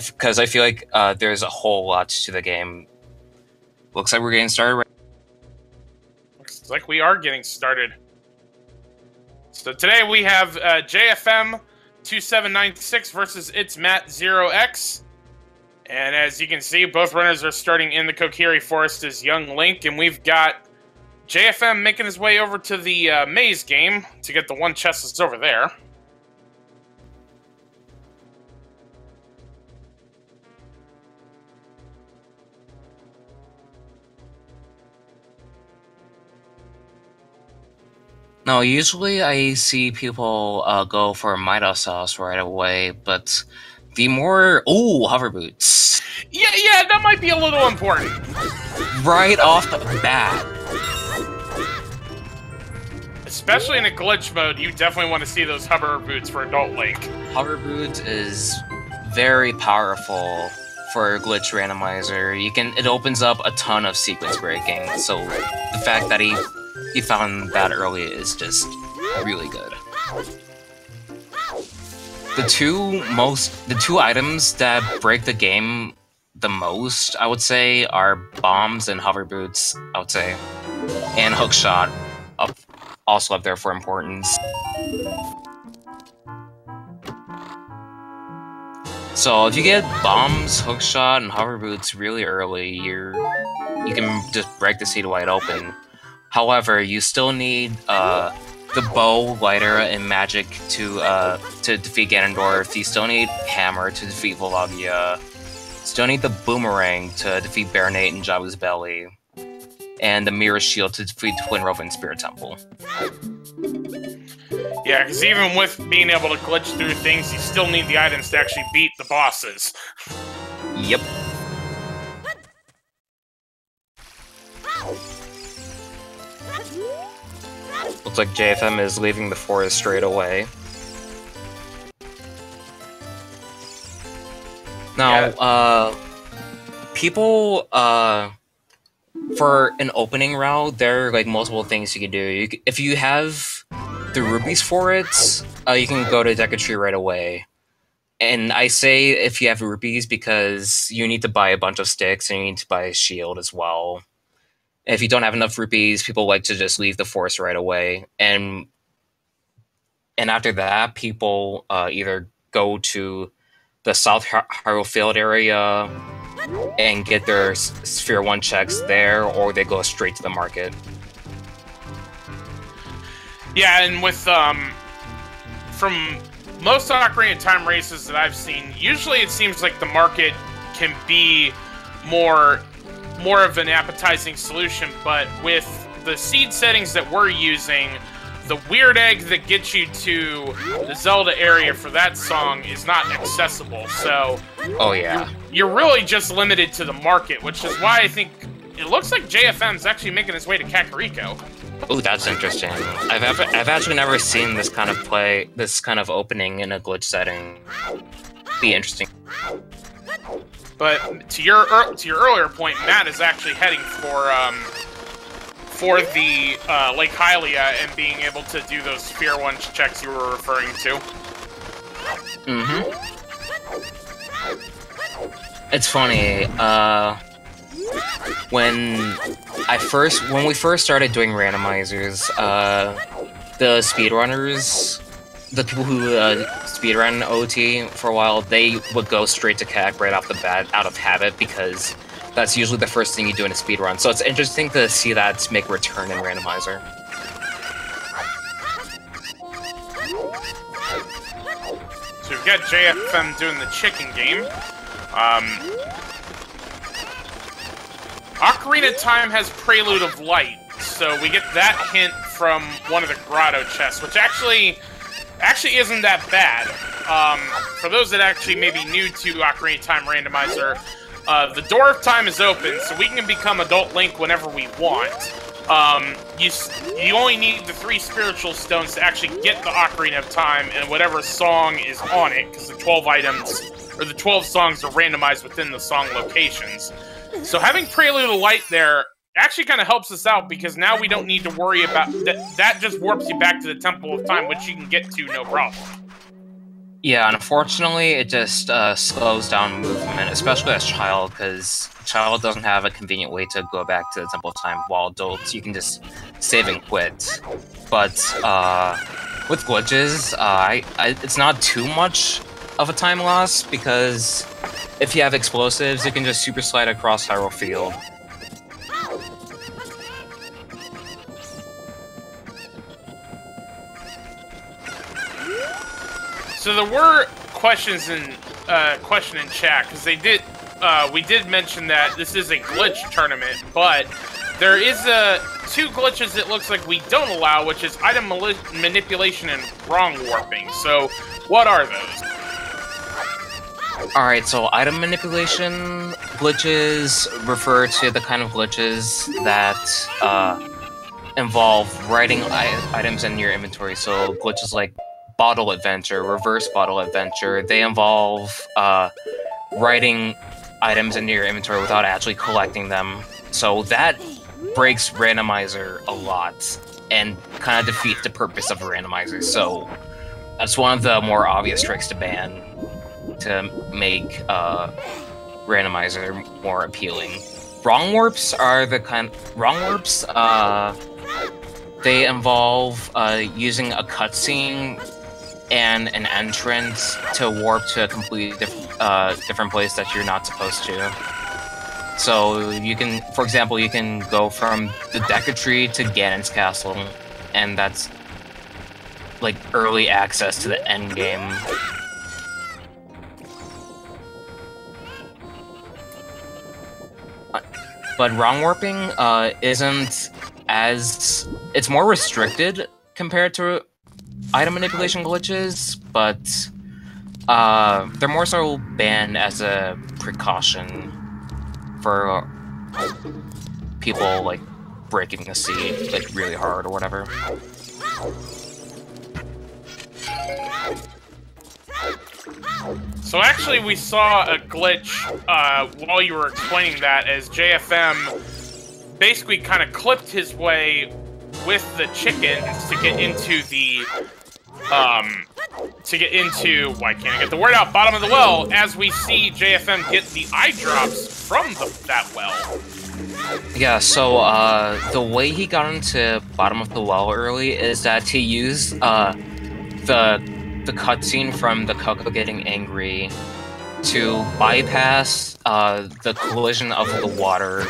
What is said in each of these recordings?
Because I feel like there's a whole lot to the game. Looks like we're getting started right. Looks like we are getting started. So today we have JFM2796 versus ItsMatt0x. And as you can see, both runners are starting in the Kokiri Forest as young Link, and we've got JFM making his way over to the maze game to get the one chest that's over there. No, usually I see people go for Mido sauce right away, but the more hover boots. Yeah, that might be a little important. Right off the bat. Especially in a glitch mode, you definitely want to see those hover boots for adult Link. Hover boots is very powerful for glitch randomizer. It opens up a ton of sequence breaking, so the fact that he found that early is just really good. The two items that break the game the most, I would say, are bombs and hover boots, I would say. And hookshot, also up there for importance. So if you get bombs, hookshot, and hover boots really early, you can just break the seed wide open. However, you still need the bow, lighter, and magic to defeat Ganondorf. You still need hammer to defeat Volvagia. Still need the boomerang to defeat Baronate and Jabu's Belly. And the mirror shield to defeat Twin Rove and Spirit Temple. Yeah, because even with being able to glitch through things, you still need the items to actually beat the bosses. Yep. Looks like JFM is leaving the forest straight away. Now, people, for an opening route, there are like multiple things you can do. If you have the rubies for it, you can go to Decatry right away. And I say if you have rupees because you need to buy a bunch of sticks and you need to buy a shield as well. If you don't have enough rupees, people like to just leave the forest right away. And after that, people either go to the South Hyrule Field area and get their Sphere 1 checks there, or they go straight to the market. Yeah, and with, from most Ocarina Time races that I've seen, usually it seems like the market can be more of an appetizing solution, but with the seed settings that we're using, the weird egg that gets you to the Zelda area for that song is not accessible, so oh yeah, you're really just limited to the market, which is why I think it looks like JFM's actually making his way to Kakariko. Oh, that's interesting. I've actually never seen this kind of opening in a glitch setting. Be interesting. But to your earlier point, Matt is actually heading for the Lake Hylia and being able to do those Sphere 1 checks you were referring to. Mm-hmm. It's funny, when we first started doing randomizers, the speedrunners, the people who speedrun OT for a while, they would go straight to CAC right off the bat, out of habit, because that's usually the first thing you do in a speedrun. So it's interesting to see that make a return in Randomizer. So we've got JFM doing the chicken game. Ocarina Time has Prelude of Light, so we get that hint from one of the grotto chests, which actually isn't that bad. For those that actually may be new to Ocarina Time Randomizer, the door of time is open, so we can become Adult Link whenever we want. You only need the 3 spiritual stones to actually get the Ocarina of Time and whatever song is on it, because the 12 items, or the 12 songs are randomized within the song locations. So having Prelude of Light there actually kind of helps us out, because now we don't need to worry about that. That just warps you back to the Temple of Time, which you can get to no problem. Yeah, unfortunately, it just slows down movement, especially as child, because child doesn't have a convenient way to go back to the Temple of Time. While adults, you can just save and quit. But with glitches, it's not too much of a time loss, because if you have explosives, you can just super slide across Hyrule Field. So there were questions in question in chat because we did mention that this is a glitch tournament, but there is two glitches it looks like we don't allow, which is item manipulation and wrong warping. So what are those? Alright, so item manipulation glitches refer to the kind of glitches that involve writing items in your inventory. So glitches like bottle adventure, reverse bottle adventure, they involve writing items into your inventory without actually collecting them. So that breaks Randomizer a lot and kind of defeats the purpose of a Randomizer. So that's one of the more obvious tricks to ban to make Randomizer more appealing. Wrong warps are the kind. Wrong warps, they involve using a cutscene and an entrance to warp to a completely different place that you're not supposed to. So you can, for example, you can go from the Deku Tree to Ganon's castle, and that's like early access to the end game. But wrong warping isn't as... It's more restricted compared to item manipulation glitches, but they're more so banned as a precaution for people like breaking the seed like really hard or whatever. So actually we saw a glitch while you were explaining that, as JFM basically kind of clipped his way with the chickens to get into the why can't I get the word out, bottom of the well, as we see JFM get the eye drops from that well. Yeah, so the way he got into bottom of the well early is that he used the cutscene from the Coco getting angry to bypass the collision of the water,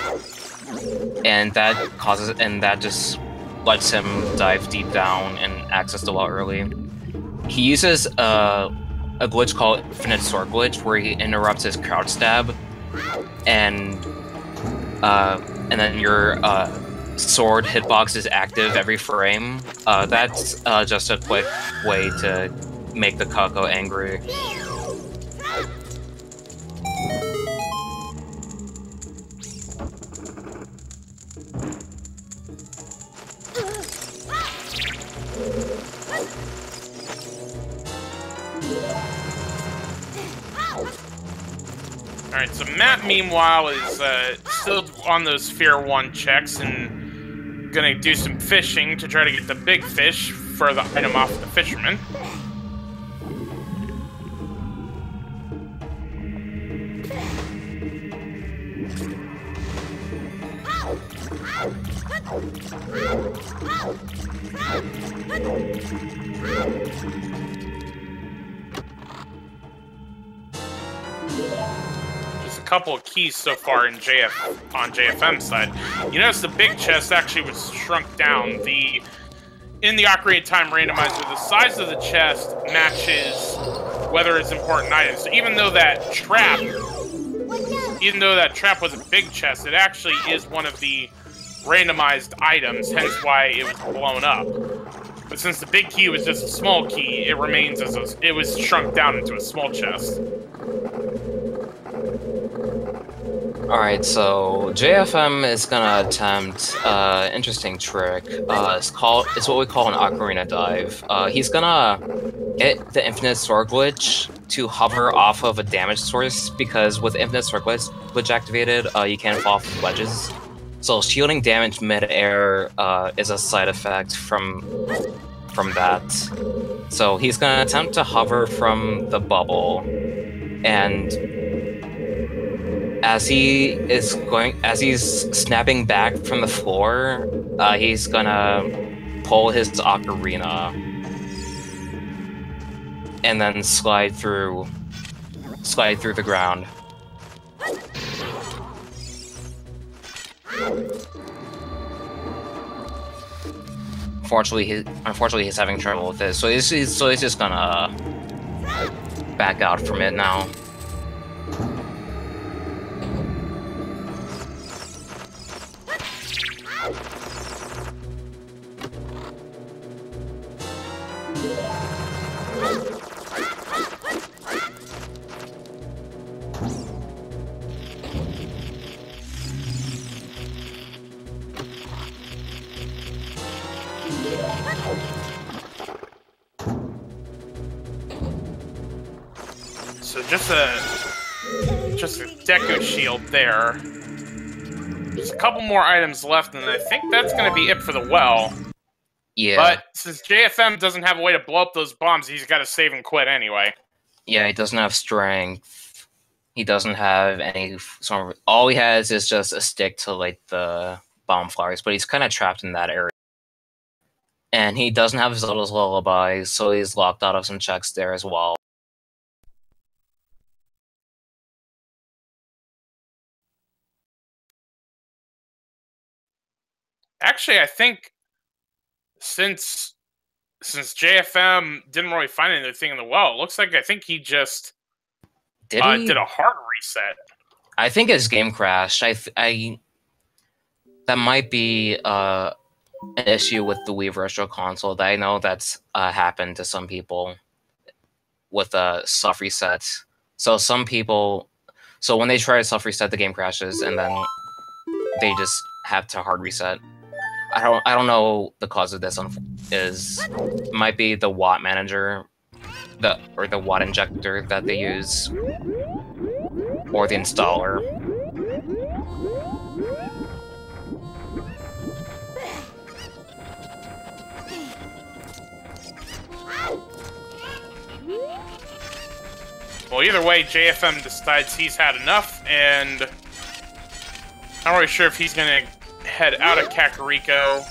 and that just lets him dive deep down and access the well early. He uses a glitch called Infinite Sword Glitch, where he interrupts his crouch stab, and then your sword hitbox is active every frame. That's just a quick way to make the Kako angry. Alright, so Matt, meanwhile, is still on those Sphere 1 checks and gonna do some fishing to try to get the big fish for the item off the fisherman. Just a couple of keys so far in on JFM side. You notice the big chest actually was shrunk down. In the Ocarina of Time randomizer, the size of the chest matches whether it's important items. So even though that trap was a big chest, it actually is one of the randomized items, hence why it was blown up. But since the big key was just a small key, it remains as it was shrunk down into a small chest. Alright, so JFM is gonna attempt an interesting trick. It's what we call an Ocarina dive. He's gonna get the Infinite Sword Glitch to hover off of a damage source, because with Infinite Sword Glitch activated, you can't fall off ledges. So shielding damage mid-air is a side effect from from that. So he's gonna attempt to hover from the bubble, and as he's snapping back from the floor, he's gonna pull his ocarina and then slide through the ground. Unfortunately, he's having trouble with this, so he's just gonna back out from it now. So just a Deku shield there. There's a couple more items left, and I think that's going to be it for the well. Yeah. But since JFM doesn't have a way to blow up those bombs, he's got to save and quit anyway. Yeah, he doesn't have strength. He doesn't have any sort of... All he has is just a stick to light the bomb flowers, but he's kind of trapped in that area. And he doesn't have Zelda's lullaby, so he's locked out of some checks there as well. Actually, I think since JFM didn't really find anything in the well, it looks like I think he just did a hard reset. I think his game crashed. That might be an issue with the Wii Virtual Console. That I know that's happened to some people with a soft reset. So some people, when they try to soft reset, the game crashes, and then they just have to hard reset. I don't know the cause of this. It might be the Watt manager, or the Watt injector that they use, or the installer. Well, either way, JFM decides he's had enough, and I'm not really sure if he's gonna head out of Kakariko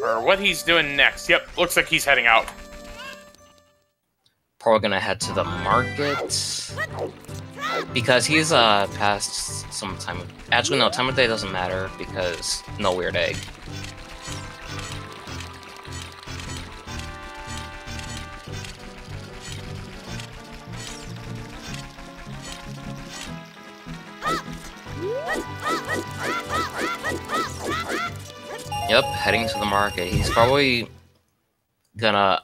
or what he's doing next. Yep, looks like he's heading out. Probably gonna head to the market because he's past some time. Actually, no, time of day doesn't matter because no weird egg. Yep, heading to the market. He's probably gonna...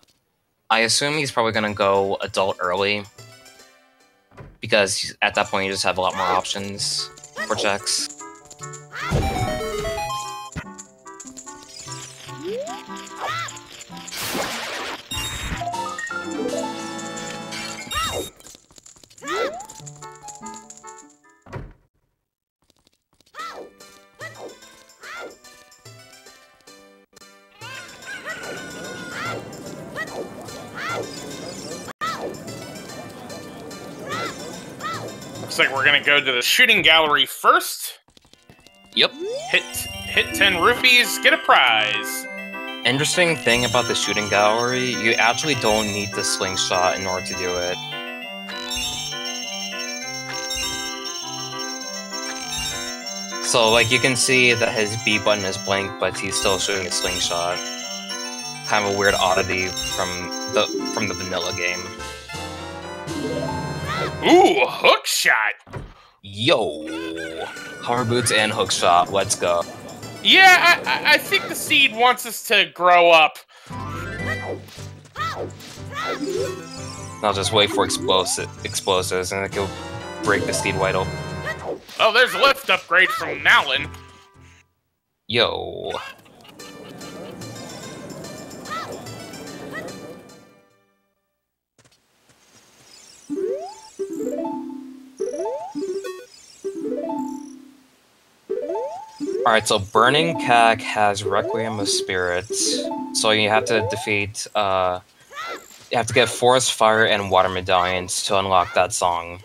I assume he's probably gonna go adult early. Because at that point you just have a lot more options for checks. Looks like we're gonna go to the shooting gallery first. Yep. Hit 10 rupees, get a prize. Interesting thing about the shooting gallery, you actually don't need the slingshot in order to do it. So, like, you can see that his B button is blank, but he's still shooting a slingshot. Kind of a weird oddity from the vanilla game. Ooh, a hook shot! Yo! Hover boots and hook shot, let's go. Yeah, I think the seed wants us to grow up. I'll just wait for explosives and it'll break the seed wide open. Oh, there's a lift upgrade from Nowlin. Yo. Alright, so Burning Cack has Requiem of Spirits, so you have to defeat, you have to get Forest, Fire, and Water medallions to unlock that song.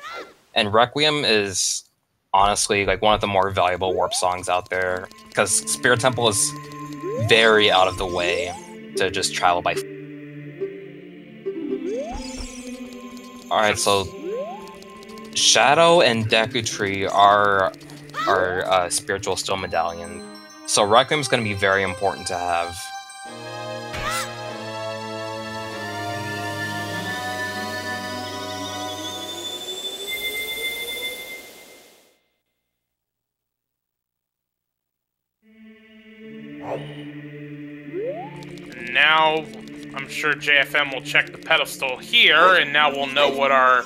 And Requiem is honestly like one of the more valuable warp songs out there, because Spirit Temple is very out of the way to just travel by. Alright, so Shadow and Deku Tree are spiritual stone medallion. So Requiem is going to be very important to have. Now, I'm sure JFM will check the pedestal here, and now we'll know what our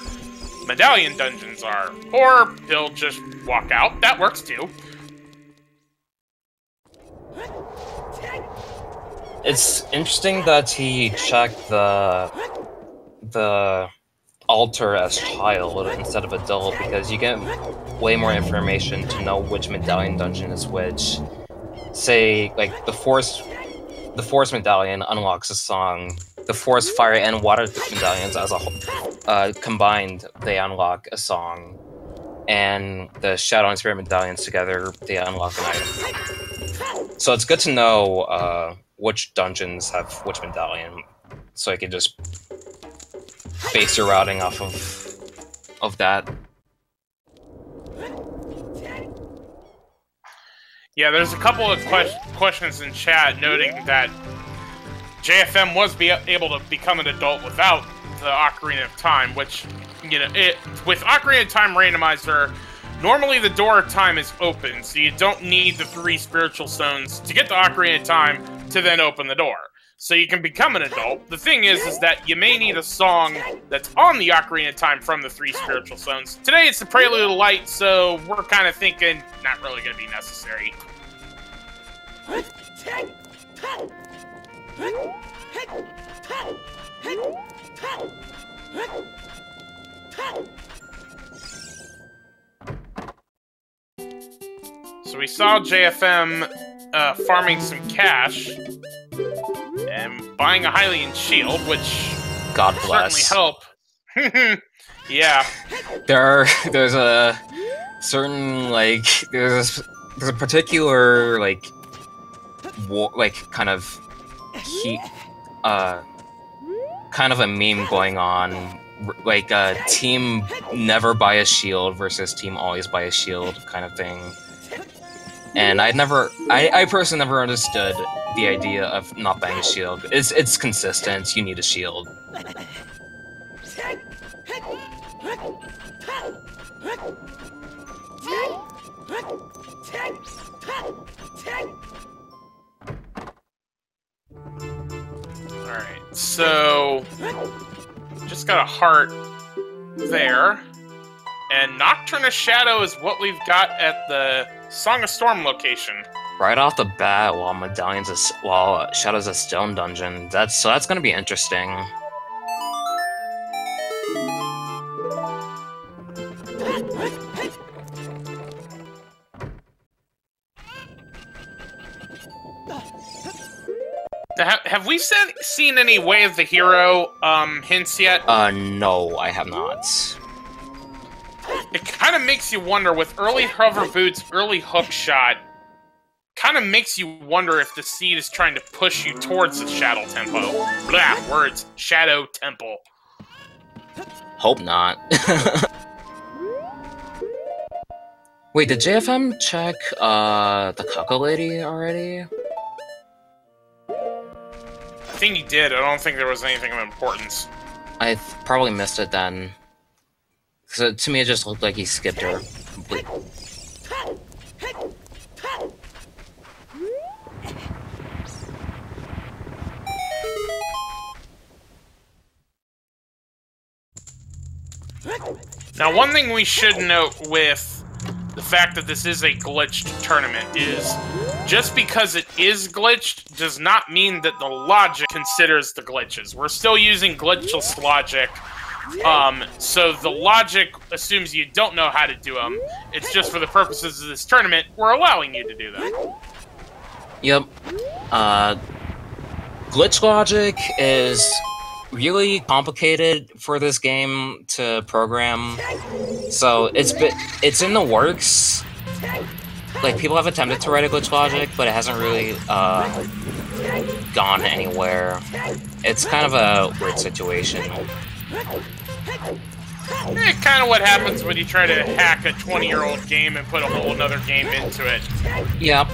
medallion dungeons are. Or he'll just walk out. That works too. It's interesting that he checked the altar as child instead of adult, because you get way more information to know which medallion dungeon is which. Say, like, the Forest medallion unlocks a song. The Forest, Fire, and Water medallions as a whole, combined, they unlock a song. And the Shadow and Spirit medallions together, they unlock an item. So it's good to know which dungeons have which medallion, so I can just base your routing off of that. Yeah, there's a couple of questions in chat noting that JFM was able to become an adult without the Ocarina of Time, which, you know, with Ocarina of Time Randomizer, normally the door of time is open, so you don't need the 3 spiritual stones to get the Ocarina of Time to then open the door. So you can become an adult. The thing is that you may need a song that's on the Ocarina of Time from the 3 spiritual stones. Today it's the Prelude of Light, so we're kind of thinking not really going to be necessary. So we saw JFM farming some cash and buying a Hylian shield, which God bless. Certainly help. Yeah. There's a certain, like, there's a particular, like, kind of kind of a meme going on, like team never buy a shield versus team always buy a shield kind of thing. And I personally never understood the idea of not buying a shield. It's consistent. You need a shield. Alright, so just got a heart there. And Nocturne Shadow is what we've got at the Song of Storm location. Right off the bat, while Shadow's a stone dungeon. That's gonna be interesting. Have we seen any Way of the Hero hints yet? No, I have not. It kind of makes you wonder, with early hover boots, early hook shot, kind of makes you wonder if the seed is trying to push you towards the Shadow Tempo. Blah, words. Shadow Temple. Hope not. Wait, did JFM check the Cuckoo Lady already? I think he did. I don't think there was anything of importance. I probably missed it then. Because to me it just looked like he skipped her completely. Now, one thing we should note with the fact that this is a glitched tournament is, just because it is glitched does not mean that the logic considers the glitches. We're still using glitchless logic So the logic assumes you don't know how to do them. It's just for the purposes of this tournament, we're allowing you to do them. Yep. Glitch logic is really complicated for this game to program. So it's in the works. Like, people have attempted to write a glitch logic, but it hasn't really gone anywhere. It's kind of a weird situation. Kind of what happens when you try to hack a 20-year-old game and put a whole other game into it. Yep.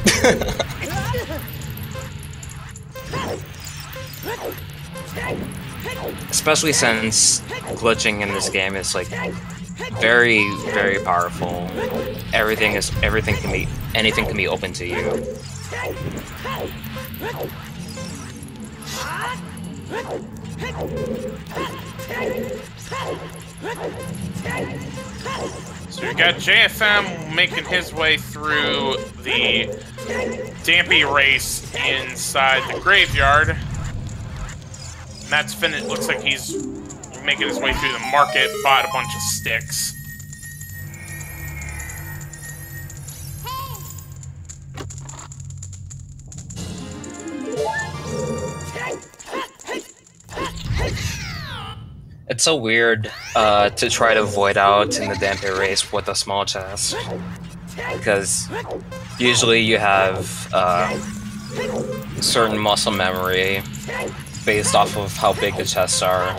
Especially since glitching in this game is like very, very powerful. Anything can be open to you. So we got JFM making his way through the Dampy race inside the graveyard. Matt's finished. Looks like he's making his way through the market, bought a bunch of sticks. It's so weird to try to void out in the Dampy race with a small chest, because usually you have certain muscle memory based off of how big the chests are.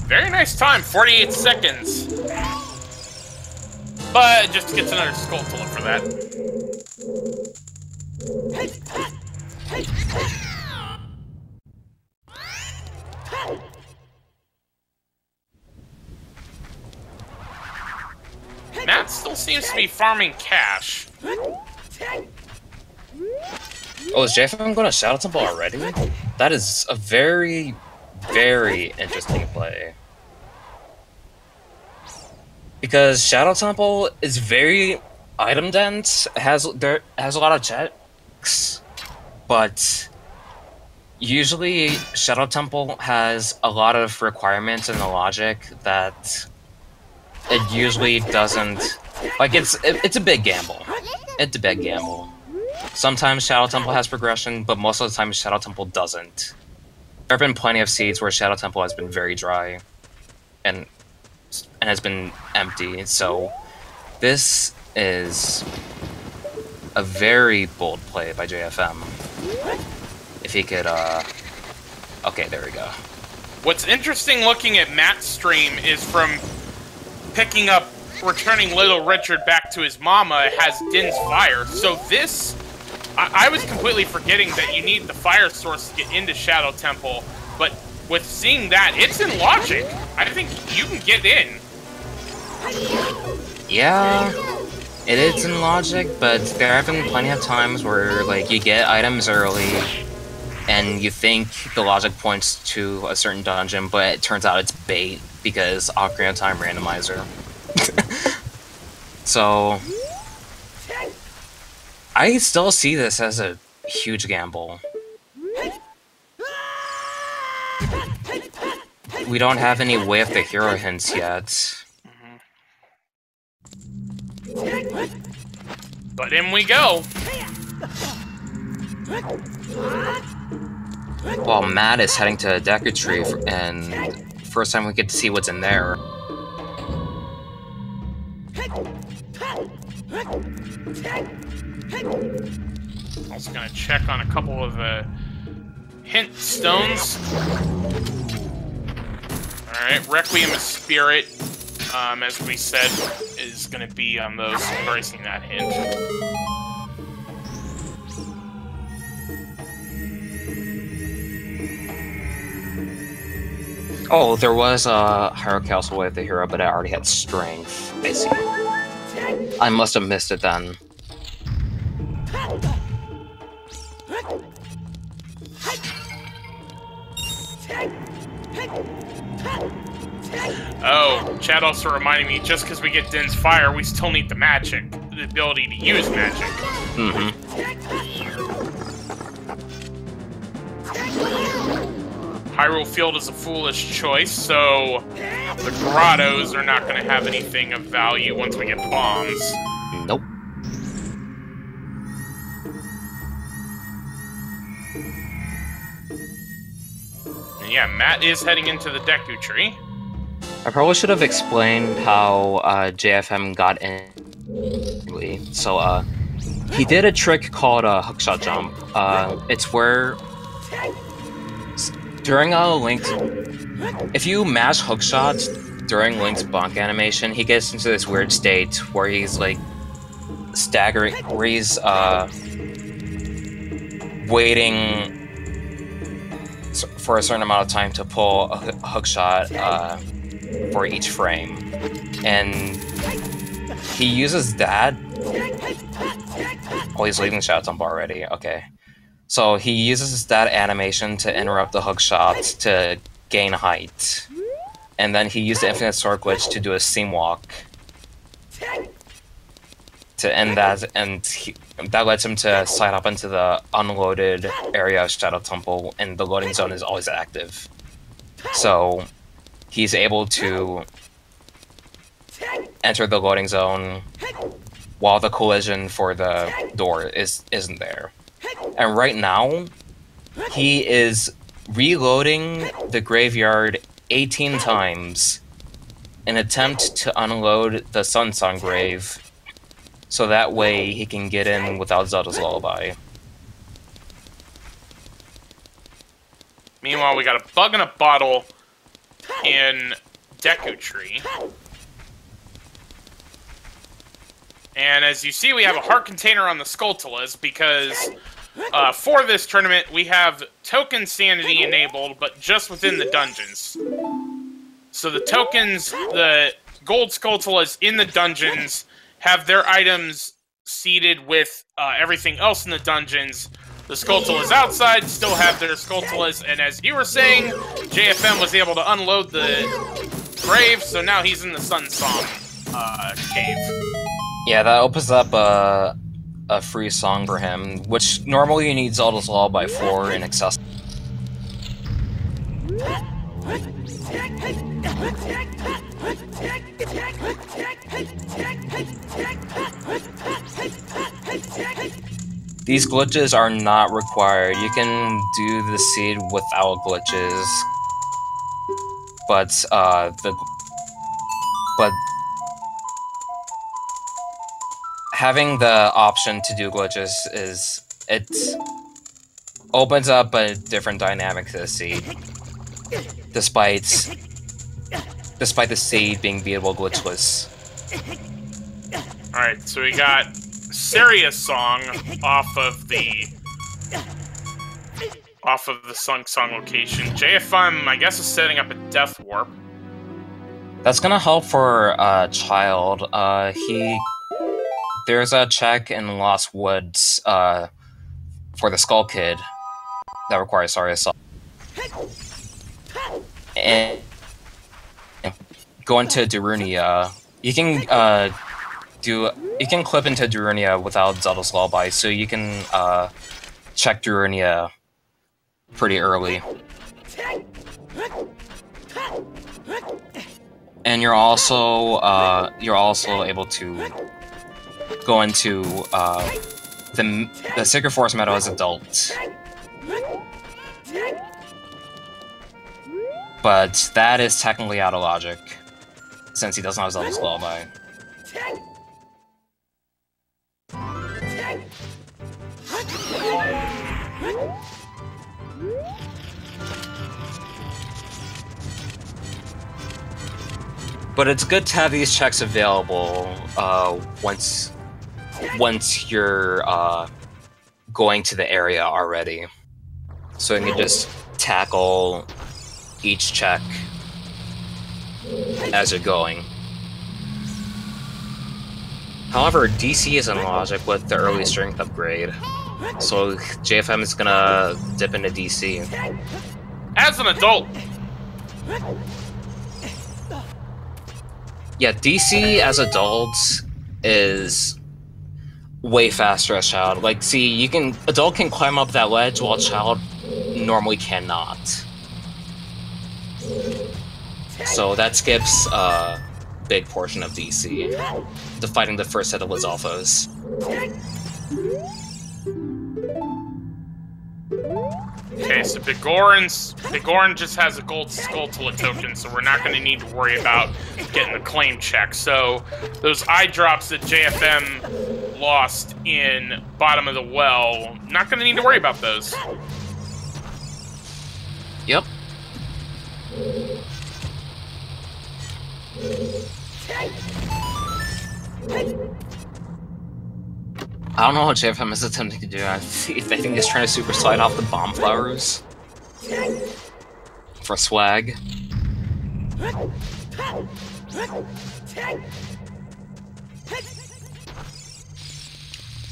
Very nice time, 48 seconds. But just gets another skull to look for that. Matt still seems to be farming cash. Oh, is JFM going to Shadow Temple already? That is a very, very interesting play. Because Shadow Temple is very item dense, has a lot of checks, but usually Shadow Temple has a lot of requirements in the logic that it usually doesn't. Like, it's a big gamble. It's a big gamble. Sometimes Shadow Temple has progression, but most of the time Shadow Temple doesn't. There have been plenty of seeds where Shadow Temple has been very dry and has been empty, so this is a very bold play by JFM. If he could, okay, there we go. What's interesting looking at Matt's stream is from picking up, returning Little Richard back to his mama, it has Din's Fire. So this, I was completely forgetting that you need the fire source to get into Shadow Temple, but with seeing that, it's in logic. I think you can get in. Yeah, it is in logic, but there have been plenty of times where, like, you get items early, and you think the logic points to a certain dungeon, but it turns out it's bait, because Ocarina of Time Randomizer. So, I still see this as a huge gamble. We don't have any Way of the Hero hints yet. But in we go. Well, Matt is heading to a Deku Tree, and first time we get to see what's in there. Also gonna check on a couple of the hint stones. Alright, Requiem of Spirit, as we said, is gonna be on those embracing that hint. Oh, there was a higher castle with the hero, but I already had strength. I see. I must have missed it then. Oh, Chad also reminded me, just because we get Din's Fire, we still need the magic. The ability to use magic. Mm-hmm. Hyrule Field is a foolish choice, so the grottos are not going to have anything of value once we get bombs. Nope. And yeah, Matt is heading into the Deku Tree. I probably should have explained how JFM got in. So, he did a trick called a hookshot jump. It's where during Link's, if you mash hookshot during Link's bonk animation, he gets into this weird state where he's like staggering, where he's waiting for a certain amount of time to pull a hookshot for each frame, and he uses that. Oh, he's leaving Shadow Temple already. Okay. So he uses that animation to interrupt the hookshot to gain height. And then he used the Infinite Sword Glitch to do a Steam Walk. To end that, and that lets him to slide up into the unloaded area of Shadow Temple, and the loading zone is always active. So he's able to enter the loading zone while the collision for the door isn't there. And right now, he is reloading the graveyard 18 times in an attempt to unload the Sun Grave, so that way he can get in without Zelda's Lullaby. Meanwhile, we got a bug in a bottle in Deku Tree. And as you see, we have a heart container on the Skulltulas because for this tournament, we have token sanity enabled, but just within the dungeons. So the tokens, the gold Skulltulas in the dungeons, have their items seeded with everything else in the dungeons. The Skulltulas outside still have their Skulltulas, and as you were saying, JFM was able to unload the grave, so now he's in the Sun Song cave. Yeah, that opens up a free song for him, which normally you need Zelda's Lullaby for in access. These glitches are not required. You can do the seed without glitches, but having the option to do glitches it opens up a different dynamic to the seed, despite the seed being beatable glitchless. Alright, so we got Serious Song off of the Sunk Song location. JFM, I guess, is setting up a Death Warp. That's gonna help for Child. There's a check in Lost Woods for the Skull Kid that requires Serious Song. And go into Darunia. You can clip into Darunia without Zelda's Lullaby, so you can check Darunia pretty early. And you're also able to go into the Sacred Forest Meadow as adult. But that is technically out of logic, since he doesn't have Zelda's Lullaby. But it's good to have these checks available once you're going to the area already, so you can just tackle each check as you're going. However, DC is in logic with the early strength upgrade, so JFM is gonna dip into DC. As an adult. Yeah, DC as adults is way faster as child. Like, see, adult can climb up that ledge while child normally cannot. So that skips a big portion of DC, to fighting the first set of Lizalfos. Okay, so Bigoran just has a gold Skulltula token, so we're not going to need to worry about getting the claim check. So those eye drops that JFM lost in bottom of the well, not going to need to worry about those. Yep. I don't know what JFM is attempting to do. I think he's trying to super slide off the bomb flowers for swag.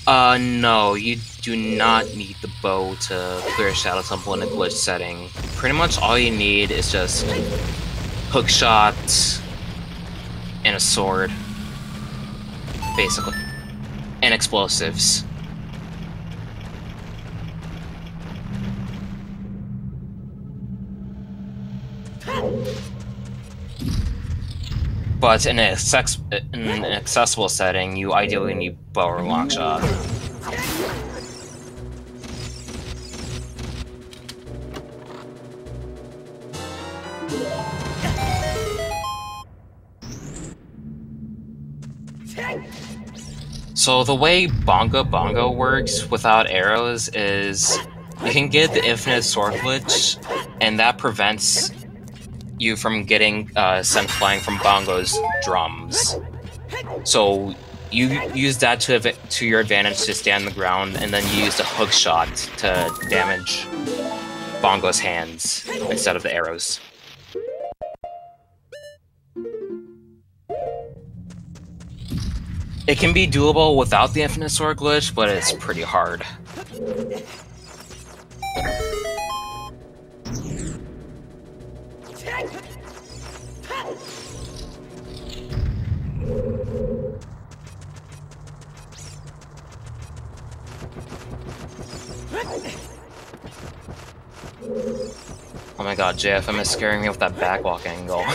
No, you do not need the bow to clear Shadow Temple in a glitch setting. Pretty much all you need is just hook shots and a sword, basically, and explosives. But in an accessible setting, you ideally need bow or long shot. So the way Bongo Bongo works without arrows is you can get the infinite sword glitch, and that prevents you from getting sent flying from Bongo's drums. So you use that to your advantage to stand the ground, and then you use the hook shot to damage Bongo's hands instead of the arrows. It can be doable without the infinite sword glitch, but it's pretty hard. Oh my god, JFM is scaring me with that backwalk angle.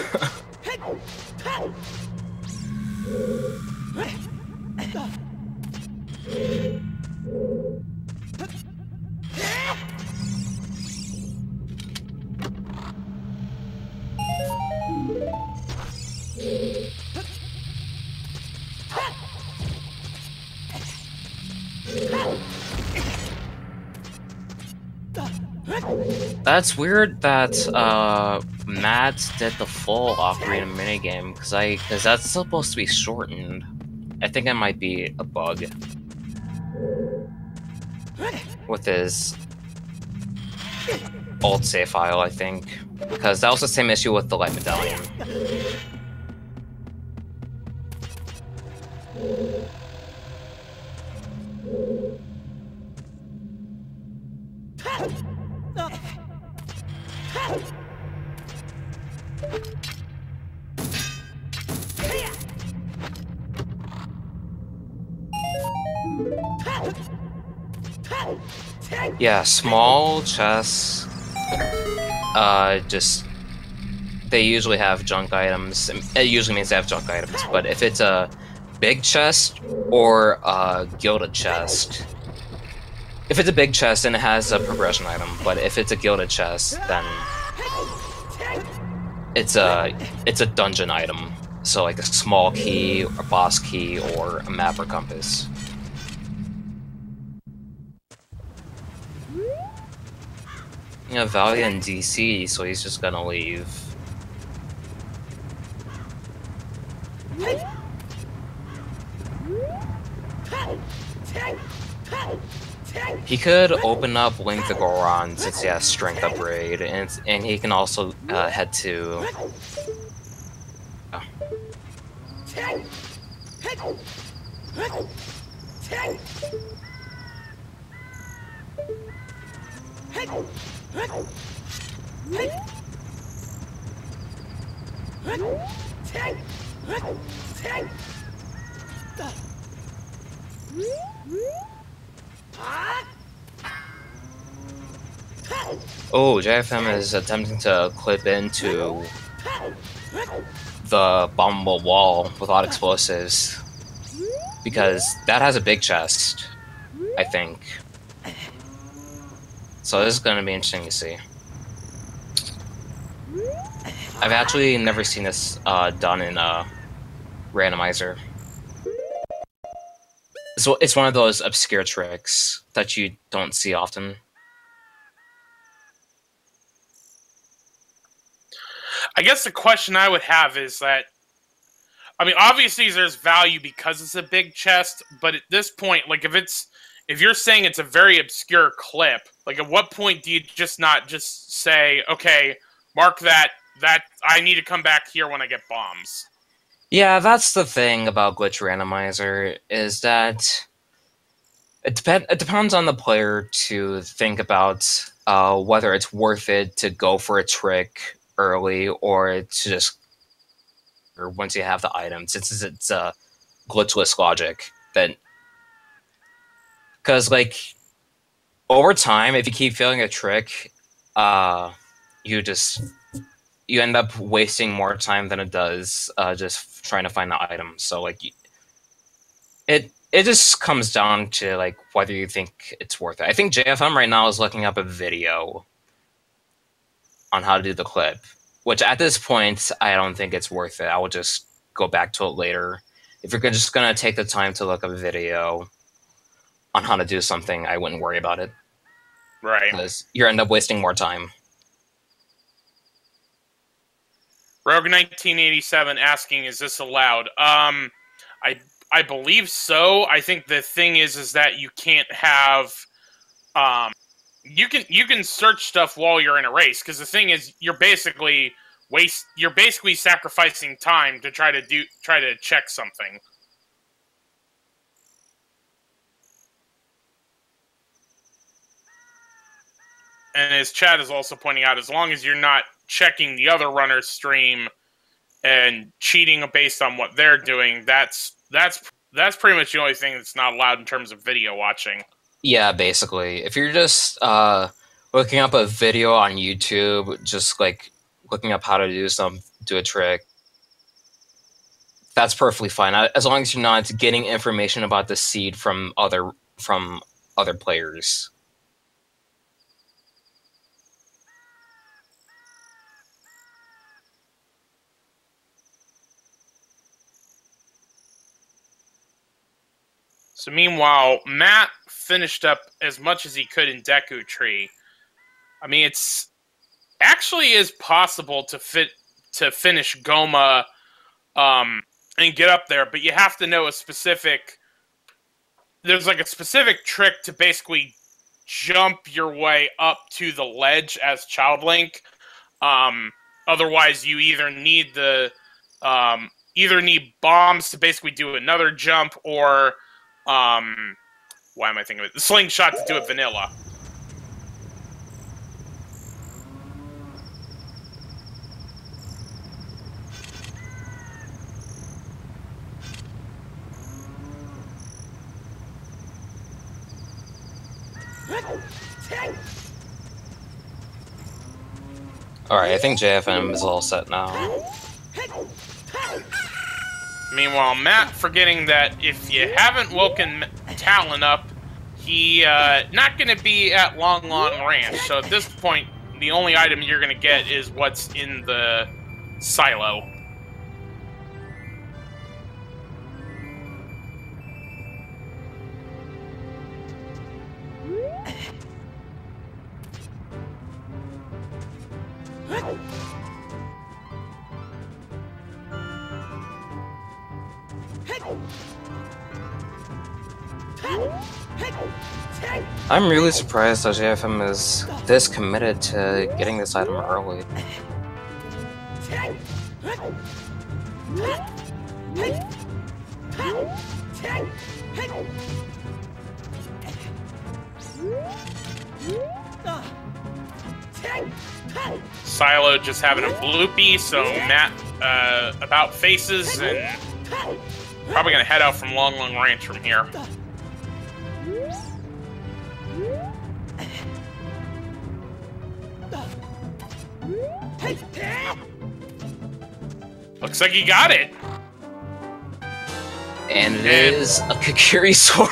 That's weird that Matt did the full Ocarina minigame, because that's supposed to be shortened. I think it might be a bug with his old save file, I think, because that was the same issue with the Light Medallion. Yeah, small chests, they usually have junk items. It usually means they have junk items, but if it's a big chest or a gilded chest, if it's a big chest, then it has a progression item, but if it's a gilded chest, then it's a dungeon item. So like a small key, a boss key, or a map or compass. You know, Valia in DC, so he's just gonna leave. He could open up Link the Goron since he has strength upgrade, and he can also head to Oh, JFM is attempting to clip into the bombable wall without explosives, because that has a big chest, I think. So this is going to be interesting to see. I've actually never seen this done in a randomizer. So it's one of those obscure tricks that you don't see often. I guess the question I would have is that, I mean, obviously there's value because it's a big chest, but at this point, like, if you're saying it's a very obscure clip, like, at what point do you just not just say, okay, mark that I need to come back here when I get bombs? Yeah, that's the thing about Glitch Randomizer, is that it depends on the player to think about whether it's worth it to go for a trick early or to just, or once you have the item, since it's a glitchless logic. That, because like over time, if you keep failing a trick, you end up wasting more time than it does just trying to find the item. So like it just comes down to like whether you think it's worth it. I think JFM right now is looking up a video on how to do the clip, which at this point I don't think it's worth it. I will just go back to it later. If you're just gonna take the time to look up a video on how to do something, I wouldn't worry about it. Right. Because you end up wasting more time. Rogue1987 asking, is this allowed? I believe so. I think the thing is that you can't have you can search stuff while you're in a race, because the thing is you're basically sacrificing time to try to check something. And as Chad is also pointing out, as long as you're not checking the other runner's stream and cheating based on what they're doing, that's pretty much the only thing that's not allowed in terms of video watching. Yeah, basically. If you're just looking up a video on YouTube, just like looking up how to do a trick, that's perfectly fine. As long as you're not getting information about the seed from other players. So meanwhile, Matt finished up as much as he could in Deku Tree. I mean, it's actually is possible to finish Goma and get up there, but you have to know there's like a specific trick to basically jump your way up to the ledge as Child Link. Otherwise, you either need bombs to basically do another jump, or why am I thinking of it? The slingshot to do it vanilla. Alright, I think JFM is all set now. Meanwhile, Matt forgetting that if you haven't woken Talon up, he not going to be at Long Ranch. So at this point, the only item you're going to get is what's in the silo. I'm really surprised that JFM is this committed to getting this item early. Silo just having a bloopy, so Matt about faces and probably gonna head out from Long Long Ranch from here. Looks like he got it. And it is a Kakiri sword.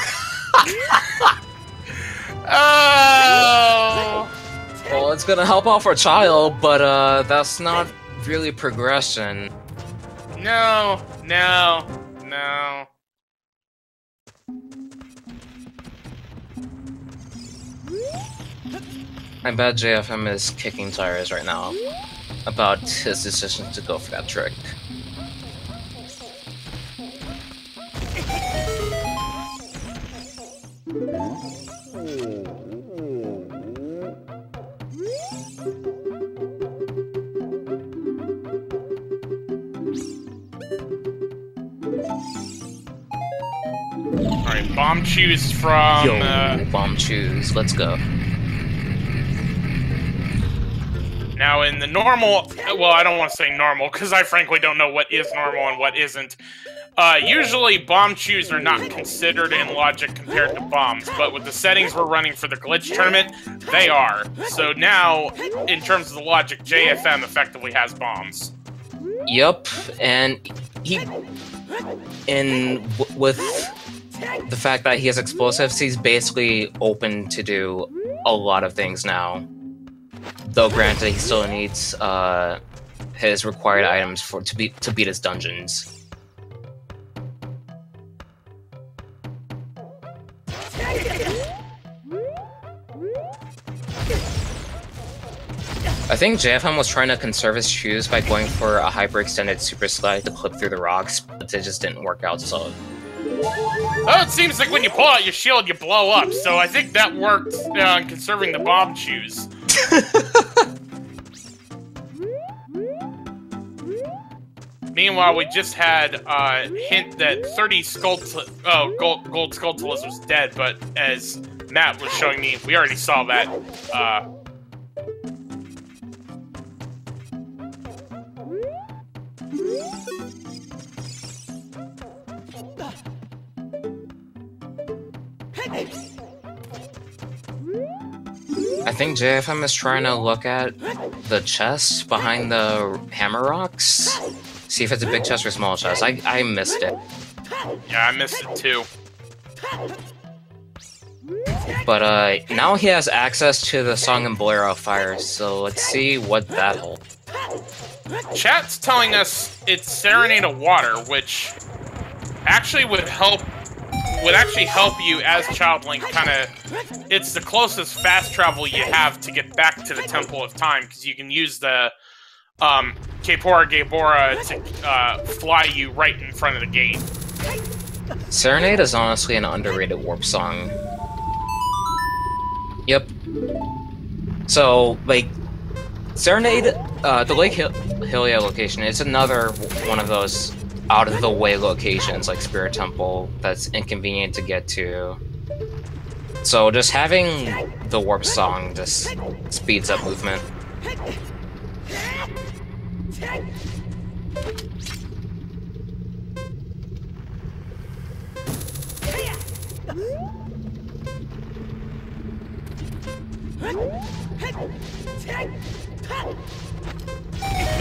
Oh! Well, it's gonna help out for a child, but that's not really progression. No, no, no. I bet JFM is kicking tires right now about his decision to go for that trick. Alright, bomb choose from... bomb choose, let's go. Now in the normal... Well, I don't want to say normal, because I frankly don't know what is normal and what isn't. Usually bomb chews are not considered in logic compared to bombs, but with the settings we're running for the glitch tournament, they are. So now, in terms of the logic, JFM effectively has bombs. Yup, and with the fact that he has explosives, he's basically open to do a lot of things now. Though granted, he still needs his required items to beat his dungeons. I think JFM was trying to conserve his shoes by going for a hyper-extended super slide to clip through the rocks, but it just didn't work out, so... Oh, it seems like when you pull out your shield, you blow up, so I think that worked on conserving the bomb shoes. Meanwhile, we just had a hint that 30 gold Skulltulas was dead, but as Matt was showing me, we already saw that. I think JFM is trying to look at the chest behind the hammer rocks. See if it's a big chest or small chest. I missed it. Yeah, I missed it too. But now he has access to the Song and Bolero of Fire, so let's see what that holds. Chat's telling us it's Serenade of Water, which actually would actually help you as Child Link. It's the closest fast travel you have to get back to the Temple of Time, because you can use the Kepora Gabora to fly you right in front of the gate. Serenade is honestly an underrated warp song. Yep. So, like, Serenade, the Lake Hylia location, is another one of those out-of-the-way locations, like Spirit Temple, that's inconvenient to get to. So just having the warp song just speeds up movement.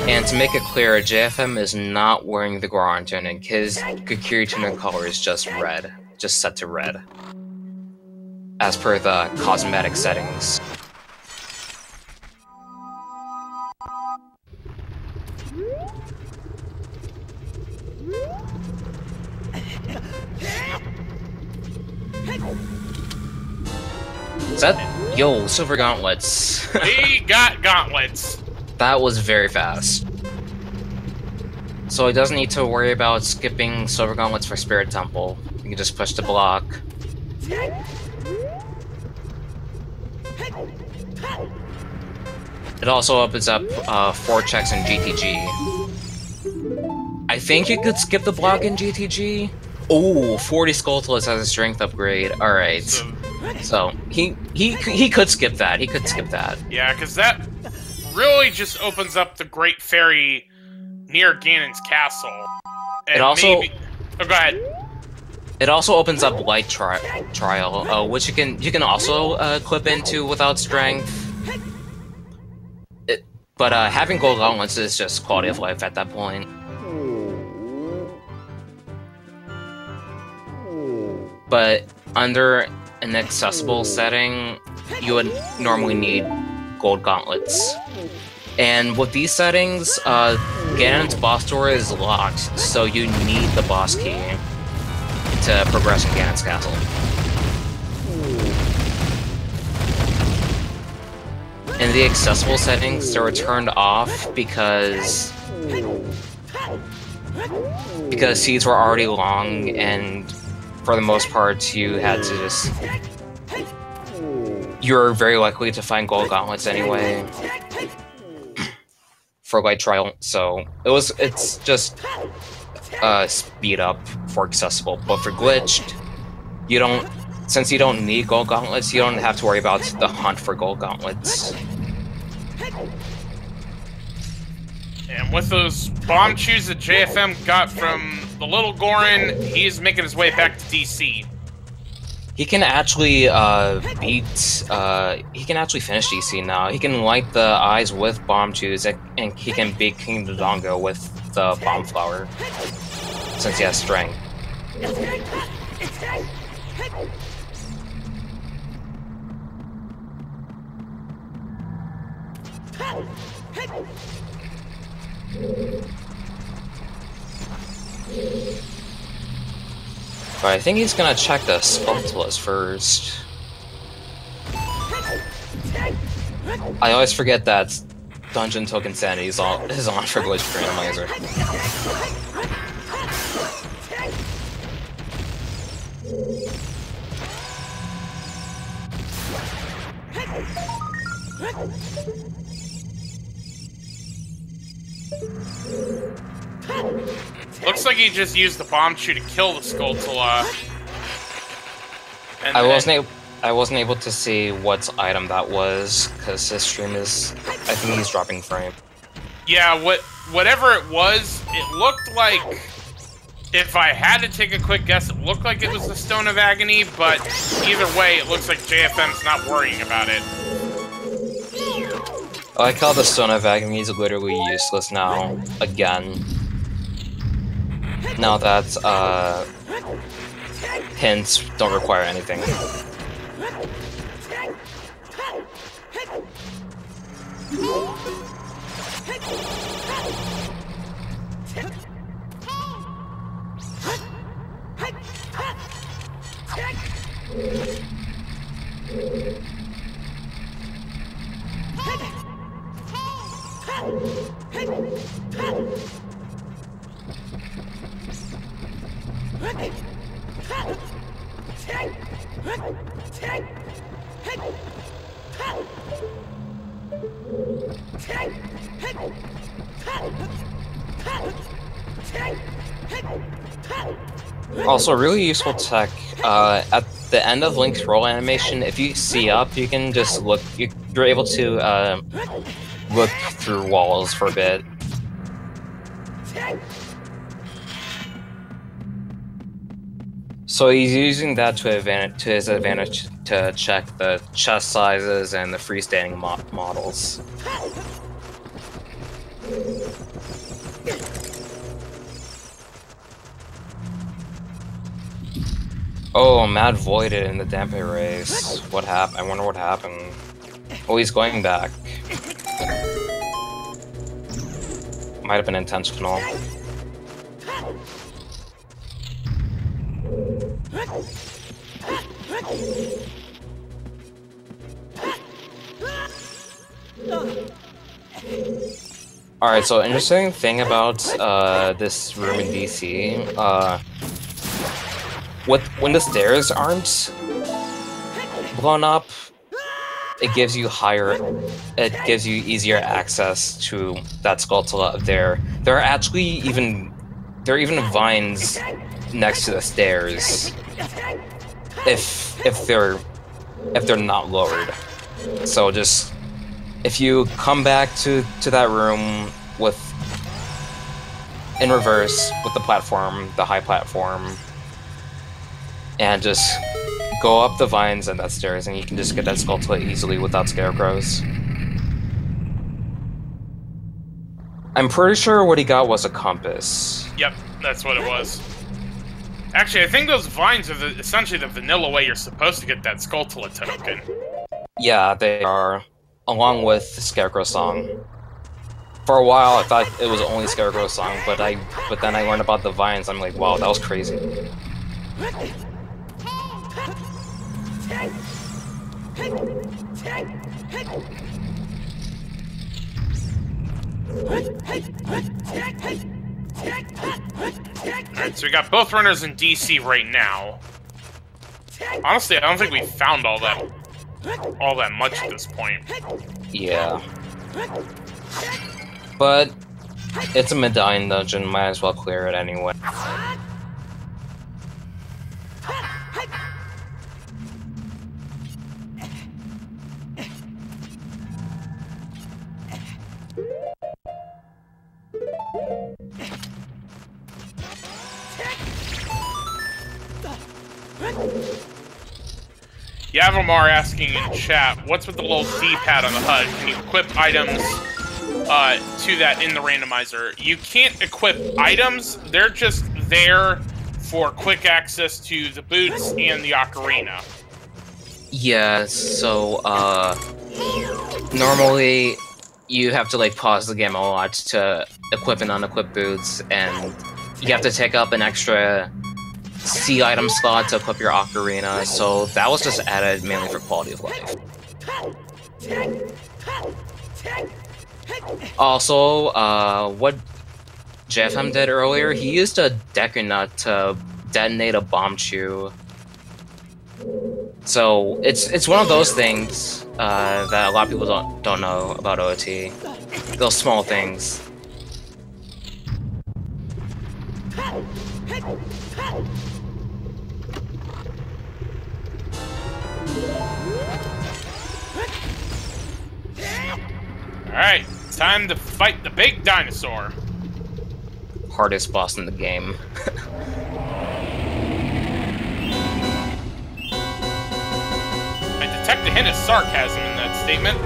And to make it clear, JFM is not wearing the Goron tunic. His Kakiri tunic color is just red, just set to red, as per the cosmetic settings. Is that... Yo, Silver Gauntlets. We got gauntlets. That was very fast. So he doesn't need to worry about skipping Silver Gauntlets for Spirit Temple. You can just push the block. It also opens up 4 checks in GTG. I think you could skip the block in GTG. Oh, 40 Skulltulas has a strength upgrade. Alright. So, he could skip that. He could skip that. Yeah, because that really just opens up the Great Fairy near Ganon's castle. And It also... maybe... Oh, go ahead. It also opens up Light Trial, which you can also clip into without strength. But having Gold Gauntlets is just quality of life at that point. But under an accessible setting, you would normally need Gold Gauntlets. And with these settings, Ganon's boss door is locked, so you need the boss key to progress in Ganon's castle. In the accessible settings, they were turned off because seeds were already long, and for the most part, you had to just... You're very likely to find Gold Gauntlets anyway for Light Trial, so it's just speed up for accessible, but for glitched, since you don't need Gold Gauntlets, you don't have to worry about the hunt for Gold Gauntlets. And with those bomb chews that JFM got from the Little Goron, he's making his way back to DC. He can actually he can actually finish DC now. He can light the eyes with bomb chews, and he can beat King Dodongo with the bomb flower, since he has strength. But I think he's gonna check the Skulltulas first. I always forget that Dungeon Token Sanity is on for glitch randomizer. Looks like he just used the bomb chew to kill the Skulltula. I wasn't able to see what item that was because his stream is. I think he's dropping frame. Yeah, whatever it was, it looked like. If I had to take a quick guess, it looked like it was the Stone of Agony, but either way, it looks like JFM's not worrying about it. I like how the Stone of Agony is literally useless now, again. Now that, hints don't require anything. Also, really useful tech, at the end of Link's roll animation, if you see up, you can just look, you're able to, look through walls for a bit. So he's using that to his advantage to check the chest sizes and the freestanding models. Oh, Mad Voided in the Dampe race. What happened? I wonder what happened. Oh, he's going back. Might have been intentional. Alright, so interesting thing about this room in DC, when the stairs aren't blown up, it gives you easier access to that Skulltula up there. There are actually even there are even vines next to the stairs if they're not lowered. So just if you come back to that room in reverse with the platform, the high platform, and just go up the vines and that stairs, and you can just get that Skulltula easily without scarecrows. I'm pretty sure what he got was a compass. Yep, that's what it was. Actually, I think those vines are essentially the vanilla way you're supposed to get that Skulltula token. Yeah, they are, along with the Scarecrow Song. For a while, I thought it was only Scarecrow Song, but then I learned about the vines. I'm like, wow, that was crazy. Alright, so we got both runners in DC right now. Honestly, I don't think we found all that much at this point. Yeah. But it's a medallion dungeon, might as well clear it anyway. Yavomar asking in chat, what's with the little D-pad on the HUD? Can you equip items to that in the randomizer? You can't equip items, they're just there for quick access to the boots and the ocarina. Yeah, so, normally you have to, like, pause the game a lot to equip and unequip boots, and you have to take up an extra C item slot to equip your ocarina, so that was just added mainly for quality of life. Also, what JFM did earlier, he used a Deku Nut to detonate a bomb chew. So it's one of those things that a lot of people don't know about OT. Those small things. Alright, time to fight the big dinosaur. Hardest boss in the game. I detect a hint of sarcasm in that statement.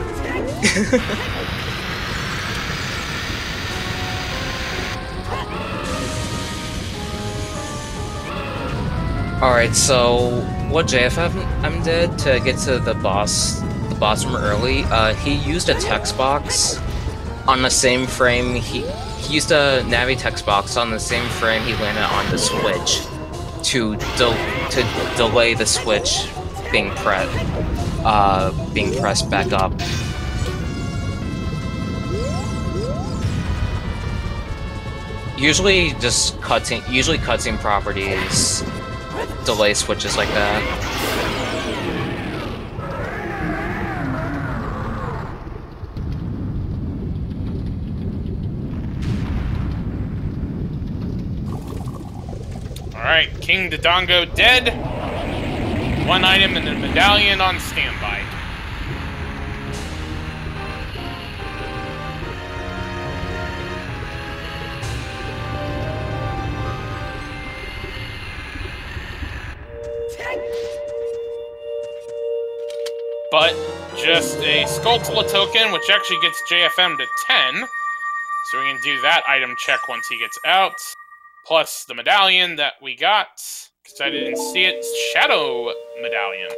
Alright, so what JFM did to get to the boss room early, he used a text box on the same frame. He used a Navi text box on the same frame he landed on the switch to delay the switch being pressed back up. Usually cutscene properties delay switches like that. Alright, King Dodongo dead. One item and a medallion on standby. But just a Skulltula token, which actually gets JFM to 10. So we can do that item check once he gets out. Plus the medallion that we got, because I didn't see it, Shadow Medallion.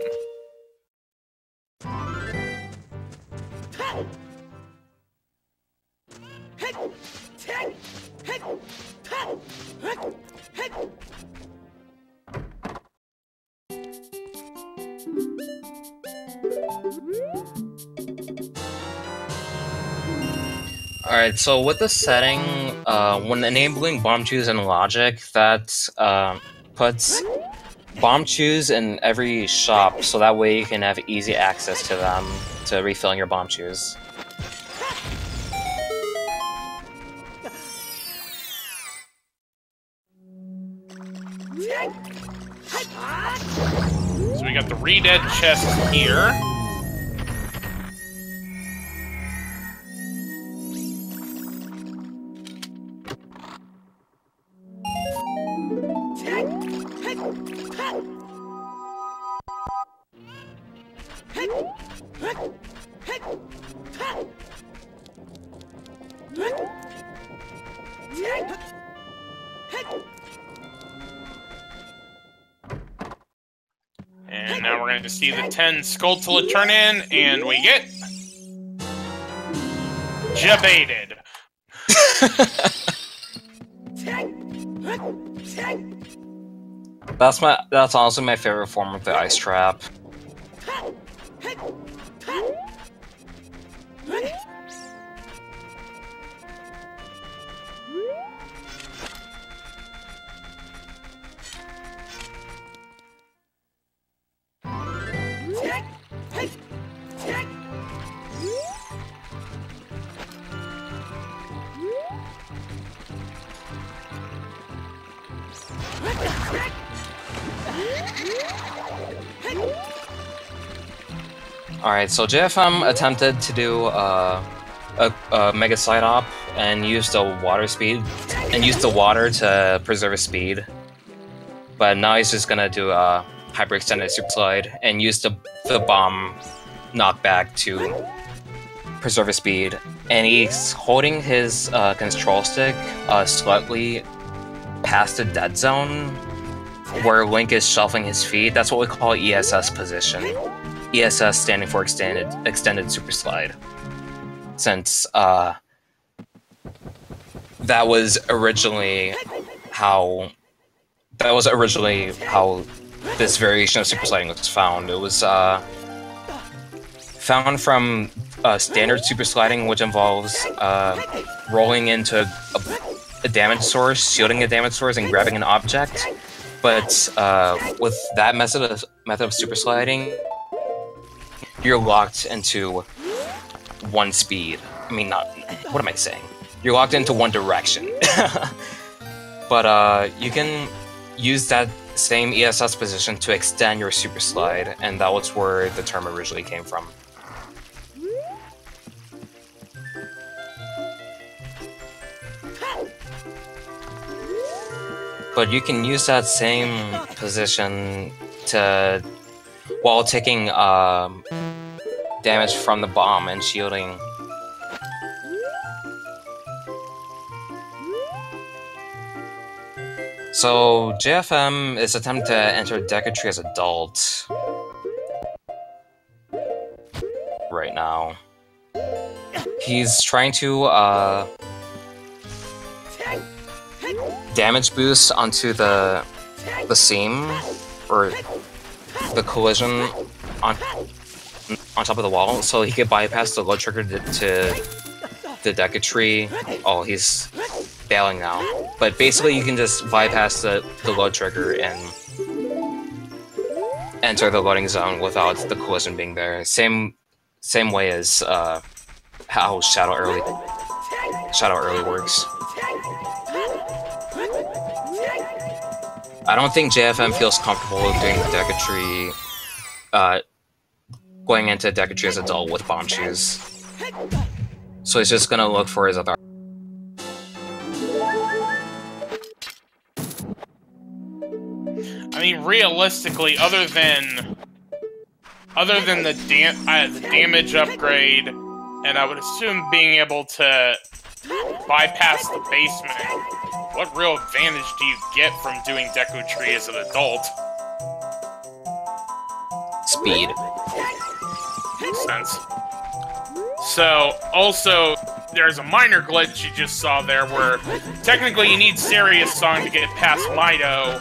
Alright, so with the setting, when enabling bomb chews in logic, that puts bomb chews in every shop, so that way you can have easy access to them to refilling your bomb chews. got the re-dead chest here. And now we're going to see the 10 Skulltula turn in, and we get... Jebaited. That's honestly my favorite form of the ice trap. Alright, so JFM attempted to do a Mega Slide Hop and used the water to preserve his speed. But now he's just gonna do a Hyper Extended Super Slide and use the bomb knockback to preserve his speed. And he's holding his control stick slightly past the dead zone, where Link is shuffling his feet. That's what we call ESS position. ESS standing for Extended Super Slide. Since that was originally how this variation of super sliding was found. It was found from standard super sliding, which involves rolling into a damage source, shielding a damage source, and grabbing an object. But with that method of super sliding, you're locked into one speed. I mean, what am I saying? You're locked into one direction. But you can use that same ESS position to extend your super slide, and that was where the term originally came from. But you can use that same position while taking damage from the bomb and shielding. So JFM is attempting to enter Deku Tree as adult right now. He's trying to damage boost onto the seam, or the collision on top of the wall, so he could bypass the load trigger to the Deku Tree. Oh, he's bailing now. But basically you can just bypass the load trigger and enter the loading zone without the collision being there. Same way as how Shadow Early works. I don't think JFM feels comfortable doing the Deku Tree, going into Deku Tree as adult with bomb shoes. So he's just gonna look for his other. I mean, realistically, other than the damage upgrade, and I would assume being able to bypass the basement, what real advantage do you get from doing Deku Tree as an adult? Speed. Makes sense. So, also, there's a minor glitch you just saw there where technically you need Serious Song to get past Mido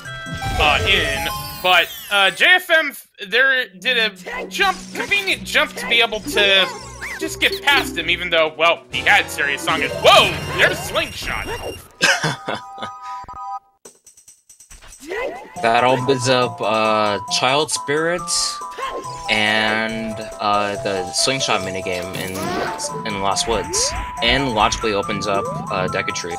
but JFM there did a convenient jump to be able to just get past him, even though, well, he had Serious Song and whoa, there's Slingshot. That opens up Child Spirits and the Slingshot minigame in Lost Woods, and logically opens up Deku Tree.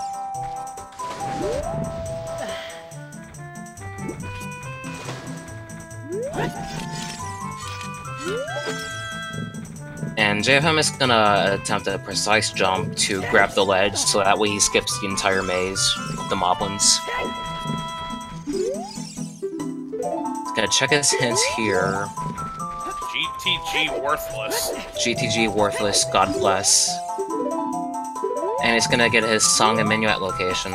And JFM is gonna attempt a precise jump to grab the ledge, so that way he skips the entire maze of the moblins. He's gonna check his hints here. GTG worthless. GTG worthless, God bless. And he's gonna get his song and minuet location.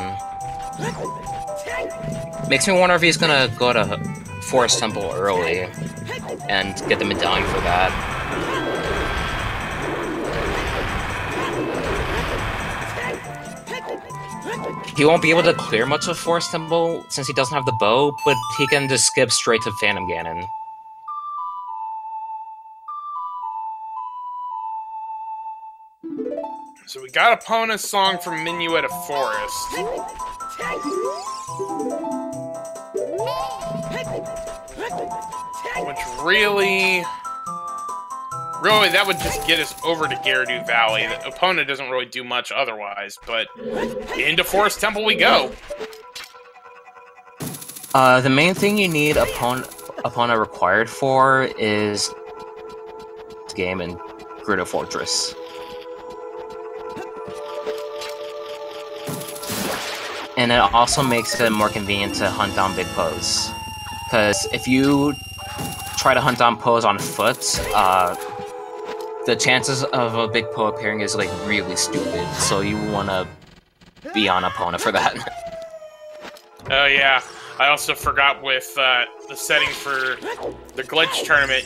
Makes me wonder if he's gonna go to Forest Temple early and get the medallion for that. He won't be able to clear much of Forest Temple since he doesn't have the bow, but he can just skip straight to Phantom Ganon. So we got Epona's song from Minuet of Forest. Which really, that would just get us over to Gerudo Valley. The Epona doesn't really do much otherwise, but into Forest Temple we go. The main thing you need Epona required for is the game in Gerudo Fortress. And it also makes it more convenient to hunt down big Poes. Because if you try to hunt down Poes on foot, the chances of a big Poe appearing is like really stupid, so you want to be on Epona for that. Oh yeah, I also forgot with the setting for the glitch tournament,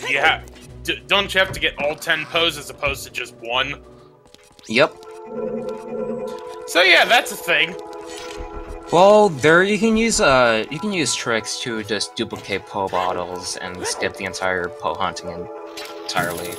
don't you have to get all 10 Poes as opposed to just one? Yep. So yeah, that's a thing. Well, you can use tricks to just duplicate Poe bottles and skip the entire Poe hunting entirely.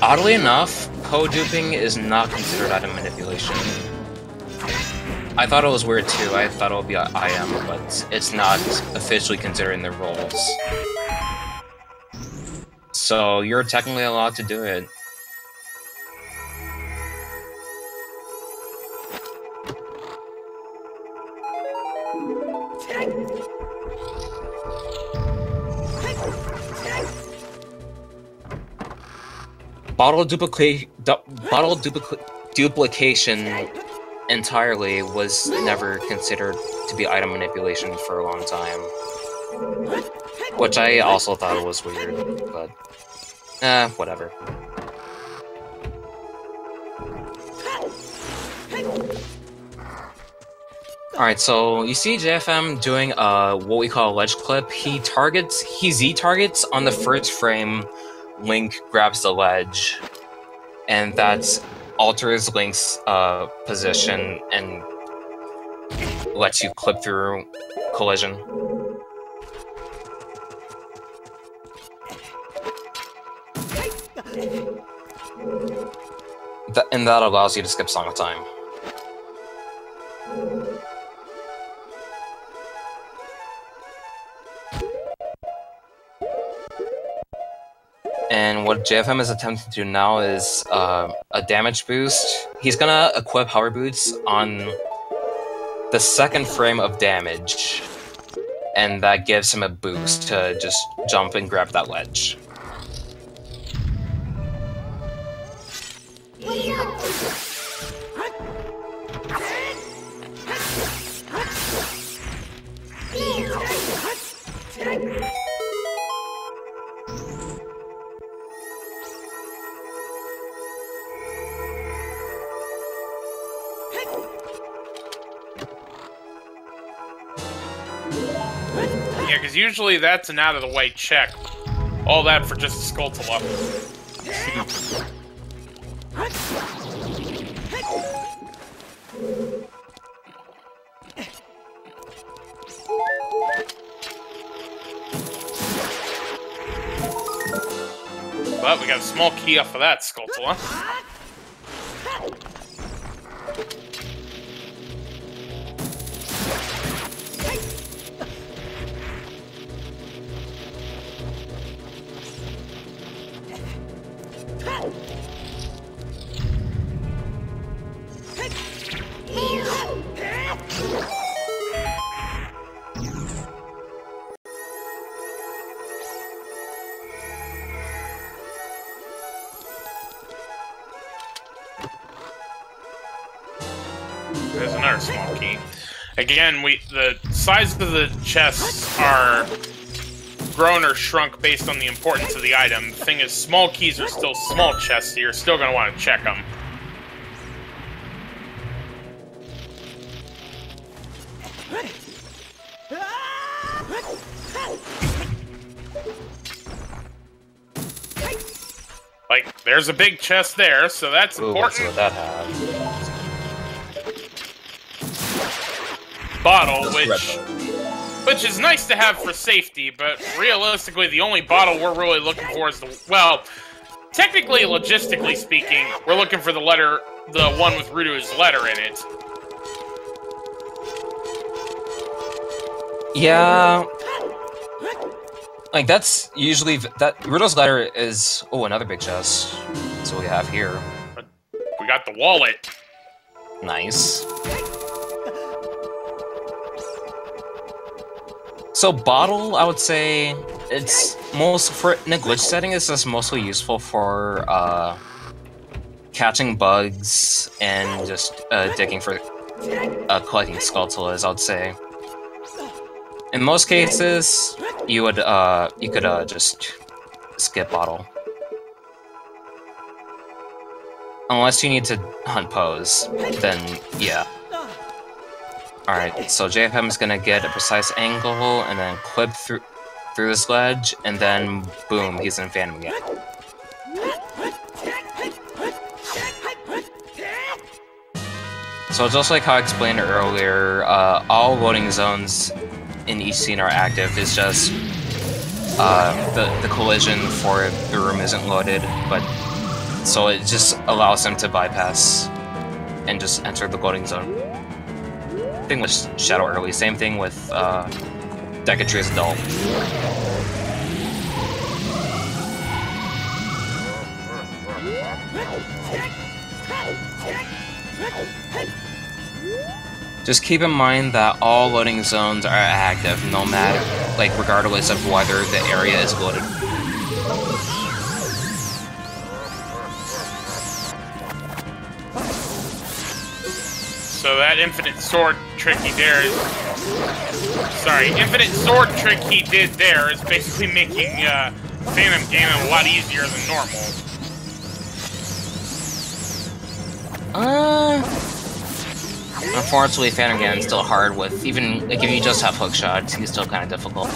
Oddly enough, Poe duping is not considered item manipulation. I thought it was weird too. I thought it would be IM, but it's not officially considered in the rules. So you're technically allowed to do it. Bottle duplication entirely was never considered to be item manipulation for a long time. Which I also thought was weird, but whatever. Alright, so you see JFM doing what we call a ledge clip. He Z-targets on the first frame Link grabs the ledge, and that alters Link's position and lets you clip through collision. And that allows you to skip Song of Time. And what JFM is attempting to do now is a damage boost. He's gonna equip Hover Boots on the second frame of damage, and that gives him a boost to just jump and grab that ledge. Yeah, because usually that's an out-of-the-way check. All that for just a Skulltula. But we got a small key off of that Skulltula. There's another small key. Again, the size of the chests are grown or shrunk based on the importance of the item. The thing is, small keys are still small chests, so you're still going to want to check them. Like, there's a big chest there, so that's important. Let's see what that has. Bottle, which is nice to have for safety, but realistically, the only bottle we're really looking for is the, well, technically, logistically speaking, we're looking for the one with Rudu's letter in it. Yeah, like that's usually Rudo's letter is another big chest. That's what we have here. But we got the wallet. Nice. So bottle, I would say it's in a glitch setting. It's just mostly useful for catching bugs and just digging for collecting skeletolas, I would say. In most cases, you could just skip bottle, unless you need to hunt pose. Then yeah. Alright, so JFM is gonna get a precise angle and then clip through this ledge, and then boom, he's in Phantom again. So just like how I explained earlier, all loading zones in each scene are active. It's just the collision for the room isn't loaded, but so it just allows them to bypass and just enter the loading zone. Thing with Shadow early, same thing with Decatree's Adult. Just keep in mind that all loading zones are active, no matter, like, regardless of whether the area is loaded. So that infinite sword trick he did infinite sword trick he did there is basically making Phantom Ganon a lot easier than normal. Unfortunately, Phantom Ganon's still hard with, even, like, if you just have hook shots, he's still kind of difficult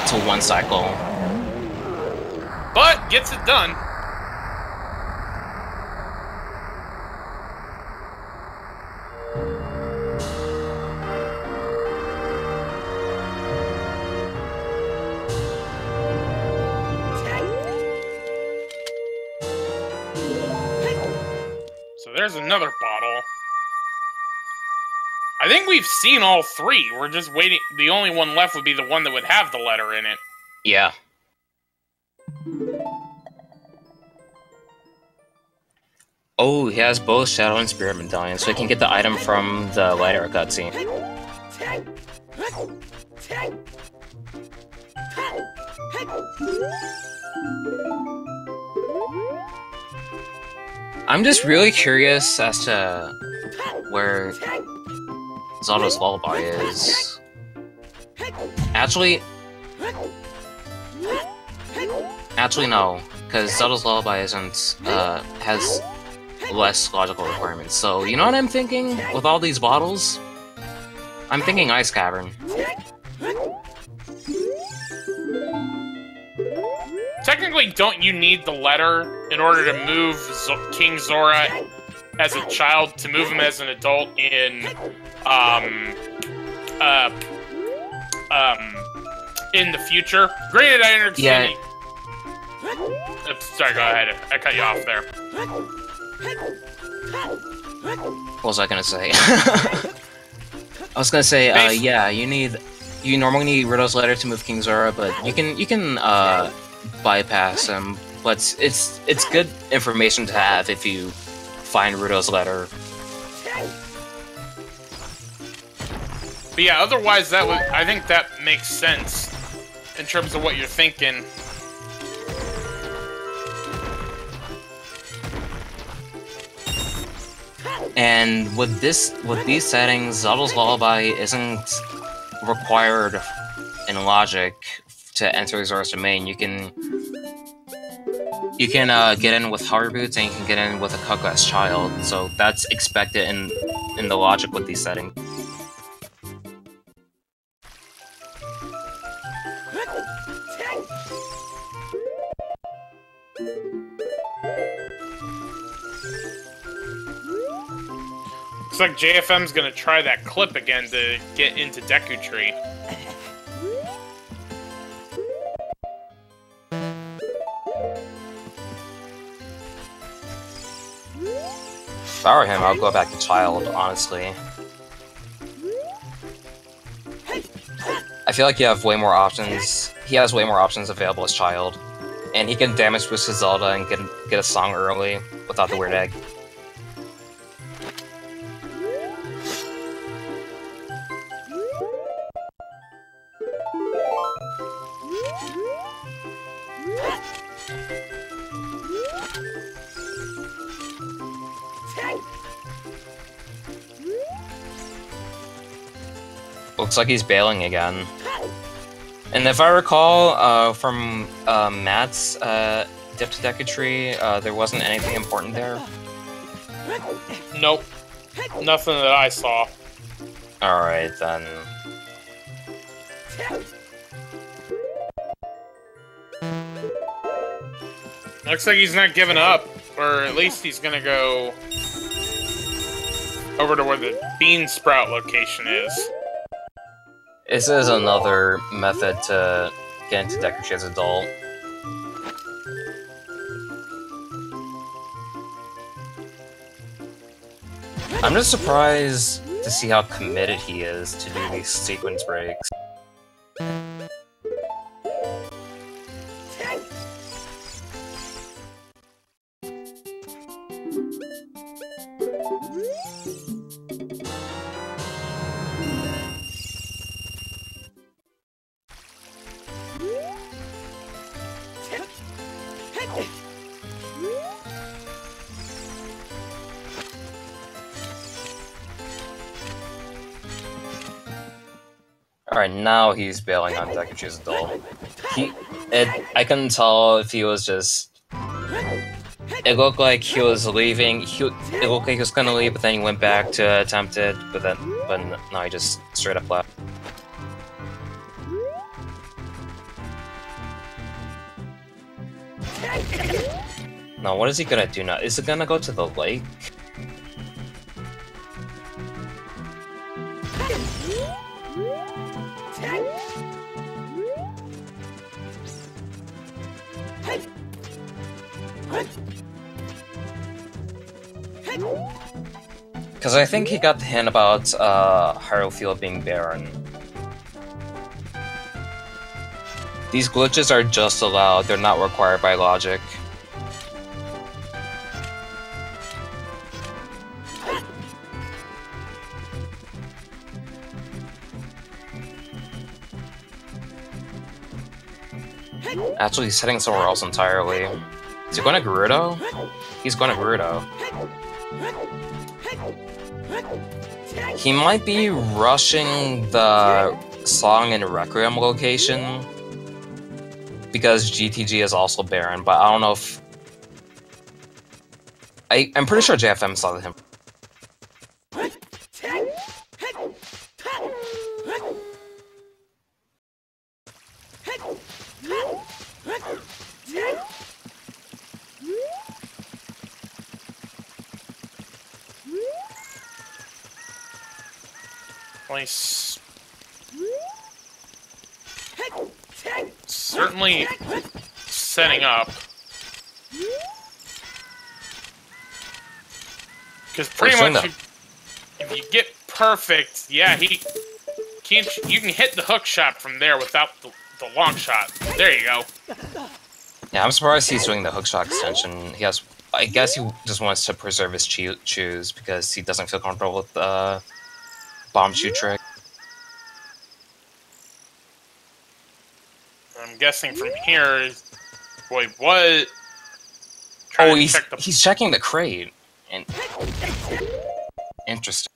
to one cycle. But gets it done. There's another bottle. I think we've seen all three. We're just waiting. The only one left would be the one that would have the letter in it. Yeah. Oh, he has both Shadow and Spirit Medallions, so he can get the item from the Light Arrow cutscene. I'm just really curious as to where Zelda's Lullaby is. Actually no, because Zelda's Lullaby isn't, has less logical requirements. So, you know what I'm thinking with all these bottles? I'm thinking Ice Cavern. Technically, don't you need the letter in order to move King Zora as a child to move him as an adult in the future? Granted, I understand. Yeah. Sorry, go ahead. I cut you off there. What was I gonna say? I was gonna say, yeah, you normally need Riddle's letter to move King Zora, but you can bypass him, but it's good information to have if you find Ruto's letter. But yeah, otherwise I think that makes sense in terms of what you're thinking. And with these settings, Zelda's Lullaby isn't required in logic to enter Exor's domain. You can get in with Hover Boots, and you can get in with a Cuckgrass Child, so that's expected in the logic with these settings. Looks like JFM's gonna try that clip again to get into Deku Tree. If I were him, I would go back to Child, honestly. I feel like you have way more options. He has way more options available as Child. And he can damage boost his Zelda and get a song early without the weird egg. Looks like he's bailing again. And if I recall, from Matt's Dip to Deku Tree, there wasn't anything important there? Nope. Nothing that I saw. Alright, then. Looks like he's not giving up, or at least he's gonna go over to where the Bean Sprout location is. This is another method to get into Deku Tree as an adult. I'm just surprised to see how committed he is to do these sequence breaks. Alright, now he's bailing on Deku Tree as an adult. I couldn't tell if he was just... It looked like he was leaving. It looked like he was gonna leave, but then he went back to attempt it. But no, he just straight up left. Now, what is he gonna do now? Is it gonna go to the lake? Because I think he got the hint about Hyrule Field being barren. These glitches are just allowed, they're not required by logic. Actually, he's heading somewhere else entirely. Is he going to Gerudo? He's going to Gerudo. He might be rushing the Song and Requiem location because GTG is also barren, but I don't know if... I'm pretty sure JFM saw him. Certainly setting up. Because pretty much if you get perfect, yeah, you can hit the hook shot from there without the long shot. There you go. Yeah, I'm surprised he's doing the hookshot extension. He has, I guess he just wants to preserve his choose because he doesn't feel comfortable with the bomb shoot trick. I'm guessing from here, boy, what? Oh, he's checking the crate. Interesting.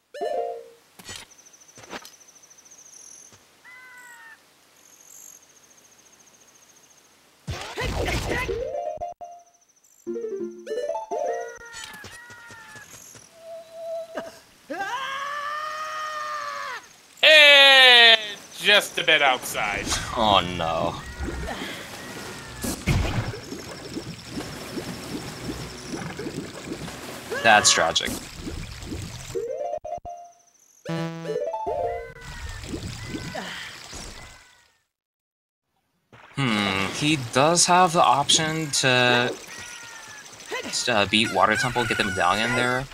And just a bit outside. Oh no. That's tragic. He does have the option to beat Water Temple, get the medallion there.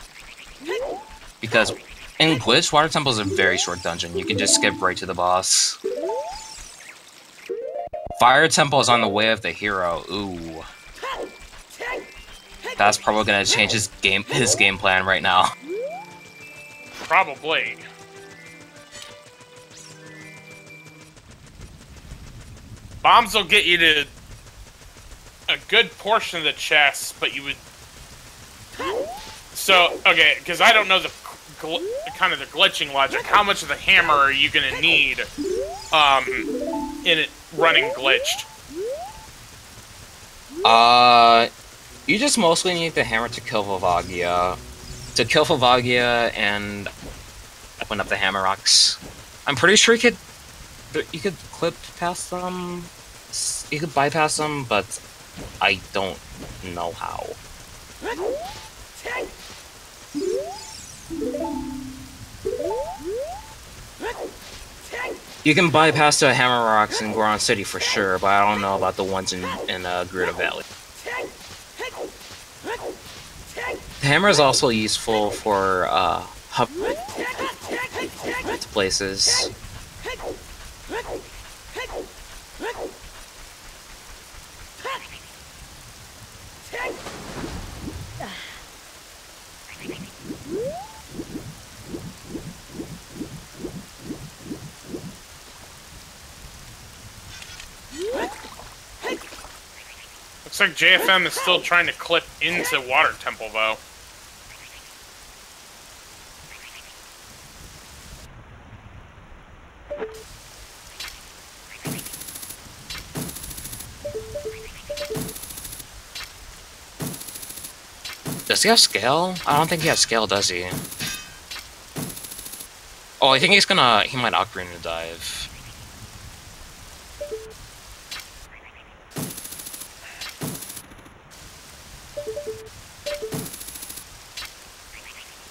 Because in Glitch, Water Temple is a very short dungeon. You can just skip right to the boss. Fire Temple is on the way of the hero. Ooh. That's probably gonna change his game plan right now. Probably. Bombs will get you to a good portion of the chest, but you would... So, okay, because I don't know the kind of the glitching logic. How much of the hammer are you gonna need in it running glitched? You just mostly need the hammer to kill Volvagia. To kill Volvagia and open up the hammer rocks. I'm pretty sure you could clip past them. You could bypass them, but I don't know how. You can bypass the hammer rocks in Goron City for sure, but I don't know about the ones in Gerudo Valley. The hammer is also useful for places. Looks like JFM is still trying to clip into Water Temple, though. Does he have scale? I don't think he has scale, does he? Oh, I think he might Ocarina dive.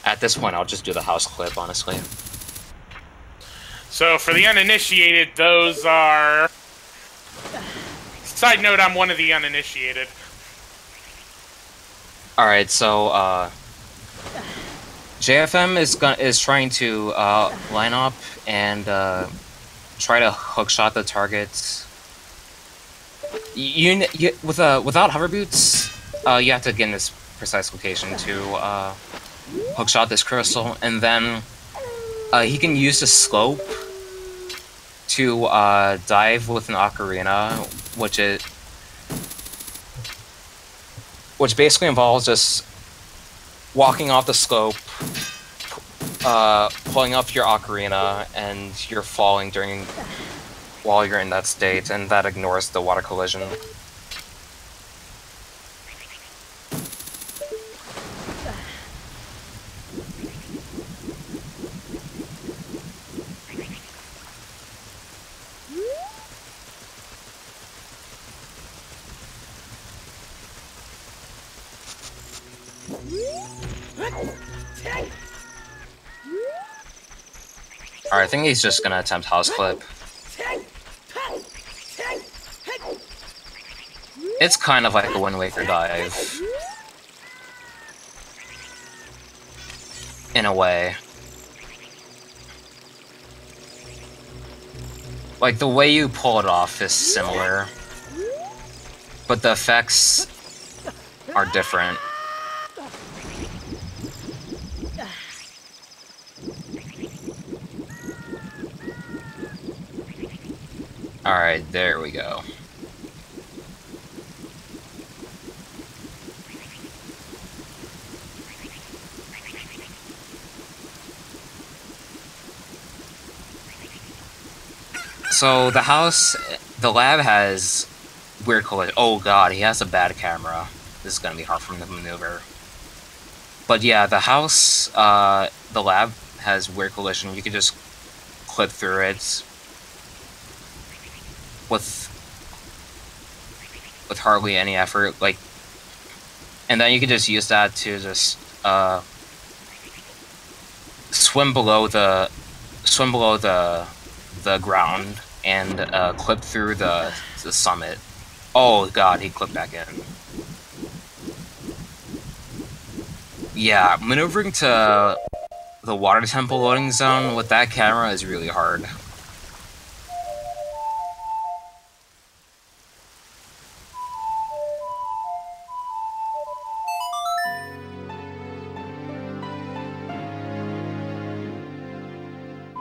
At this point, I'll just do the house clip, honestly. So, for the uninitiated, those are... Side note, I'm one of the uninitiated. Alright, so, JFM is trying to, line up and, try to hookshot the targets. Without hover boots, you have to get in this precise location to, hookshot this crystal, and then he can use the slope to dive with an ocarina, which basically involves just walking off the slope, pulling up your ocarina, and you're falling while you're in that state, and that ignores the water collision. Alright, I think he's just gonna attempt house clip. It's kind of like a Wind Waker dive. In a way. Like, the way you pull it off is similar. but the effects are different. Alright, there we go. So the house, the lab has weird collision. Oh god, he has a bad camera. This is gonna be hard for him to maneuver. But yeah, the house, the lab has weird collision. You can just clip through it with hardly any effort. Like, and then you can just use that to just swim below the ground and clip through the summit. Oh god, he clipped back in. Yeah, maneuvering to the water temple loading zone with that camera is really hard.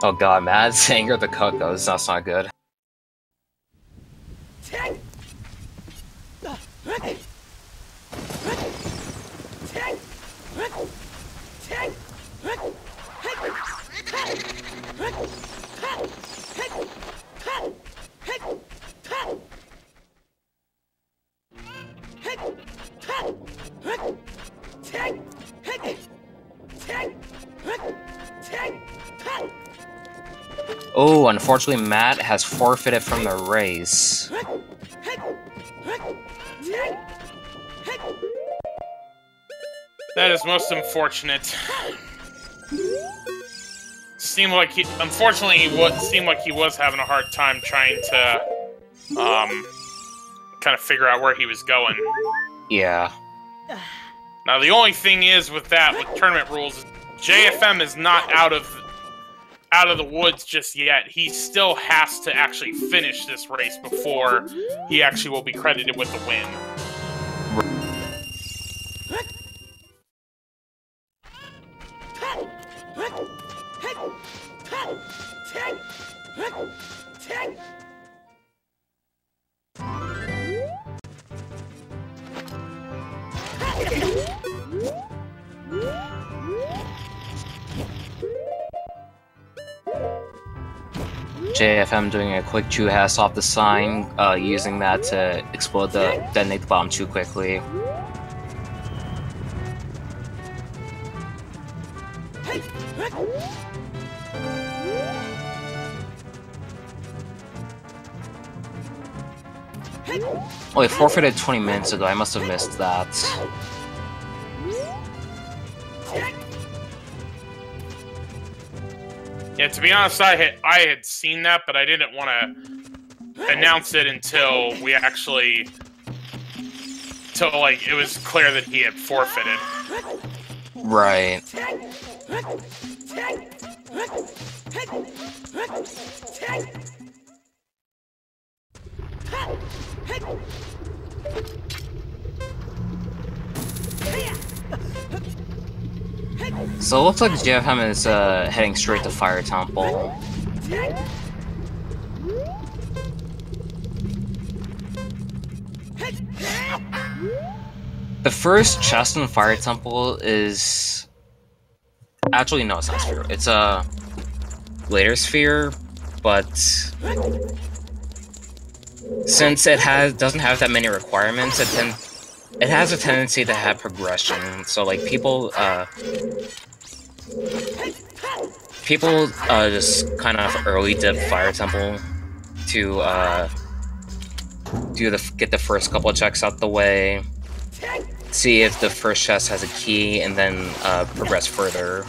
Oh god, Matt's anger the cook, that's not good. Oh, unfortunately, Matt has forfeited from the race. That is most unfortunate. Seemed like he, unfortunately, seemed like he was having a hard time trying to, kind of figure out where he was going. Yeah. Now the only thing is with that, with tournament rules, JFM is not out of the woods just yet. He still has to actually finish this race before he actually will be credited with the win. JFM doing a quick two-hass off the sign, using that to detonate the bomb too quickly. Oh, he forfeited 20 minutes ago, I must have missed that. Yeah, to be honest, I had seen that, but I didn't want to announce it until we actually, like, it was clear that he had forfeited. Right. So it looks like JFM is heading straight to Fire Temple. The first chest in Fire Temple is... Actually, no, it's not sphere. It's a later sphere, but since it doesn't have that many requirements, it has a tendency to have progression. So like people just kind of early dip Fire Temple to get the first couple of checks out the way, see if the first chest has a key, and then progress further.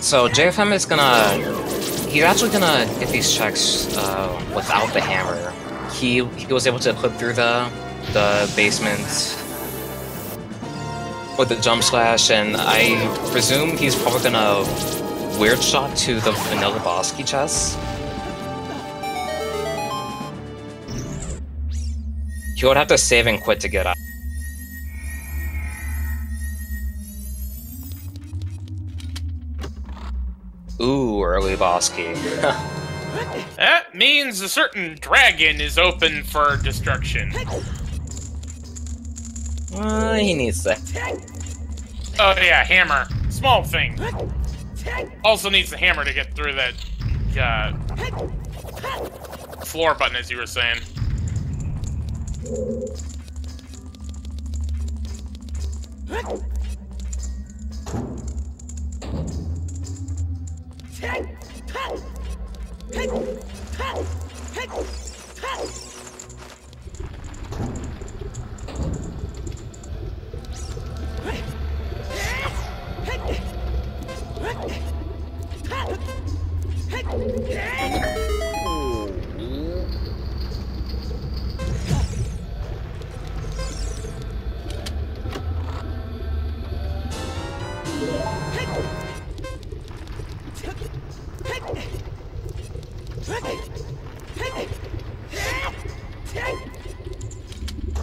So JFM is gonna... He's actually gonna get these checks without the hammer. He was able to clip through the basement with the jump slash, and I presume he's probably gonna weird shot to the vanilla boss key chest. He would have to save and quit to get out. Ooh, early boss key. That means a certain dragon is open for destruction. He needs that. Oh yeah, hammer. Small thing. Also needs the hammer to get through that floor button, as you were saying.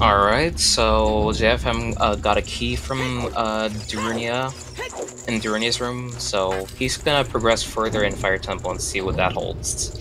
Alright, so JFM got a key from Durunia in Durunia's room, so he's gonna progress further in Fire Temple and see what that holds.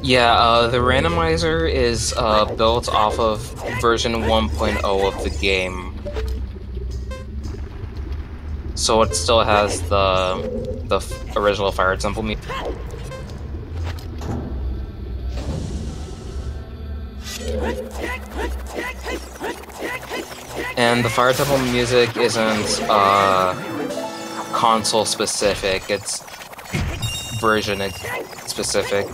Yeah, the randomizer is built off of version 1.0 of the game. So it still has the original Fire Temple music. And the Fire Temple music isn't console specific, it's version specific.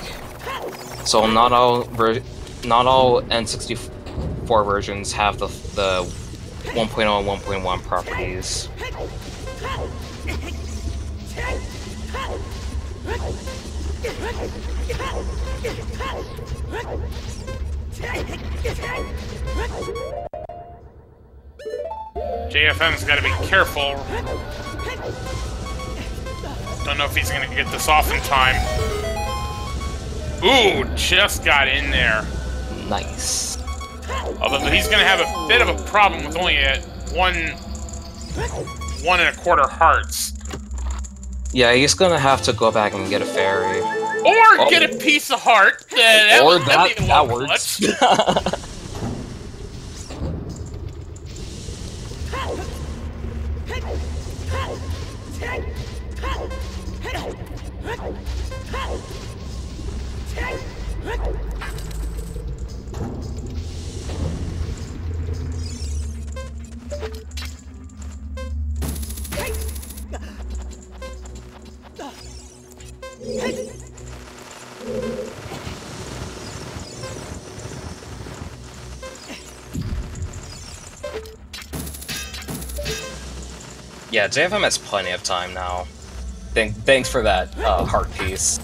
So not all N64 versions have the 1.0 and 1.1 properties. JFM's gotta be careful. Don't know if he's gonna get this off in time. Ooh, just got in there. Nice. Although he's gonna have a bit of a problem with only a 1.25 hearts. Yeah, he's gonna have to go back and get a fairy. Or get a piece of heart. That works. Yeah, JFM has plenty of time now. Thanks for that heart piece.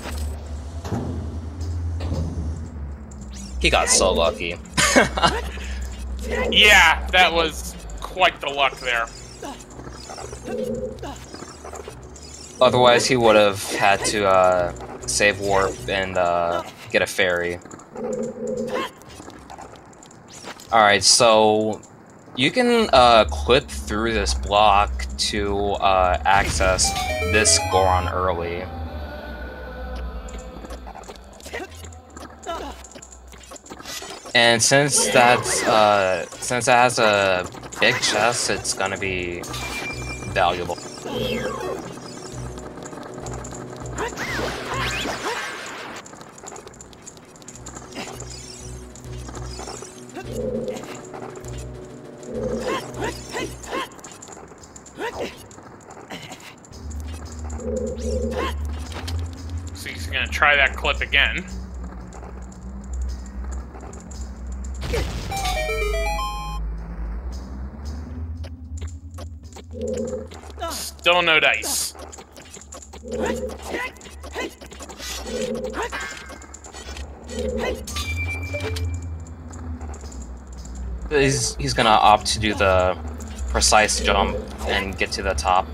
He got so lucky. Yeah, that was quite the luck there. Otherwise, he would have had to save warp and get a fairy. Alright, so you can clip through this block to access this Goron early. And since that's since it has a big chest, it's gonna be valuable. So he's gonna try that clip again. Still no dice. He's gonna opt to do the precise jump and get to the top.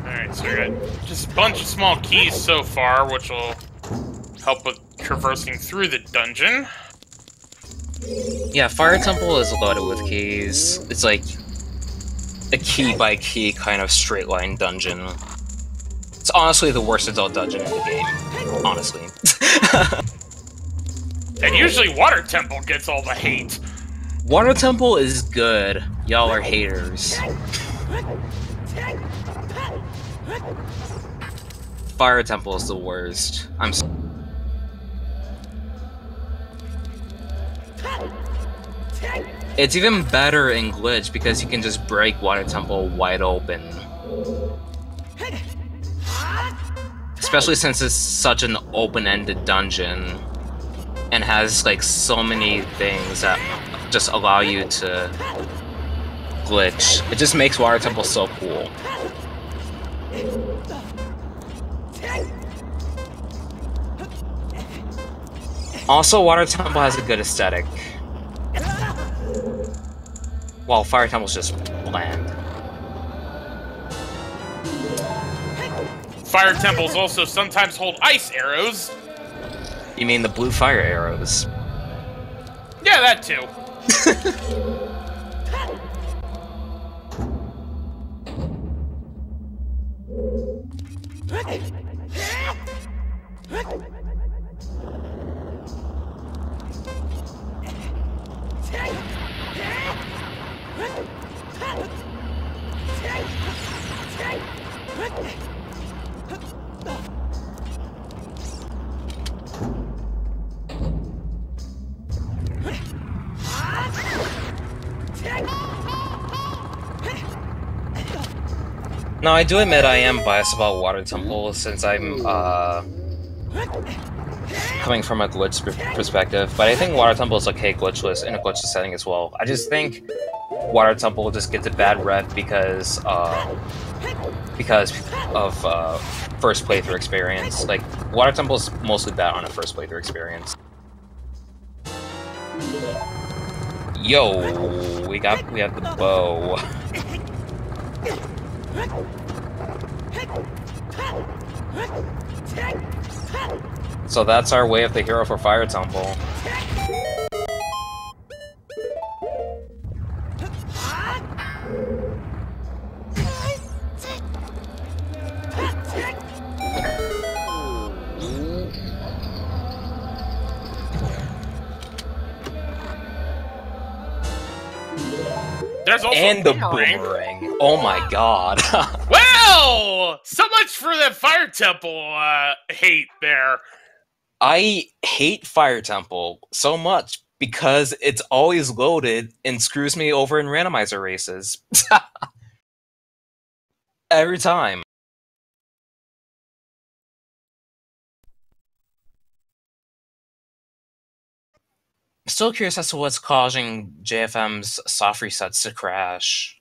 Alright, so we got just a bunch of small keys so far, which will help with traversing through the dungeon. Yeah, Fire Temple is loaded with keys. It's like a key-by-key kind of straight-line dungeon. It's honestly the worst adult dungeon in the game, honestly. And usually Water Temple gets all the hate. Water Temple is good. Y'all are haters. Fire Temple is the worst. I'm sorry. It's even better in Glitch because you can just break Water Temple wide open. Especially since it's such an open-ended dungeon and has like so many things that just allow you to glitch. It just makes Water Temple so cool. Also, Water Temple has a good aesthetic, while Fire Temple's just bland. Fire Temples also sometimes hold ice arrows. You mean the blue fire arrows? Yeah, that too. No, I do admit I am biased about Water Temple since I'm coming from a glitch perspective, but I think Water Temple is okay glitchless in a glitchless setting as well. I just think Water Temple just gets a bad rep because of first playthrough experience. Like, Water Temple is mostly bad on a first playthrough experience. Yo, we have the bow. So that's our way of the hero for Fire Temple. There's also and the boomerang. Oh my god. Well, so much for the Fire Temple hate there. I hate Fire Temple so much because it's always loaded and screws me over in randomizer races. Every time. I'm still curious as to what's causing JFM's soft resets to crash.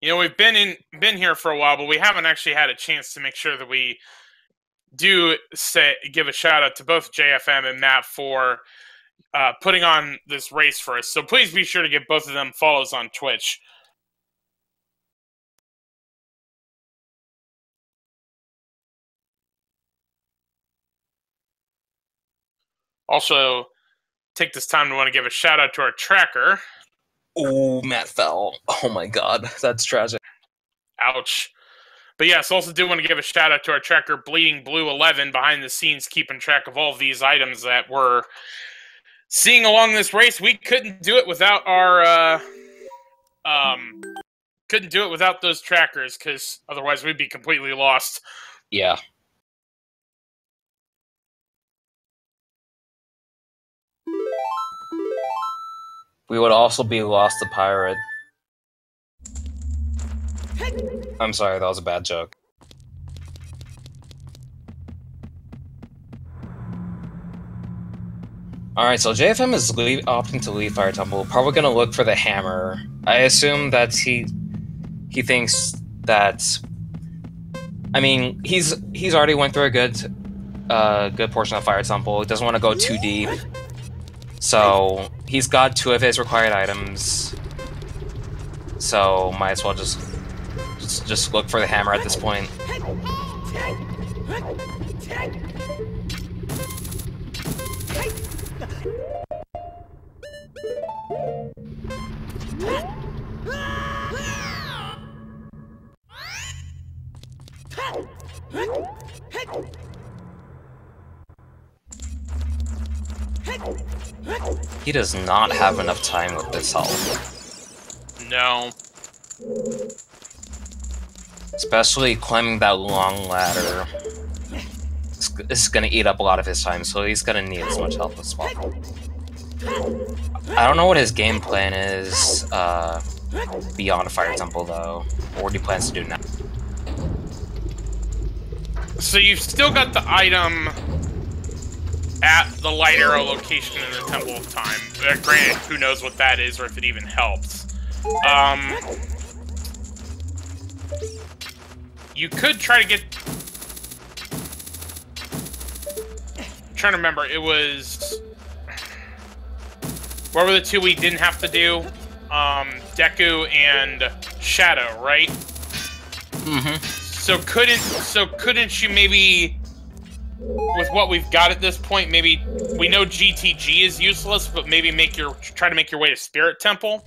You know, we've been here for a while, but we haven't actually had a chance to make sure that we do give a shout out to both JFM and Matt for putting on this race for us. So please be sure to give both of them follows on Twitch. Also, take this time to want to give a shout out to our tracker. Oh, Matt fell. Oh my god, that's tragic. Ouch. But yes, also do want to give a shout out to our tracker, Bleeding Blue 11, behind the scenes, keeping track of all of these items that we're seeing along this race. We couldn't do it without our couldn't do it without those trackers, because otherwise we'd be completely lost. Yeah. We would also be lost to pirate. I'm sorry, that was a bad joke. Alright, so JFM is opting to leave Fire Temple. Probably gonna look for the hammer. I assume that he thinks that... I mean, he's already went through a good portion of Fire Temple. He doesn't want to go too deep. So, he's got 2 of his required items. So, might as well just look for the hammer at this point. He does not have enough time with this health. No. Especially climbing that long ladder. It's gonna eat up a lot of his time, so he's gonna need as much help as possible. I don't know what his game plan is beyond Fire Temple, though. Or what he plans to do now. So you've still got the item at the light arrow location in the Temple of Time. Granted, who knows what that is or if it even helps. You could try to get... I'm trying to remember, it was... What were the 2 we didn't have to do? Deku and Shadow, right? Mm-hmm. So couldn't you maybe, with what we've got at this point, maybe we know GTG is useless, but maybe try to make your way to Spirit Temple?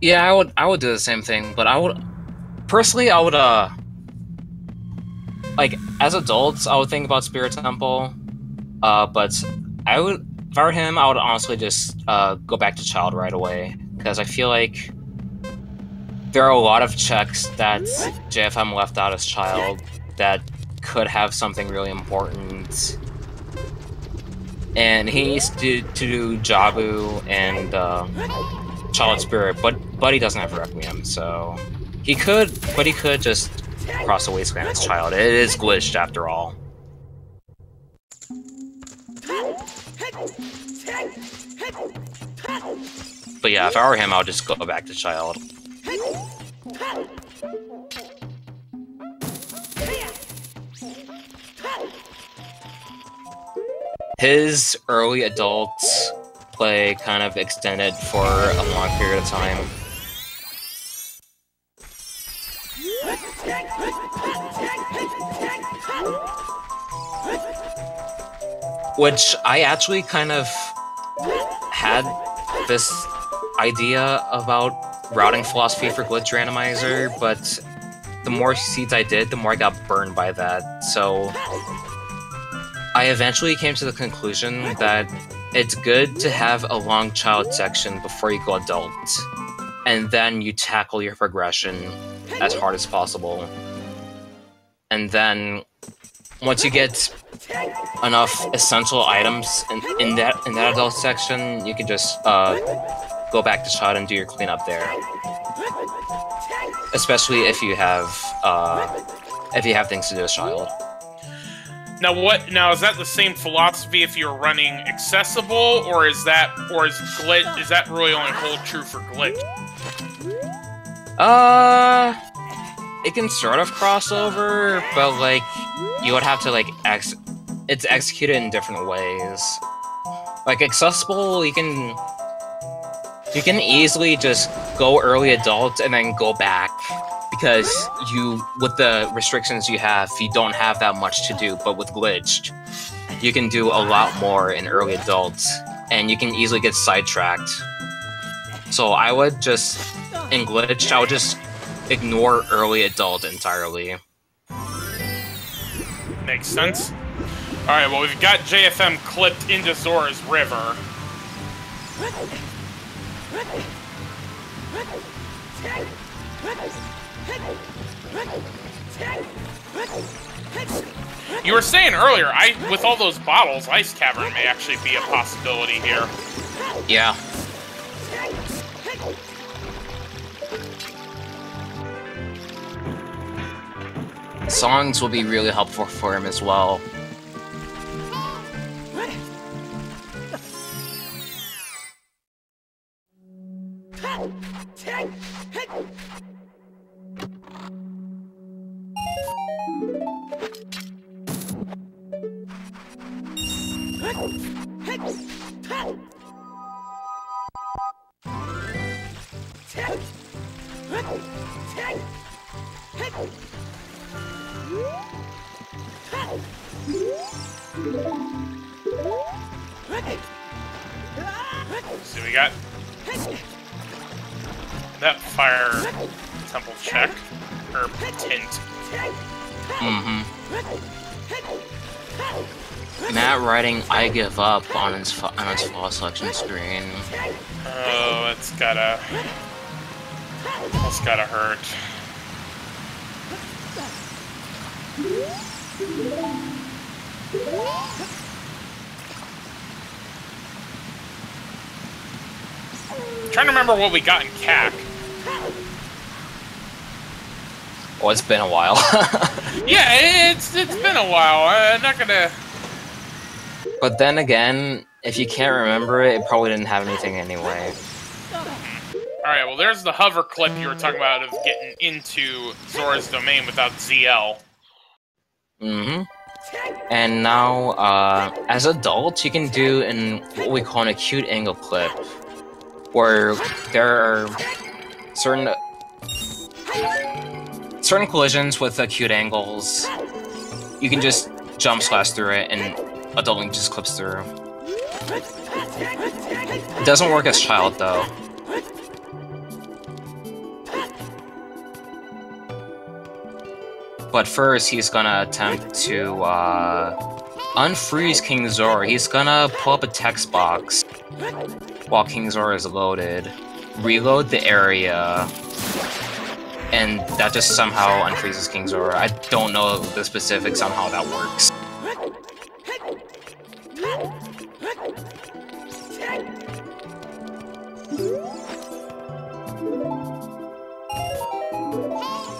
Yeah, I would do the same thing, but I would like, as adults, I would think about Spirit Temple, but if I were him, I would honestly just go back to Child right away, because I feel like there are a lot of checks that JFM left out as Child that could have something really important. And he needs to do Jabu and Child Spirit, but he doesn't have Requiem, so he could just cross the wasteland as Child. It is glitched after all. But yeah, if I were him, I would just go back to Child. His early adult play kind of extended for a long period of time. Which I actually kind of had this idea about routing philosophy for glitch randomizer, but the more seeds I did, the more I got burned by that. So I eventually came to the conclusion that it's good to have a long child section before you go adult, and then you tackle your progression as hard as possible. And then once you get enough essential items in that adult section, you can just go back to child and do your cleanup there. Especially if you have things to do as child. Now is that the same philosophy if you're running accessible, or is that really only hold true for glitch? It can sort of cross over, but like you would have to like it's executed in different ways. Like accessible, you can easily just go early adult and then go back, because with the restrictions you have, you don't have that much to do. But with glitched, you can do a lot more in early adult, and you can easily get sidetracked. So I would just, in glitched, I would just ignore early adult entirely. Makes sense. Alright, well, we've got JFM clipped into Zora's River. You were saying earlier, with all those bottles, Ice Cavern may actually be a possibility here. Yeah. Songs will be really helpful for him as well. So we got that fire temple check, or tint. Matt writing "I give up" on his file selection screen. Oh, that's gotta hurt. I'm trying to remember what we got in CAC. Oh, it's been a while. Yeah, it's been a while. I'm not gonna. But then again, if you can't remember it, it probably didn't have anything anyway. Alright, well, there's the hover clip you were talking about of getting into Zora's domain without ZL. And now, as adults, you can do what we call an acute angle clip, where there are certain collisions with acute angles. You can just jump slash through it, and Adult Link just clips through. It doesn't work as child, though. But first, he's gonna attempt to unfreeze King Zora. He's gonna pull up a text box while King Zora is loaded, reload the area, and that just somehow unfreezes King Zora. I don't know the specifics on how that works.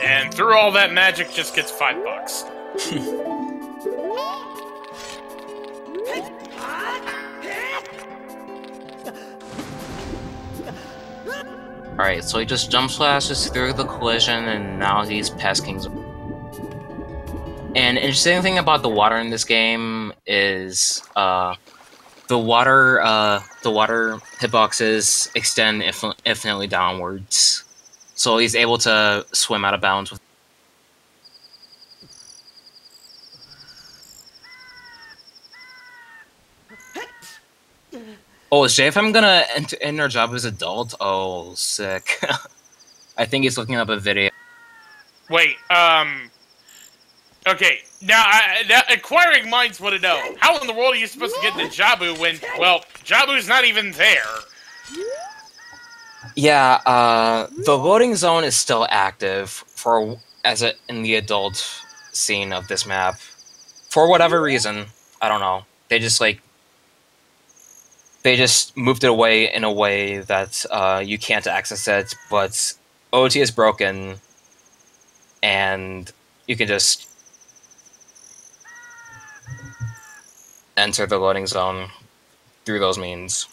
And through all that magic, just gets $5. Alright, so he just jump slashes through the collision, and now he's past King Zora. And interesting thing about the water in this game is the water hitboxes extend infinitely downwards, so he's able to swim out of bounds with. Oh, is JFM gonna enter a job as adult? Oh, sick. I think he's looking up a video. Wait, okay, now inquiring minds want to know, how in the world are you supposed to get to Jabu when, well, Jabu's not even there? Yeah, the loading zone is still active in the adult scene of this map. For whatever reason, I don't know. They just moved it away in a way that you can't access it, but OT is broken, and you can just enter the loading zone through those means.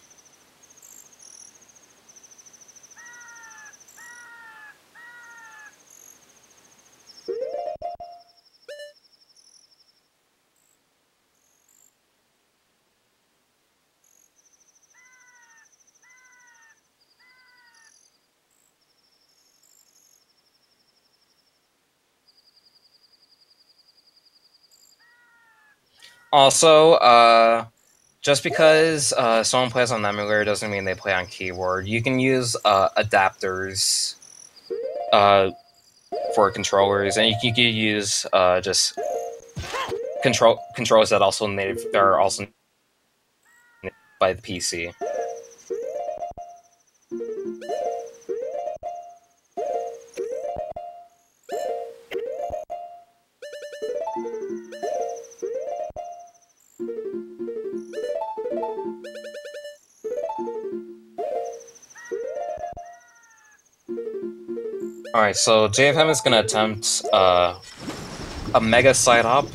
Also, just because someone plays on emulator doesn't mean they play on keyboard. You can use adapters for controllers, and you can use just controllers that are also native by the PC. Alright, so JFM is going to attempt a Mega Side Hop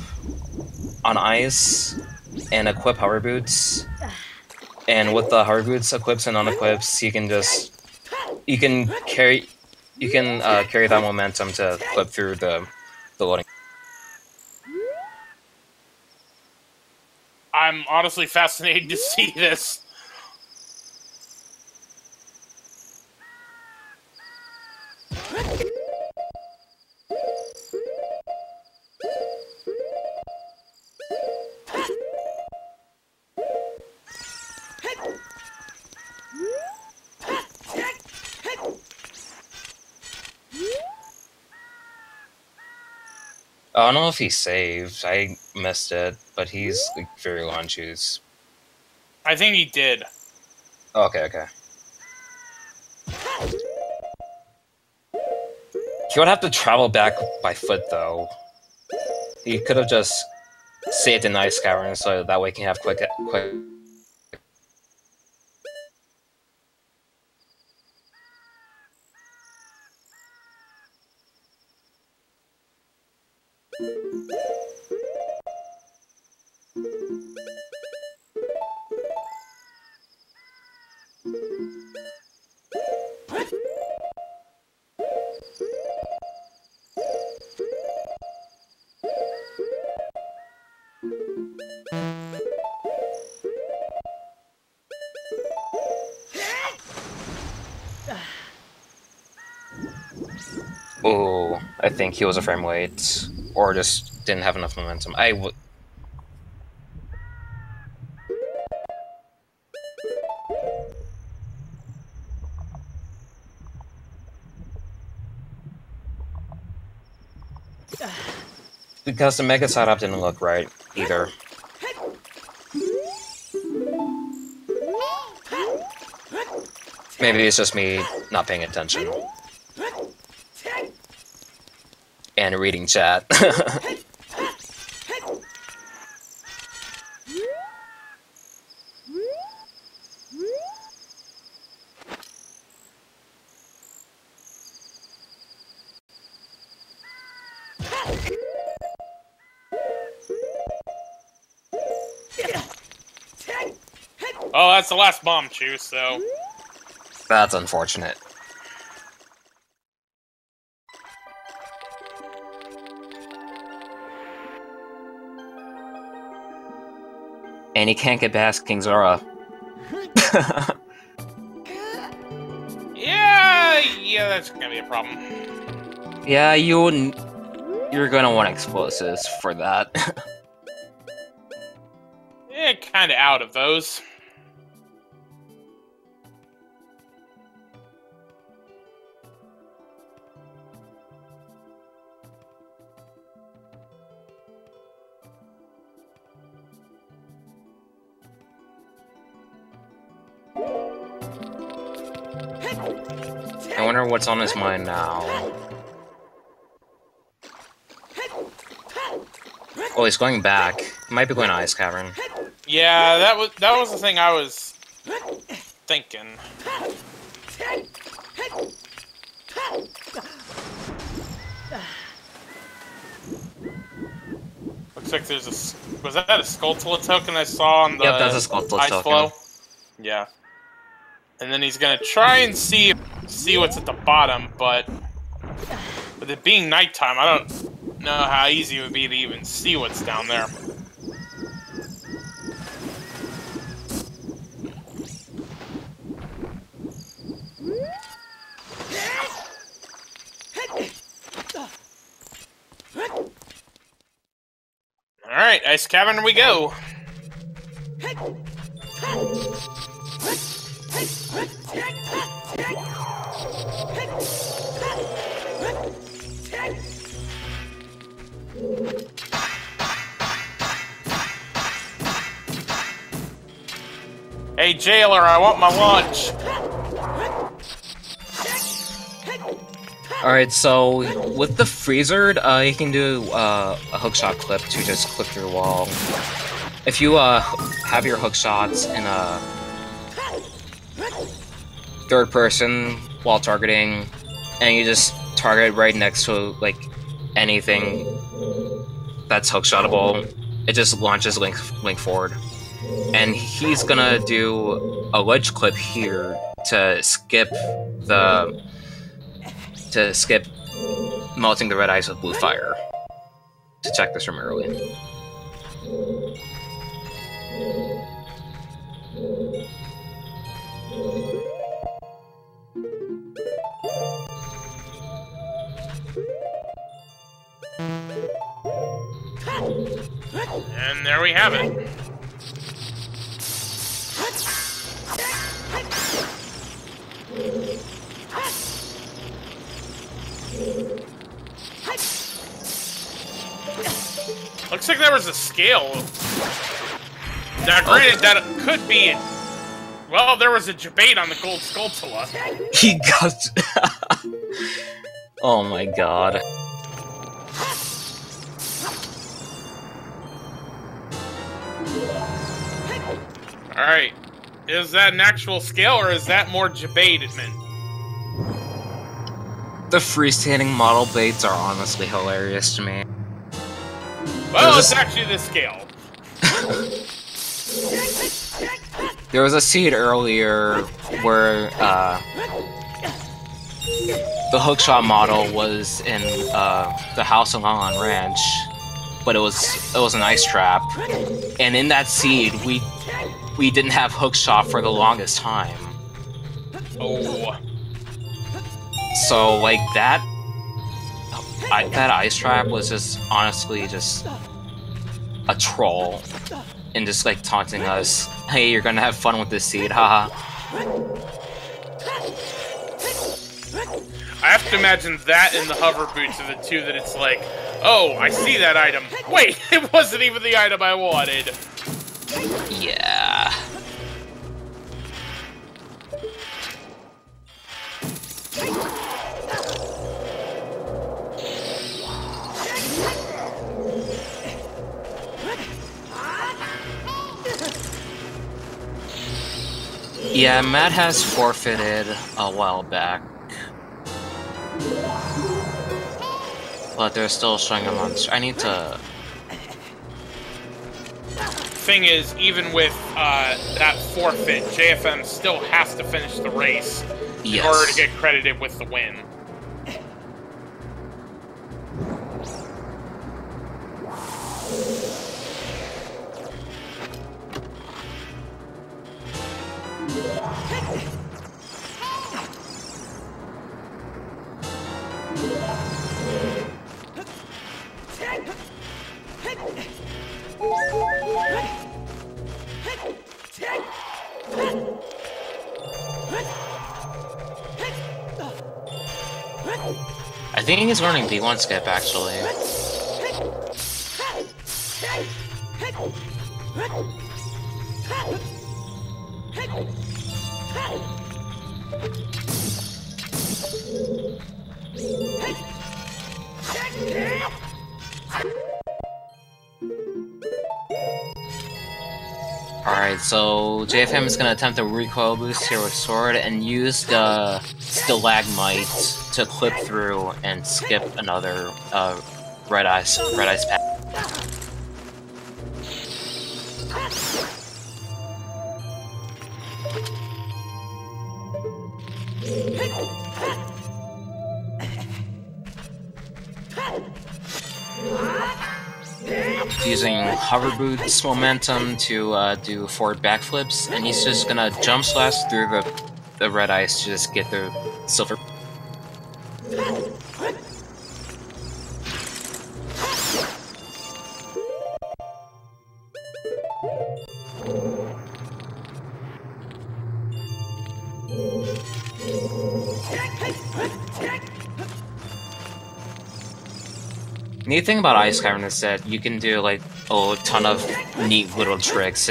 on ice and equip Hover Boots. And with the Hover Boots equips and unequips, you can carry that momentum to clip through the loading. I'm honestly fascinated to see this. I don't know if he saved. I missed it, but he's like, very low on juice. I think he did. Okay. He would have to travel back by foot, though. He could have just saved in Ice Cavern, so that way he can have quick. Oh, I think he was a frame late, or just didn't have enough momentum. Because the Mega setup didn't look right either. Maybe it's just me not paying attention. And reading chat. Oh, that's the last bomb, Chew, so... That's unfortunate. And he can't get past King Zora. Yeah, that's gonna be a problem. Yeah, you're gonna want explosives for that. Kinda out of those. I wonder what's on his mind now. Oh, he's going back. He might be going to Ice Cavern. Yeah, that was the thing I was thinking. Looks like there's a... Was that a Skulltula token I saw on the Yep, that's a Skulltula ice token. flow? Yeah. And then he's gonna try and see what's at the bottom, but with it being nighttime, I don't know how easy it would be to even see what's down there. Alright, Ice Cavern we go. Hey, jailer, I want my lunch. Alright, so with the freezer, you can do a hookshot clip to just clip through the wall. If you have your hookshots in a third person while targeting, and you just target right next to like anything that's hookshotable, it just launches Link forward. And he's gonna do a ledge clip here to skip melting the red ice with blue fire. To check this from early. And there we have it. Looks like there was a scale. Now, granted, that could be... Well, there was a debate on the gold Skulltula. He got... Oh my god. Alright. Is that an actual scale, or is that more debatement? The freestanding model baits are honestly hilarious to me. Well, it's actually the scale. There was a seed earlier where the hookshot model was in the House of Lon Ranch, but it was an ice trap, and in that seed we didn't have hookshot for the longest time. Oh. So like that ice trap was just honestly just a troll and just like taunting us. Hey, you're gonna have fun with this seed, haha. I have to imagine that and the hover boots are the two that it's like, oh, I see that item. Wait, it wasn't even the item I wanted. Yeah. Yeah, Matt has forfeited a while back. But they're still showing him on I need to... Thing is, even with that forfeit, JFM still has to finish the race in order to get credited with the win. I think he's learning B1 skip, actually. Alright, so JFM is gonna attempt a recoil boost here with Sword and use the Stalagmite to clip through and skip another Red Ice path. Using hover boots momentum to do forward backflips, and he's just gonna jump slash through the red ice to just get the silver. Neat thing about Ice Cavern is that you can do like a ton of neat little tricks.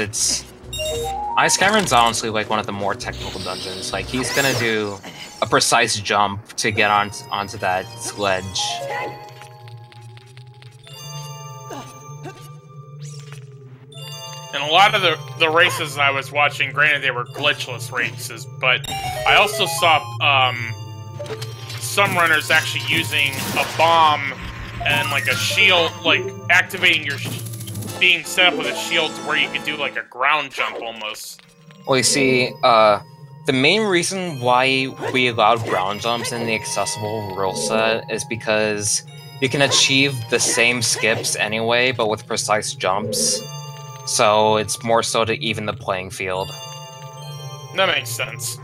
Ice Cavern's honestly like one of the more technical dungeons. Like he's gonna do a precise jump to get onto that ledge. And a lot of the races I was watching, granted they were glitchless races, but I also saw some runners actually using a bomb and like a shield, like activating your being set up with a shield to where you could do like a ground jump almost. Well, you see, the main reason why we allowed ground jumps in the accessible rule set is because you can achieve the same skips anyway, but with precise jumps. So it's more so to even the playing field. That makes sense.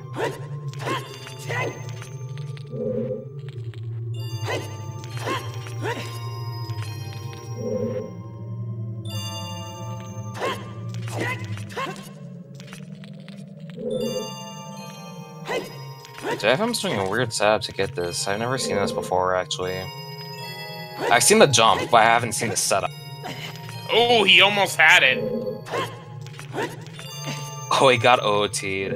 JFM's doing a weird setup to get this. I've never seen this before, actually. I've seen the jump, but I haven't seen the setup. Oh, he almost had it. Oh, he got OOT'd.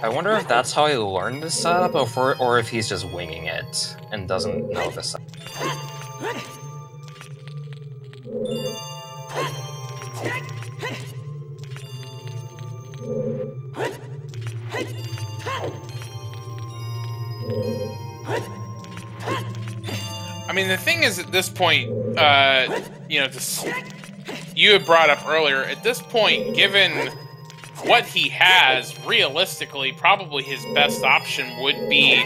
I wonder if that's how he learned this setup, or if he's just winging it and doesn't know the setup. I mean, the thing is, at this point, you know, you had brought up earlier, at this point, given what he has, realistically, probably his best option would be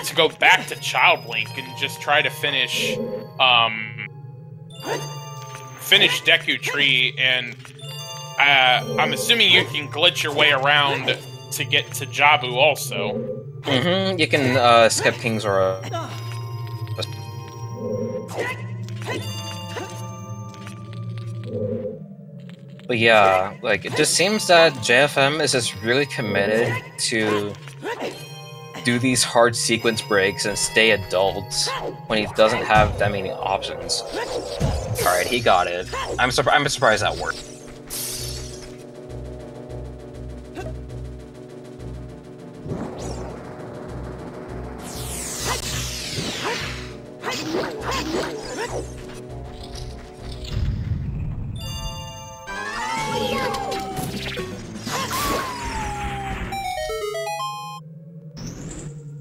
to go back to Child Link and just try to finish Deku Tree, and I'm assuming you can glitch your way around to get to Jabu also. Mm-hmm, you can skip King's Aura. But yeah, like, it just seems that JFM is just really committed to do these hard sequence breaks and stay adult when he doesn't have that many options. Alright, he got it. I'm surprised that worked.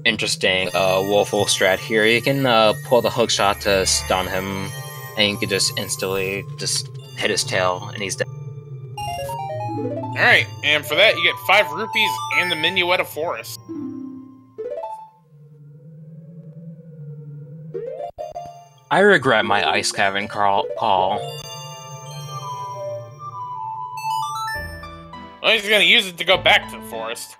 Interesting woeful strat here. You can pull the hook shot to stun him, and you can just instantly just hit his tail, and he's dead. Alright, and for that you get 5 rupees and the Minuetta Forest. I regret my Ice Cavern call. Well, he's gonna use it to go back to the forest.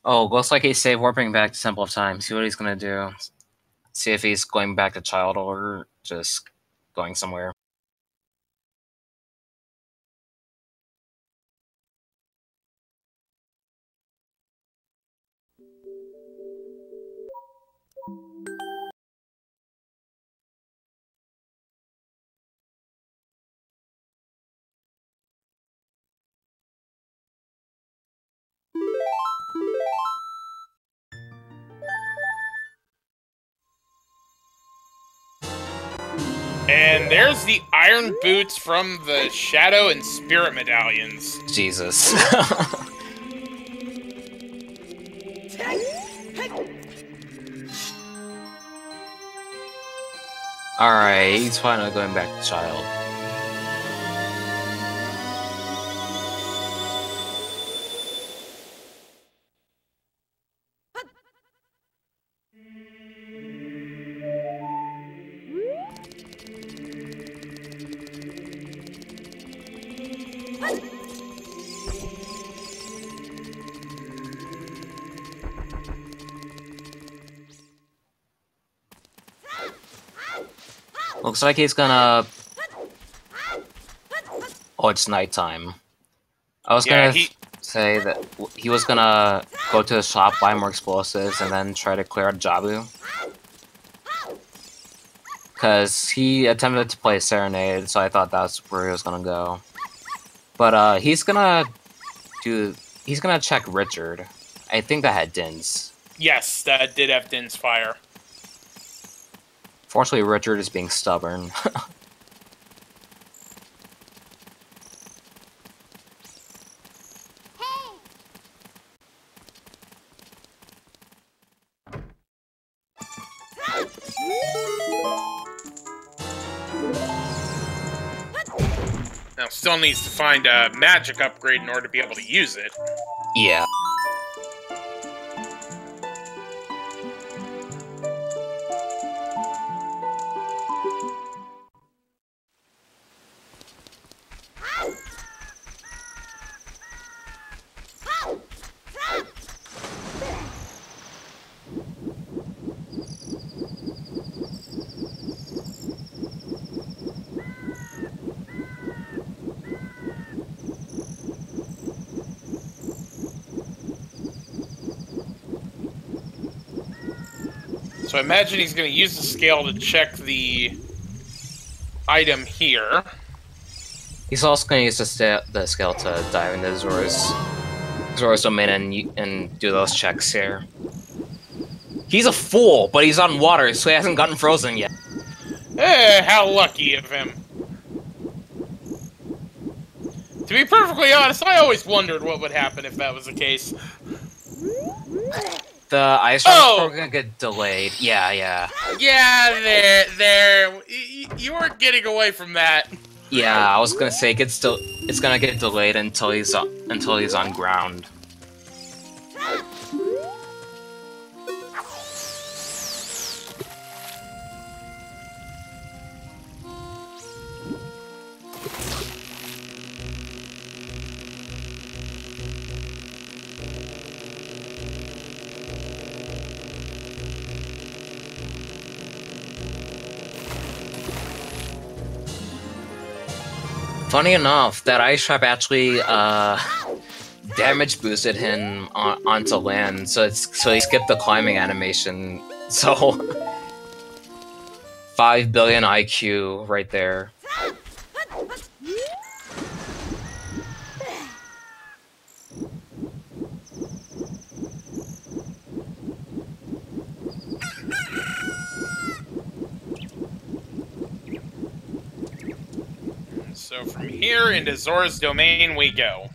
Oh, looks like he's safe warping back to Temple of Time. See what he's gonna do. See if he's going back to Child or just going somewhere. And there's the iron boots from the Shadow and Spirit medallions. Jesus. Alright, he's finally going back to Child. Looks like he's gonna... Oh, it's nighttime. I was gonna say that he was gonna go to the shop, buy more explosives, and then try to clear out Jabu. Because he attempted to play Serenade, so I thought that's where he was gonna go. But he's gonna check Richard. I think that had Din's. Yes, that did have Din's fire. Fortunately, Richard is being stubborn. Now, still needs to find a magic upgrade in order to be able to use it. Yeah. So I imagine he's going to use the scale to check the item here. He's also going to use the scale to dive into Zora's domain and do those checks here. He's a fool, but he's on water, so he hasn't gotten frozen yet. How lucky of him. To be perfectly honest, I always wondered what would happen if that was the case. The ice are gonna get delayed. Yeah. Yeah, there. You weren't getting away from that. Yeah, I was gonna say it's gonna get delayed until he's on ground. Funny enough, that ice trap actually damage boosted him onto land, so he skipped the climbing animation. So 5 billion IQ right there. So from here into Zora's domain we go.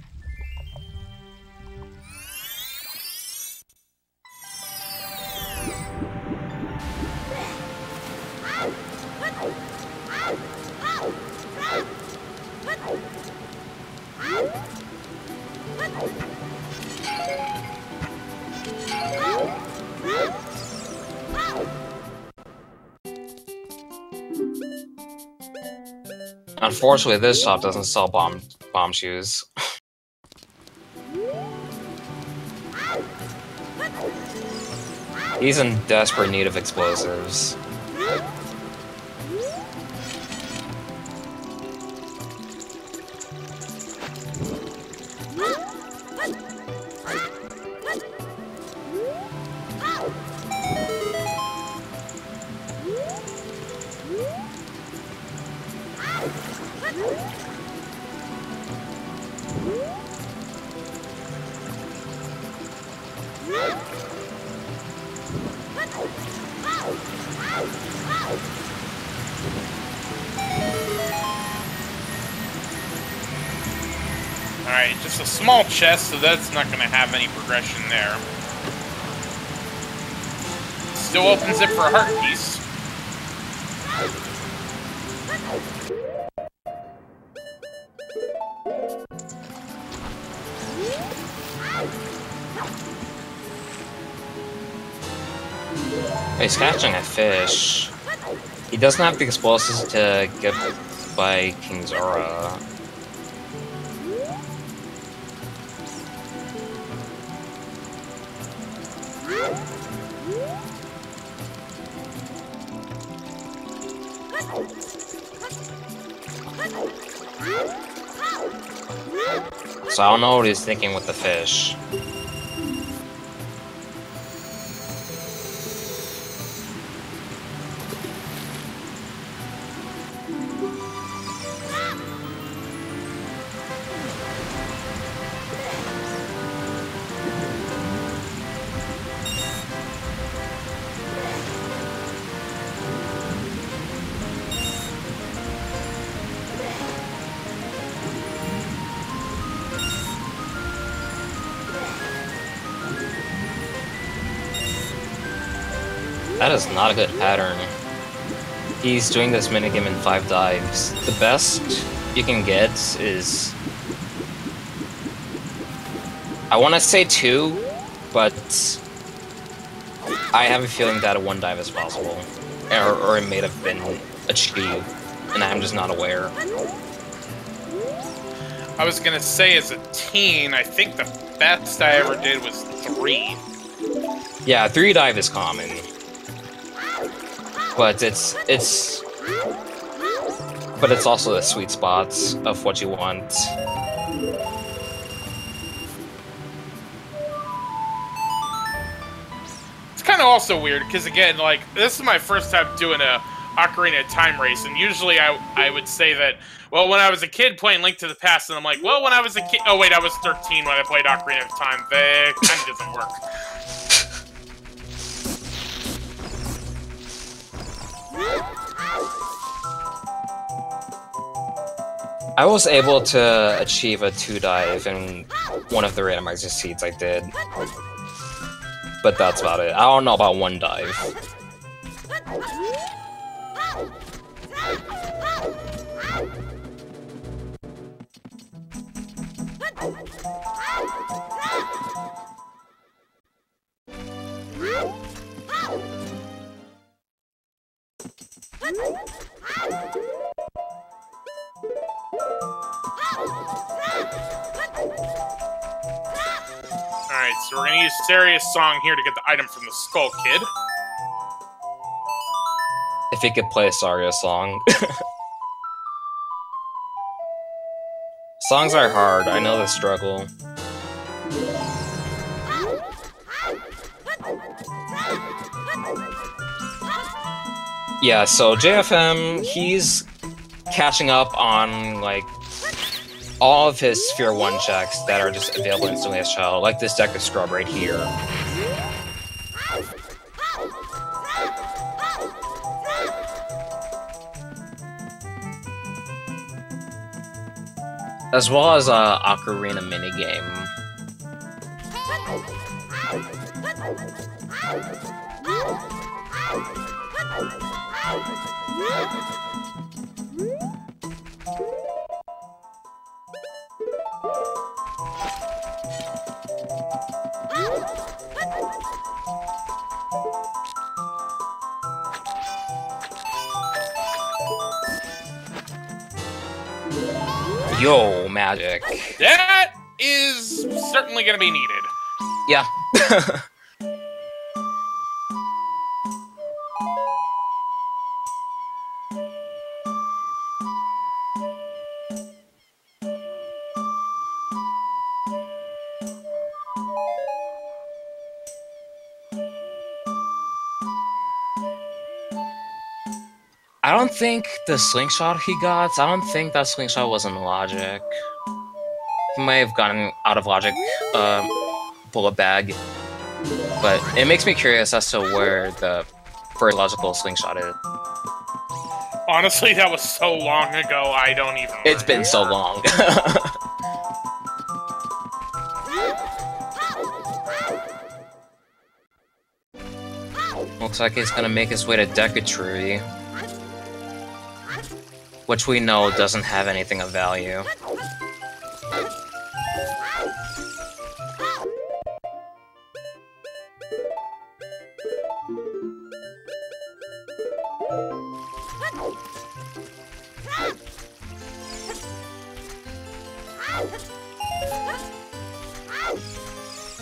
Unfortunately, this shop doesn't sell bomb shoes. He's in desperate need of explosives. Alright, just a small chest, so that's not going to have any progression there. Still opens it for a heart piece. He's catching a fish. He doesn't have the explosives to get by King Zora. So I don't know what he's thinking with the fish. That is not a good pattern. He's doing this minigame in 5 dives. The best you can get is... I want to say 2, but I have a feeling that a 1 dive is possible. Or it may have been achieved, and I'm just not aware. I was gonna say, as a teen, I think the best I ever did was 3. Yeah, 3 dive is common. But it's also the sweet spots of what you want. It's kind of also weird, because again, like, this is my first time doing a Ocarina time race, and usually I would say that, well, when I was a kid playing Link to the Past, and I'm like, well, when I was a kid... Oh, wait, I was 13 when I played Ocarina of Time. That kind of doesn't work. I was able to achieve a 2 dive in one of the randomizer seeds I did. But that's about it. I don't know about 1 dive. Alright, so we're gonna use Saria's song here to get the item from the Skull Kid. If he could play a Saria song. Songs are hard, I know the struggle. Yeah, so JFM, he's catching up on, like, all of his Sphere 1 checks that are just available instantly as Shell, like this deck of Scrub right here. As well as a Ocarina minigame. Yo, magic. That is certainly going to be needed. Yeah. I don't think the slingshot he got, I don't think that slingshot was in logic. He might have gotten out of logic, bullet bag. But it makes me curious as to where the first logical slingshot is. Honestly, that was so long ago, I don't even remember. It's been so long. Looks like he's gonna make his way to Deku Tree, which we know doesn't have anything of value.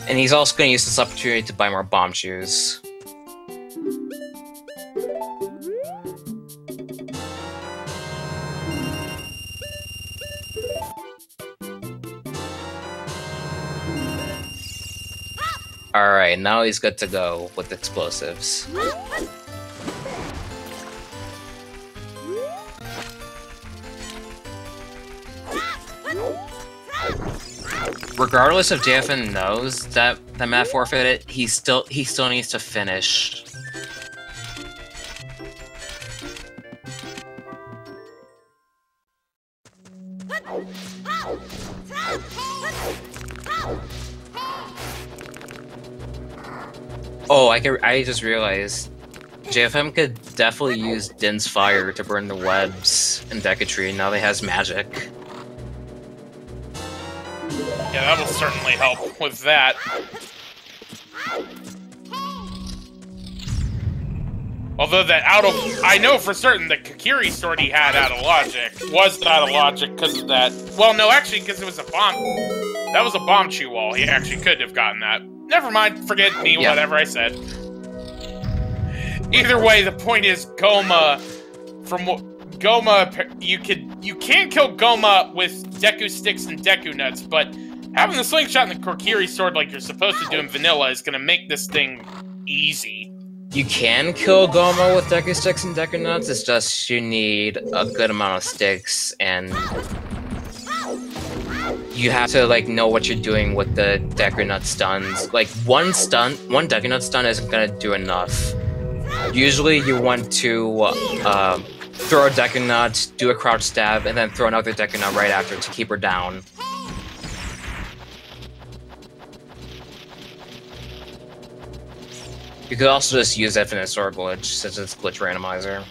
And he's also going to use this opportunity to buy more bomb shoes. Alright, now he's good to go with explosives. Regardless if JFN knows that Matt forfeited, he still needs to finish. Oh, I just realized JFM could definitely use Din's fire to burn the webs in Deku Tree now that he has magic. Yeah, that will certainly help with that. Although that I know for certain the Kakiri sword he had out of logic was out of logic because of that. Well, no, actually, because it was a bomb. That was a bomb chew wall. He actually could have gotten that. Never mind, forget me, yeah. Whatever I said. Either way, the point is Goma. You can kill Goma with Deku sticks and Deku nuts, but having the slingshot and the Kokiri sword like you're supposed to do in vanilla is gonna make this thing easy. You can kill Goma with Deku sticks and Deku nuts, it's just you need a good amount of sticks, and you have to like know what you're doing with the Deku nut stuns. Like one Deku nut stun isn't gonna do enough. Usually you want to throw a Deku nut, do a crouch stab, and then throw another Deku nut right after to keep her down. You could also just use Infinite Sword Glitch, since it's Glitch Randomizer.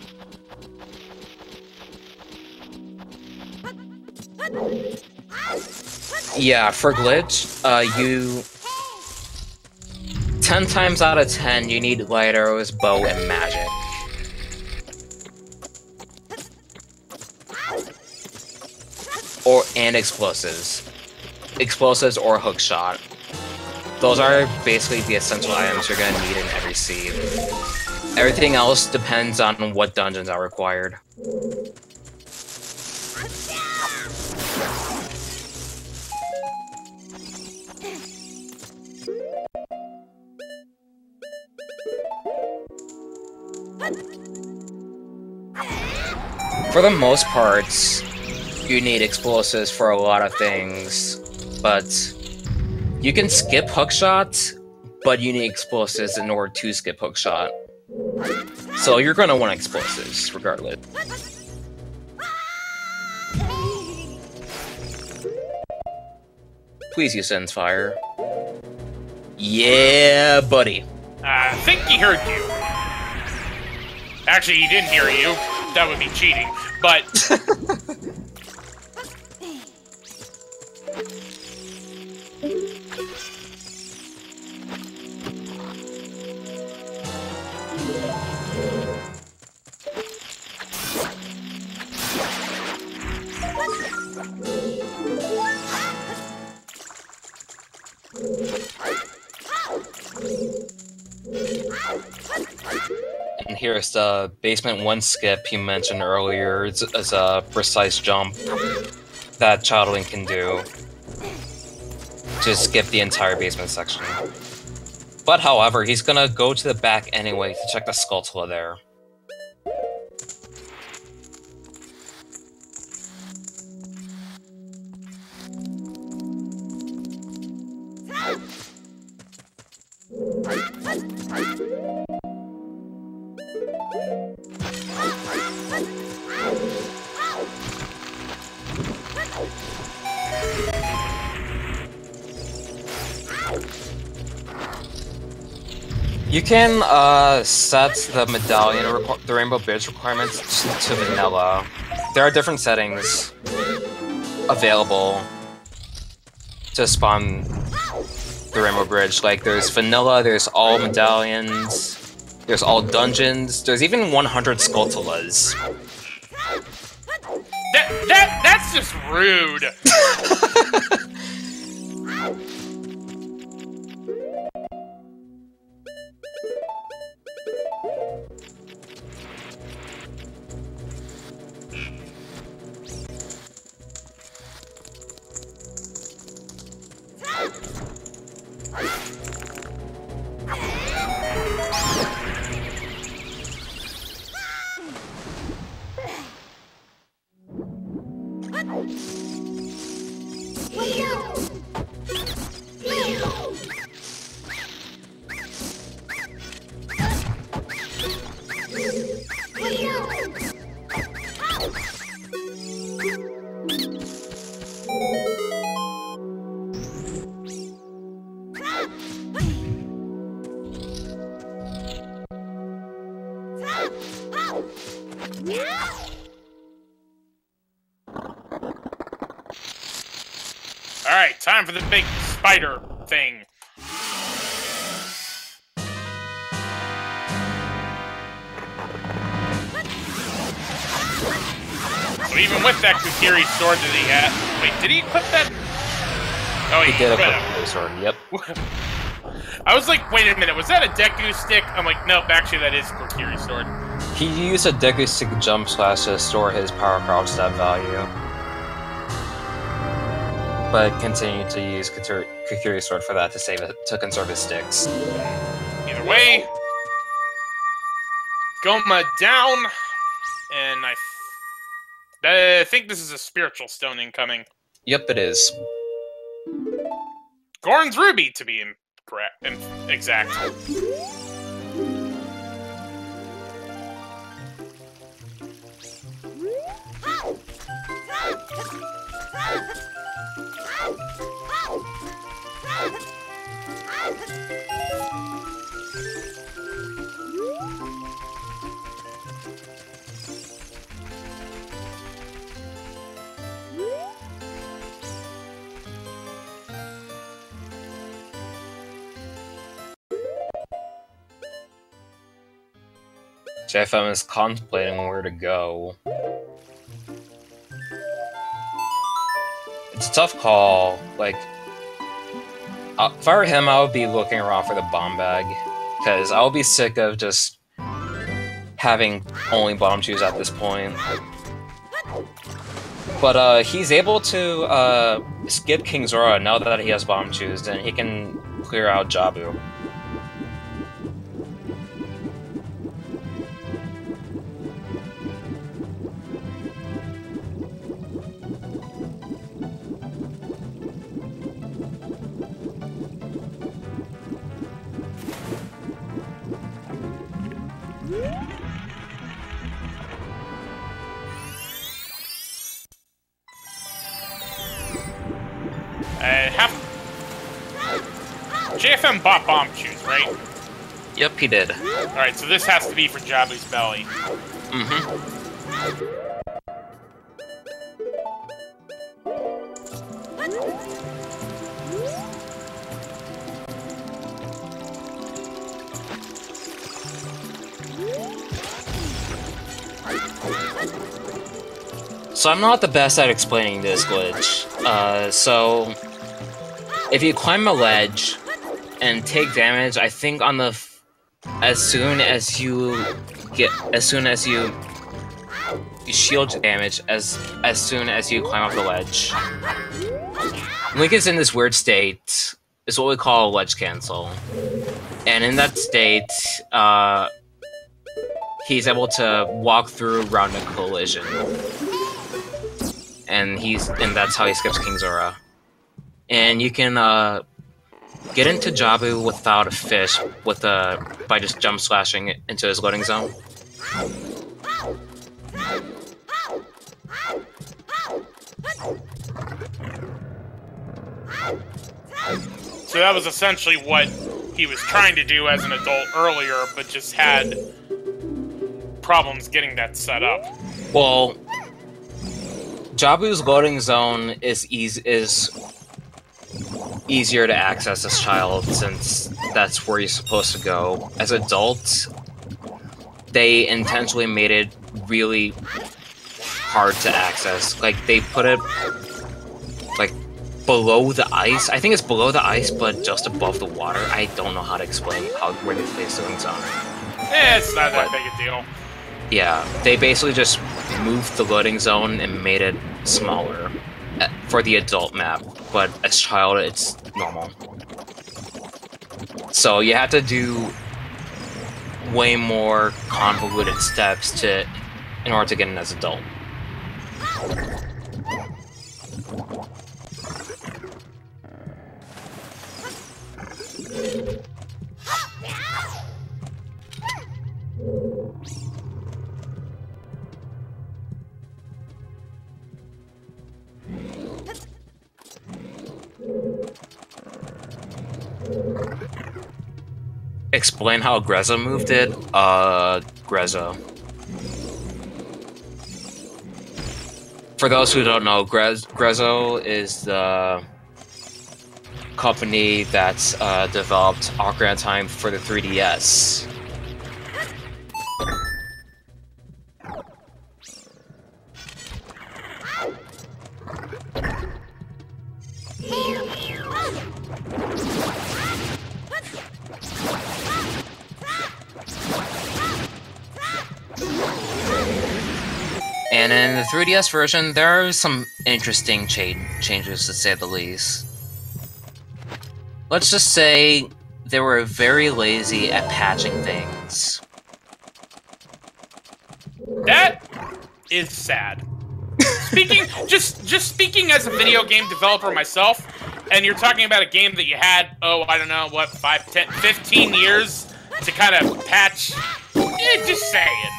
Yeah, for Glitch, 10 times out of 10, you need light arrows, bow, and magic. And explosives. Explosives or hookshot. Those are basically the essential items you're gonna need in every seed. Everything else depends on what dungeons are required. For the most part, you need explosives for a lot of things, but you can skip hookshot, but you need explosives in order to skip hookshot. So you're gonna want explosives, regardless. Please use Sense Fire. Yeah, buddy. I think he heard you. Actually, he didn't hear you. That would be cheating, but... And here's the basement 1 skip he mentioned earlier. It's a precise jump that Childwing can do to skip the entire basement section. But however, he's gonna go to the back anyway to check the Skulltula there. You can set the medallion, the Rainbow Bridge requirements to vanilla. There are different settings available to spawn the Rainbow Bridge. Like, there's vanilla, there's all medallions, there's all dungeons, there's even 100 Skulltulas. That's just rude! Alright, time for the big spider thing. So even with that Kukiri sword that he had... Wait, did he equip that? Oh, he did equip the sword, yep. I was like, wait a minute, was that a Deku stick? I'm like, nope, actually that is Kukiri sword. He used a Deku stick jump slash to store his power crop stat value. But continued to use Kukiri sword for that to save it, to conserve his sticks. Either way, Goma down, and I think this is a spiritual stone incoming. Yep, it is. Goron's Ruby, to be exact. JFM is contemplating where to go. It's a tough call. Like, if I were him, I would be looking around for the bomb bag, because I would be sick of just having only Bombchus at this point. But he's able to skip King Zora now that he has Bombchus, and he can clear out Jabu. JFM bought Bombchus, right? Yep, he did. Alright, so this has to be for Jabu's belly. Mm-hmm. So I'm not the best at explaining this glitch. So if you climb a ledge and take damage, I think on the as soon as you shield damage as soon as you climb up the ledge. Link is in this weird state. It's what we call a ledge cancel, and in that state, he's able to walk through round a collision. And that's how he skips King Zora. And you can get into Jabu without a fish by just jump slashing it into his loading zone. So that was essentially what he was trying to do as an adult earlier, but just had problems getting that set up. Well, Jabu's loading zone is easier to access as child, since that's where you're supposed to go. As adults, they intentionally made it really hard to access. Like, they put it like below the ice. I think it's below the ice, but just above the water. I don't know how to explain where they place loading zone. It's not that big a deal. Yeah, they basically just moved the loading zone and made it smaller for the adult map, but as child, it's normal. So you have to do way more convoluted steps in order to get in as adult. Explain how Grezzo moved it? Grezzo. For those who don't know, Grezzo is the company that's developed Ocarina of Time for the 3DS. And in the 3DS version, there are some interesting changes, to say the least. Let's just say they were very lazy at patching things. That is sad. Speaking as a video game developer myself, and you're talking about a game that you had, I don't know, what, 5, 10, 15 years to kind of patch? Just saying.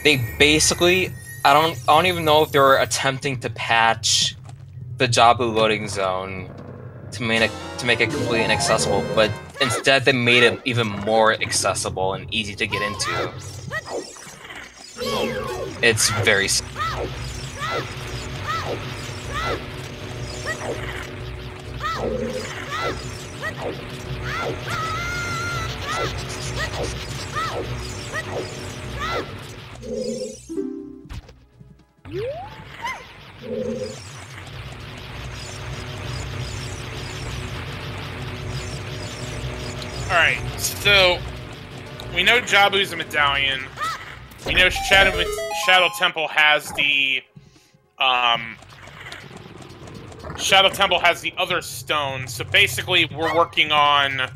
They basically, I don't even know if they were attempting to patch the Jabu loading zone to make it completely inaccessible, but instead they made it even more accessible and easy to get into. It's very Alright, so we know Jabu's a medallion. We know Shadow Temple has the Shadow Temple has the other stone. So basically we're working on,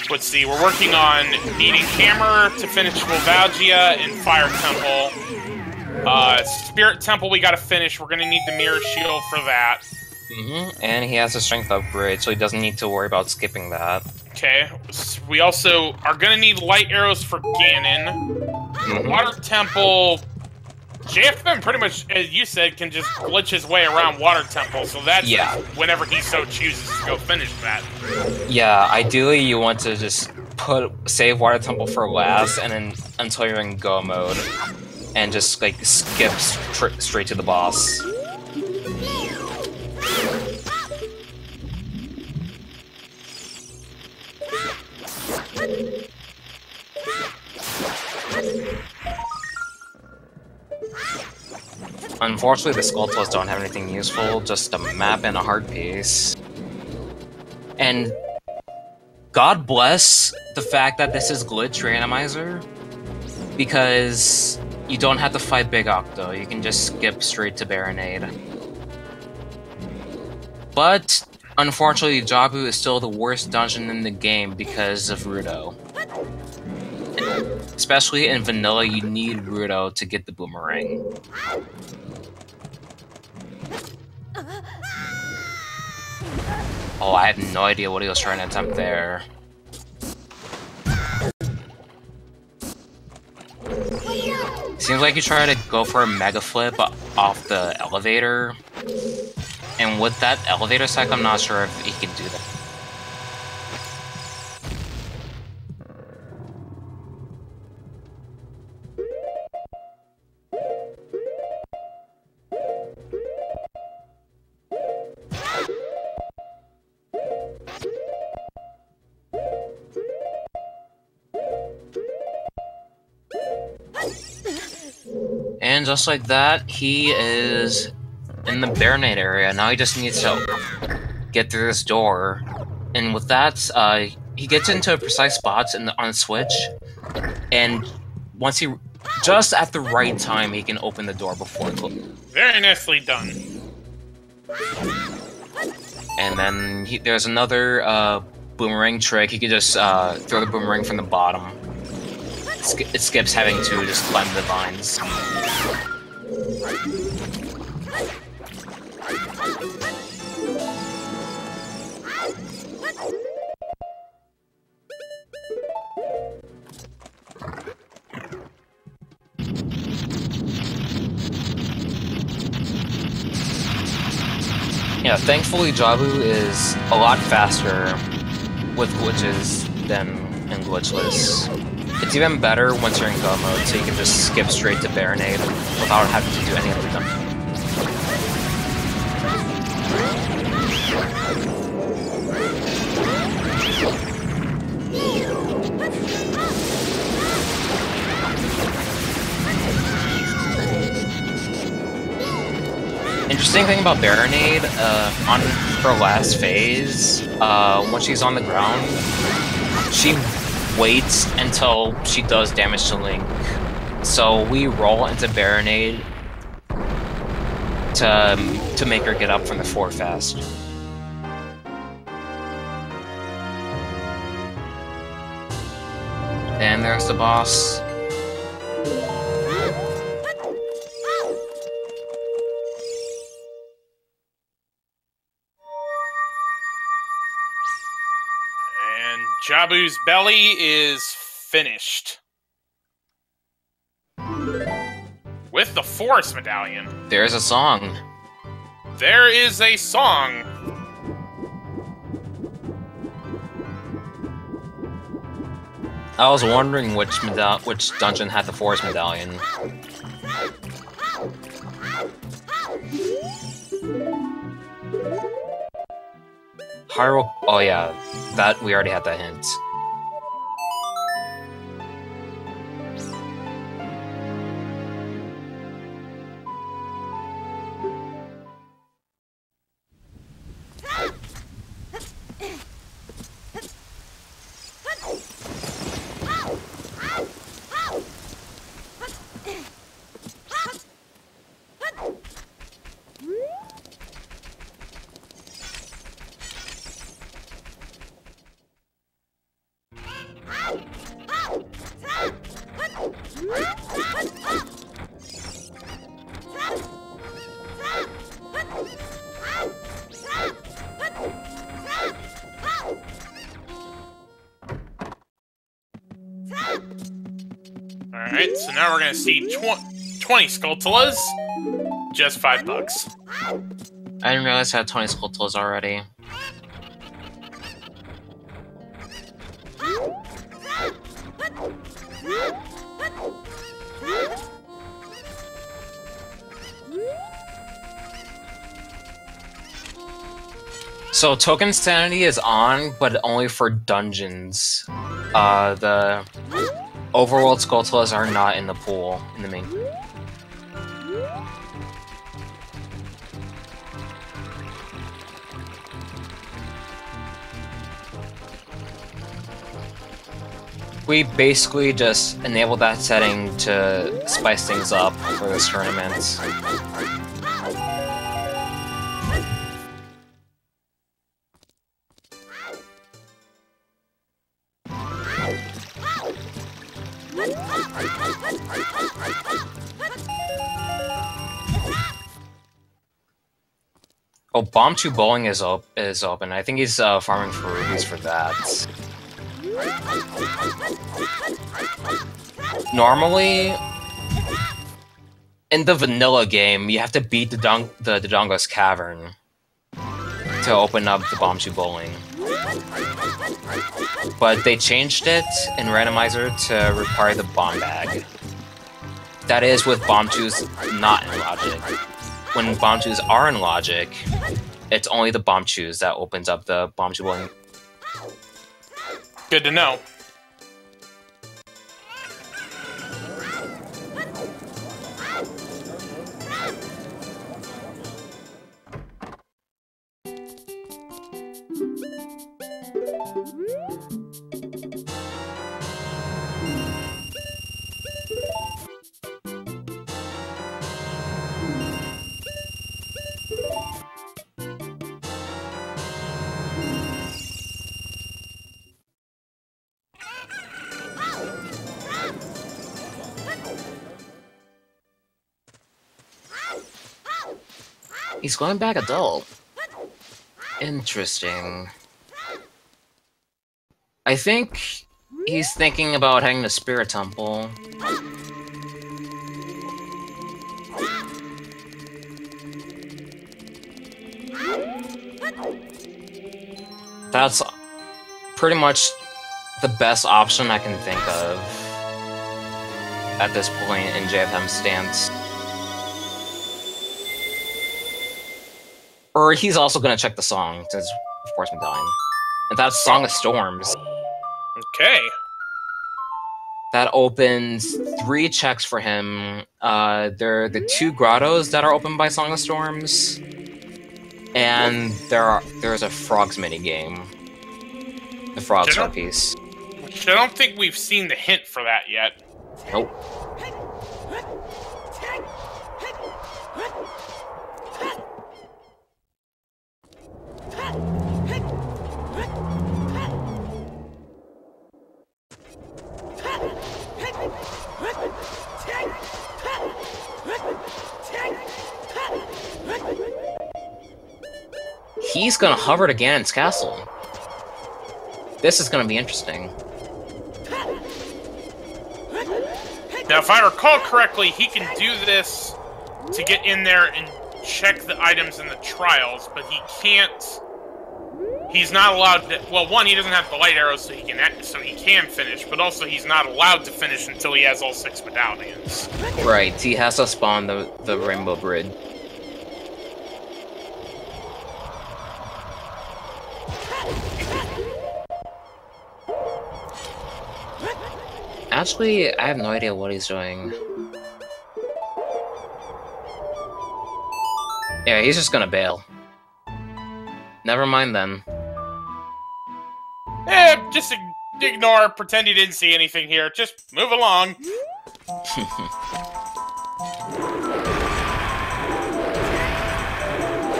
let's see, we're working on needing Hammer to finish Volvalgia and Fire Temple. Spirit Temple we gotta finish. We're gonna need the Mirror Shield for that. And he has a strength upgrade, so he doesn't need to worry about skipping that. Okay. We also are gonna need light arrows for Ganon. Water Temple. JFM pretty much, as you said, can just glitch his way around Water Temple, so that's whenever he so chooses to go finish that. Yeah, ideally you want to just save Water Temple for last, and then until you're in go mode, and just like skip straight to the boss. Unfortunately, the Skulltulas don't have anything useful, just a map and a heart piece. And God bless the fact that this is glitch randomizer, because you don't have to fight Big Octo, you can just skip straight to Baronade. But unfortunately, Jabu is still the worst dungeon in the game because of Rudo. Especially in vanilla, you need Rudo to get the boomerang. Oh, I have no idea what he was trying to attempt there. Seems like he tried to go for a mega flip off the elevator. And with that elevator cycle, I'm not sure if he can do that. And just like that, he is in the Baronade area. Now he just needs to get through this door. And with that, he gets into precise spots on the switch. And once he... just at the right time, he can open the door before it closes. Very nicely done. And then there's another boomerang trick. He could just throw the boomerang from the bottom. It skips having to just climb the vines. Yeah, thankfully Jabu is a lot faster with glitches than in glitchless. It's even better once you're in go mode, so you can just skip straight to Baronade without having to do any of the dump. Interesting thing about Baronade, on her last phase, when she's on the ground, she waits until she does damage to Link. So we roll into Baronade to make her get up from the floor fast. And there's the boss. Jabu's belly is finished. With the Force Medallion. There's a song. There is a song. I was wondering which dungeon had the Force Medallion. Hyrule... oh yeah, that we already had that hint. Alright, so now we're gonna see 20 Skulltulas. Just $5. I didn't realize I had 20 Skulltulas already. So Token Sanity is on, but only for dungeons. The overworld Skulltulas are not in the pool, in the main. We basically just enabled that setting to spice things up for this tournament. Oh, Bomb 2 Bowling is open. I think he's farming for rubies for that. Normally, in the vanilla game, you have to beat the Dodongo's Cavern. to open up the Bombchu Bowling. But they changed it in Randomizer to require the bomb bag. That is with Bombchus not in Logic. When Bombchus are in Logic, it's only the Bombchus that opens up the Bombchu Bowling. Good to know. He's going back adult. Interesting. I think he's thinking about heading to Spirit Temple. That's pretty much the best option I can think of at this point in JFM's stance. Or he's also gonna check the song, since of course Medallion. And that's Song of Storms. Okay. That opens 3 checks for him. There are the 2 grottos that are opened by Song of Storms. And there's a Frogs minigame. The Frog Star piece. Which I don't think we've seen the hint for that yet. Nope. He's gonna hover to Ganon's castle. This is gonna be interesting. Now, if I recall correctly, he can do this to get in there and check the items in the trials, but he can't. He's not allowed to. Well, one, he doesn't have the light arrows, so he can finish. But also, he's not allowed to finish until he has all 6 medallions. Right. He has to spawn the Rainbow Bridge. Actually, I have no idea what he's doing. Yeah, he's just gonna bail. Never mind then. Just ignore, pretend you didn't see anything here. Just move along.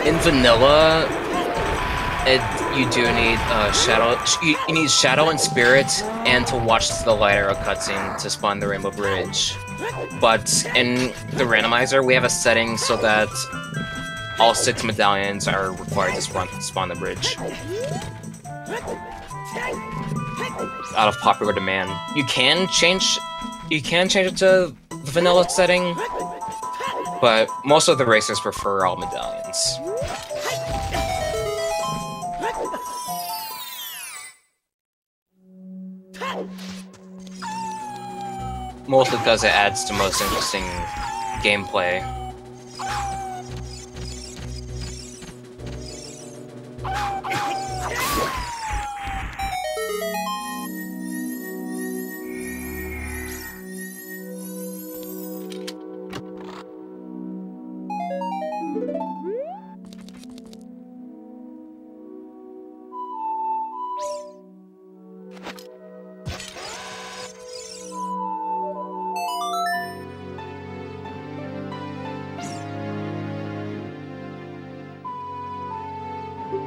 In vanilla, you do need shadow. You need shadow and spirit, and to watch the light arrow cutscene to spawn the Rainbow Bridge. But in the randomizer, we have a setting so that all 6 medallions are required to spawn the bridge. Out of popular demand, you can change it to the vanilla setting, but most of the racers prefer all medallions. Mostly because it adds to most interesting gameplay.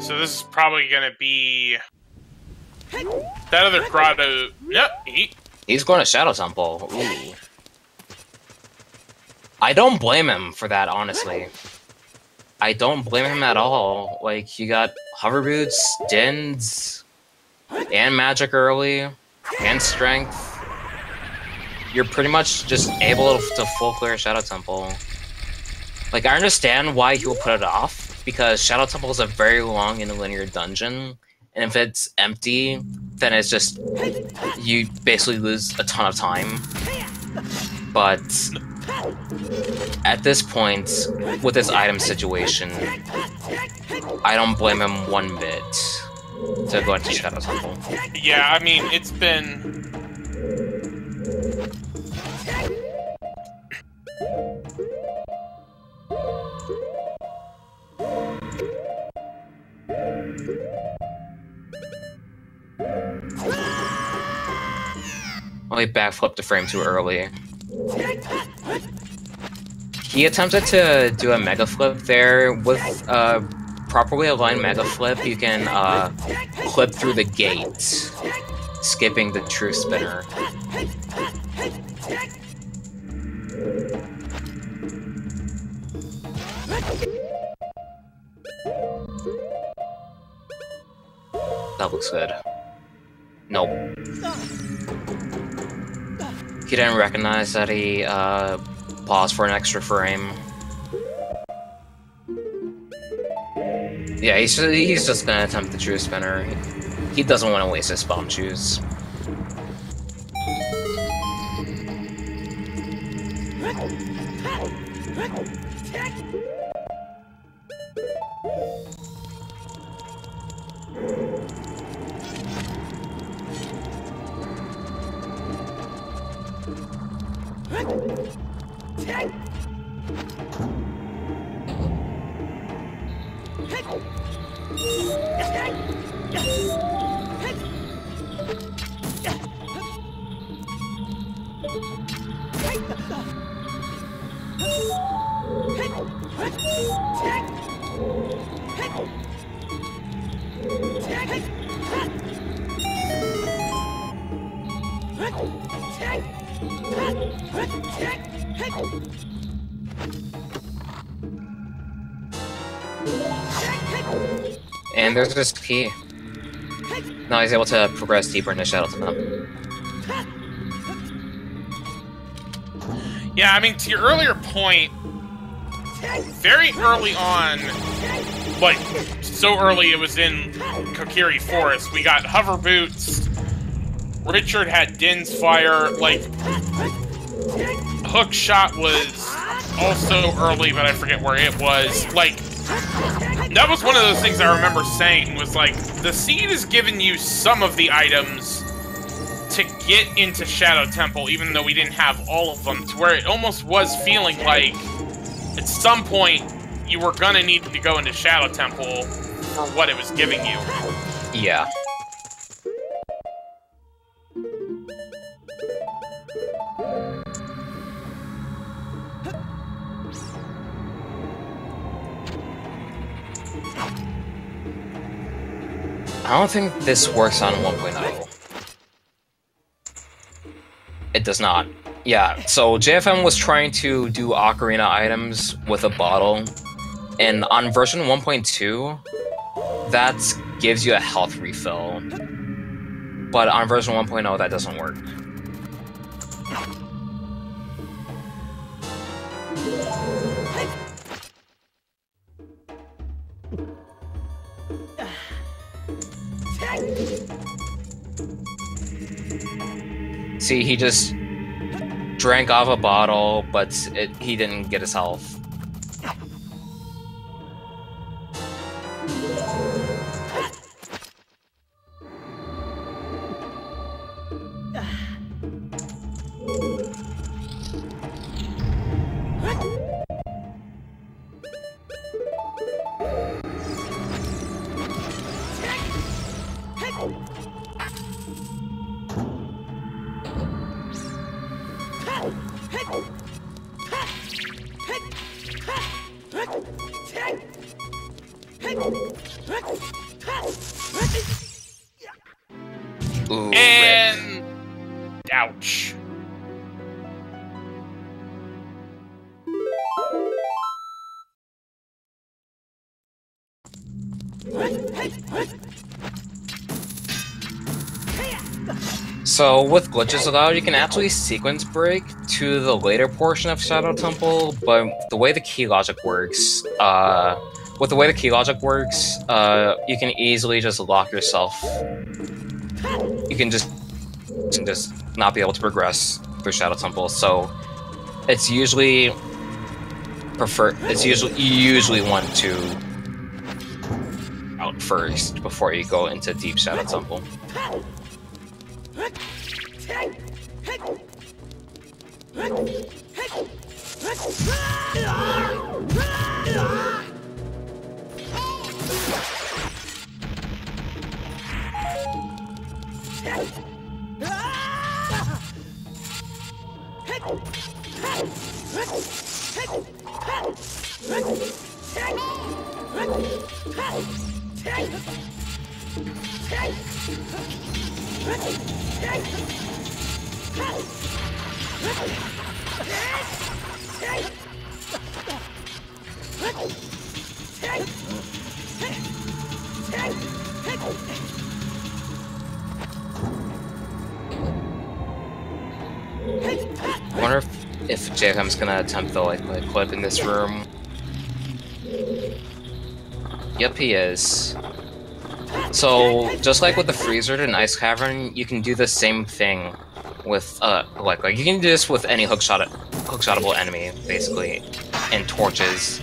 So this is probably gonna be that other grotto. Yep, he's going to Shadow Temple. Ooh. I don't blame him for that, honestly. I don't blame him at all. Like, you got hover boots, dins, and magic early, and strength. You're pretty much just able to full clear Shadow Temple. Like, I understand why he will put it off, because Shadow Temple is a very long and linear dungeon, and if it's empty, then it's just you basically lose a ton of time. But at this point, with this item situation, I don't blame him one bit to go into Shadow Temple. Yeah, I mean, it's been... Well, he backflipped the frame too early. He attempted to do a mega flip there. With properly aligned mega flip, you can clip through the gate, skipping the true spinner. That looks good. Nope. He didn't recognize that he paused for an extra frame. Yeah, he's just gonna attempt the true spinner. He doesn't want to waste his bomb shoes. And there's this key. Now he's able to progress deeper into Shadow Temple. Yeah, I mean, to your earlier point, very early on, like, so early it was in Kokiri Forest, we got hover boots, Richard had Din's Fire, like, Hook Shot was also early, but I forget where it was. Like, that was one of those things I remember saying, was like, the seed is giving you some of the items to get into Shadow Temple, even though we didn't have all of them, to where it almost was feeling like, at some point, you were gonna need to go into Shadow Temple for what it was giving you. Yeah. I don't think this works on 1.0. It does not. Yeah, so JFM was trying to do Ocarina items with a bottle, and on version 1.2, that gives you a health refill. But on version 1.0, that doesn't work. See, he just drank off a bottle, but he didn't get his health. Ooh, and... ouch. So, with glitches allowed, you can actually sequence break to the later portion of Shadow Temple, but the way the key logic works, with the way the key logic works, you can easily just lock yourself. You can just not be able to progress through Shadow Temple. So it's usually you usually want to out first before you go into Deep Shadow Temple. I wonder if JFM's gonna attempt the like clip in this room. Yep, he is. So just like with the freezer and ice cavern, you can do the same thing with like you can do this with any hookshotable enemy basically, and torches.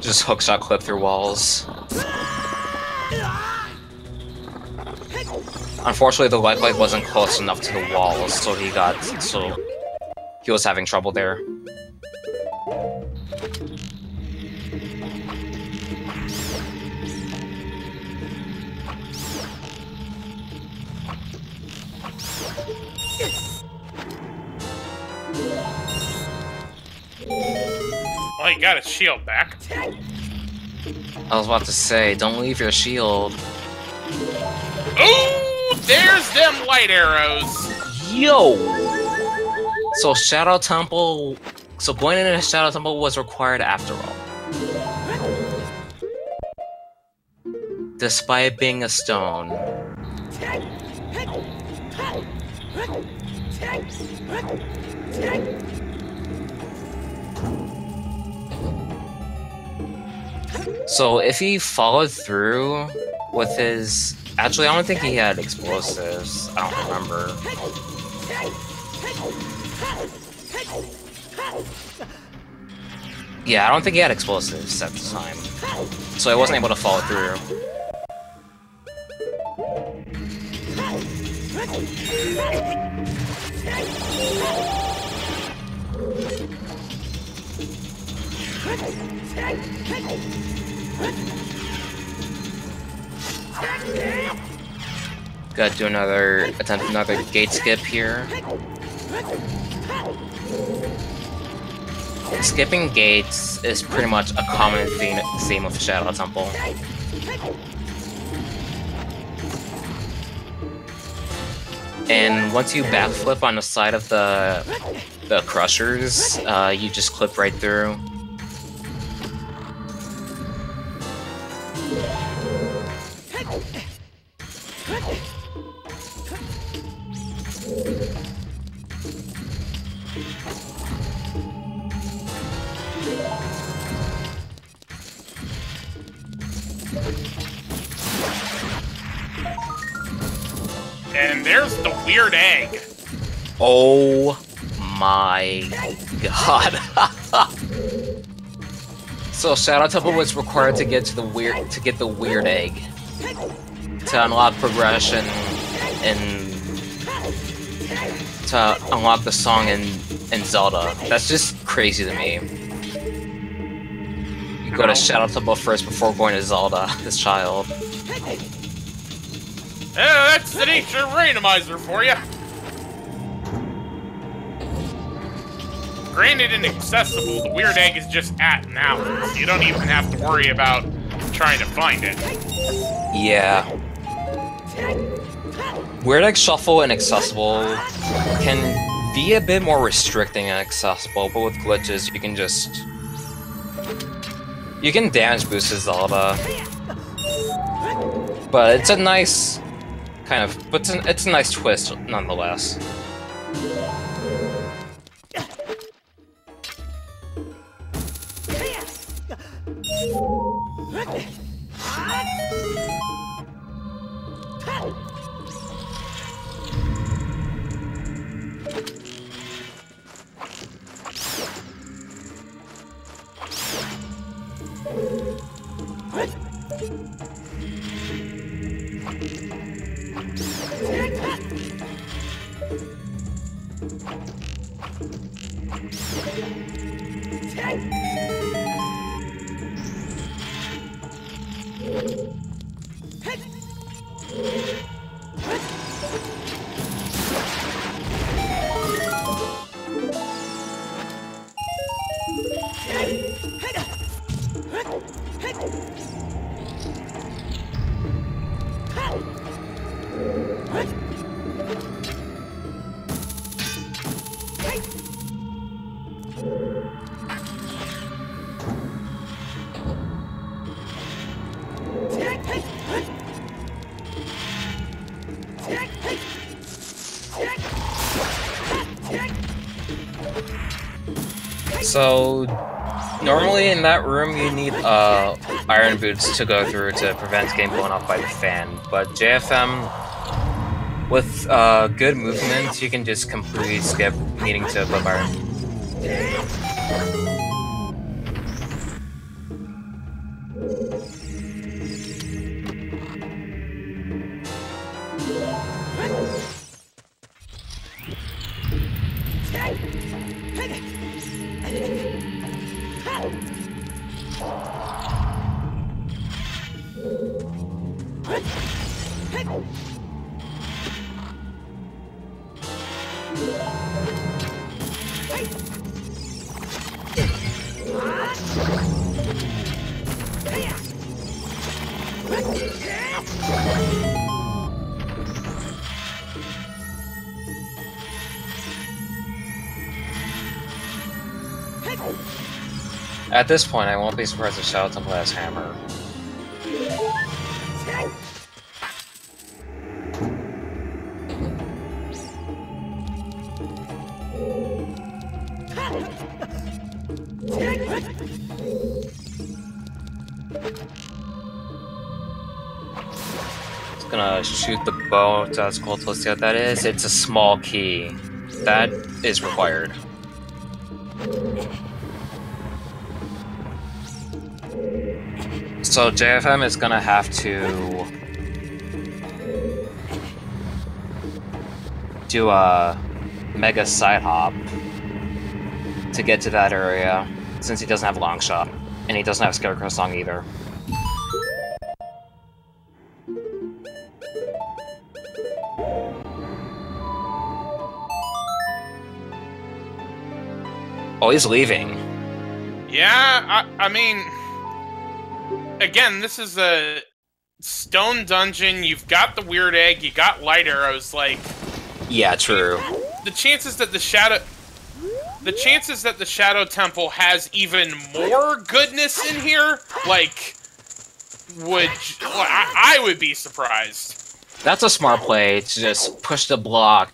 Just hookshot clip through walls. Unfortunately, the light wasn't close enough to the walls, so he was having trouble there. Well, he got his shield back. I was about to say, don't leave your shield. Ooh, there's them light arrows. Yo! So Shadow Temple... So going into Shadow Temple was required after all. Despite being a stone. So if he followed through with his... Actually, I don't think he had explosives. I don't remember. Yeah, I don't think he had explosives at the time. So I wasn't able to follow through. Gotta do another gate skip here. Skipping gates is pretty much a common theme of Shadow Temple. And once you backflip on the side of the crushers, you just clip right through. And there's the weird egg. Oh my god. So Shadow Temple was required to get the weird egg to unlock progression and to unlock the song in Zelda. That's just crazy to me. You go to Shadow Temple first before going to Zelda, this child. Yeah, that's the nature of Randomizer for you. Granted inaccessible, the weird egg is just at now, so you don't even have to worry about trying to find it. Yeah. Weird Egg Shuffle and Accessible can be a bit more restricting and accessible, but with glitches you can just... You can damage boost Zelda. But it's a nice... it's a nice twist, nonetheless. So, normally in that room you need iron boots to go through to prevent getting blown up by the fan, but JFM, with good movement, you can just completely skip needing to equip iron. At this point, I won't be surprised if Shadow Temple has hammer. It's gonna shoot the bow. That's cool. Let's see what that is. It's a small key. That is required. So JFM is gonna have to do a mega side hop to get to that area, since he doesn't have long shot, and he doesn't have Scarecrow Song either. Oh, he's leaving. Yeah, I mean, again, this is a stone dungeon. You've got the weird egg. You got light arrows. Like, yeah, true. The chances that the Shadow Temple has even more goodness in here, like, I would be surprised. That's a smart play to just push the block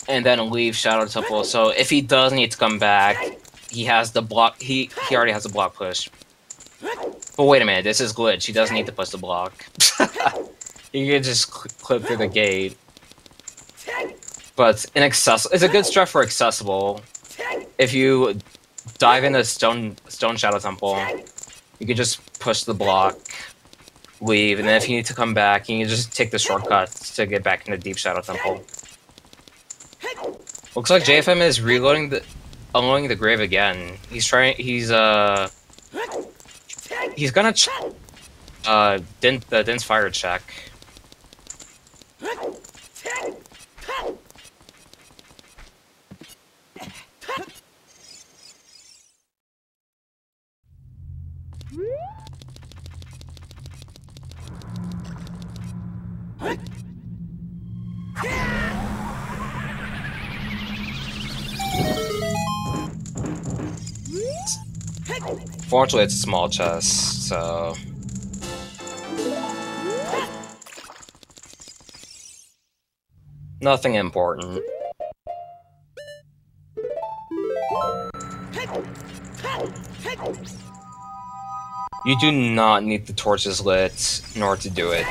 and then leave Shadow Temple. So if he does need to come back, he has the block. He already has the block push. But wait a minute, this is glitch. He doesn't need to push the block. You can just clip through the gate. But it's a good strat for accessible. If you dive into Stone Shadow Temple, you can just push the block, leave, and then if you need to come back, you can just take the shortcut to get back into Deep Shadow Temple. Looks like JFM is unloading the grave again. He's gonna the Din's fire check. Fortunately, it's a small chest, so... nothing important. You do not need the torches lit in order to do it.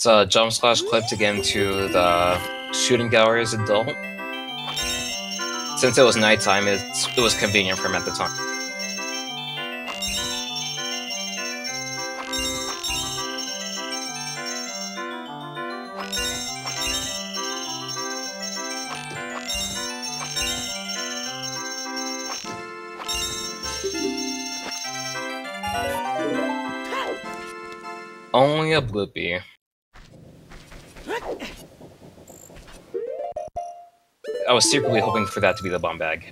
It's a jump slash clip to get into the shooting gallery as an adult. Since it was nighttime, it was convenient for him at the time. Only a bloopy. I was secretly hoping for that to be the bomb bag.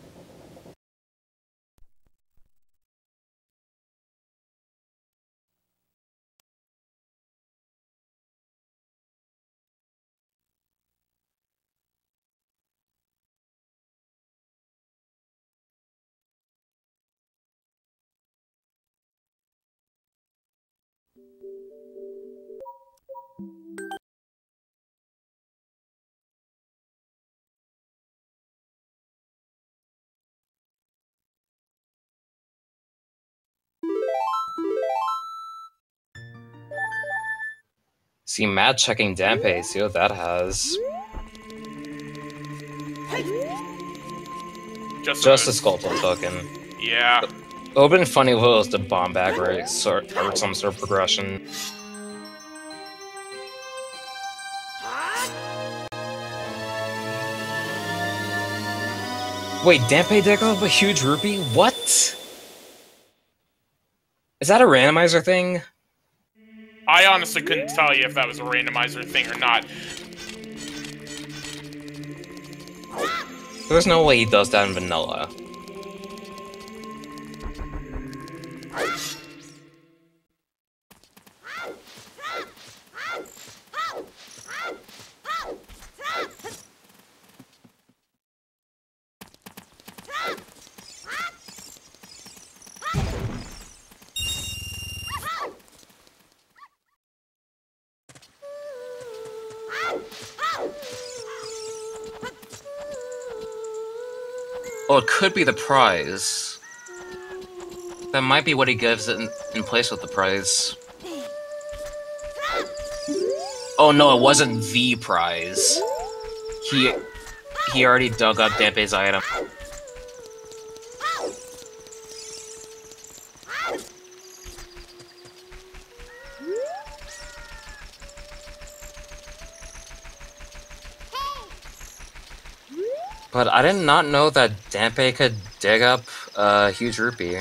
See, Matt checking Dampe, see what that has. Just a Skulltula token. Yeah. It would've been funny if it was the bomb bag or some sort of progression. Wait, Dampe deck up a huge rupee? What? Is that a randomizer thing? I honestly couldn't tell you if that was a randomizer thing or not. There's no way he does that in vanilla. Oh, it could be the prize. That might be what he gives in place with the prize. Oh no, it wasn't the prize. He already dug up Dampe's item. But I did not know that Dampe could dig up a huge rupee.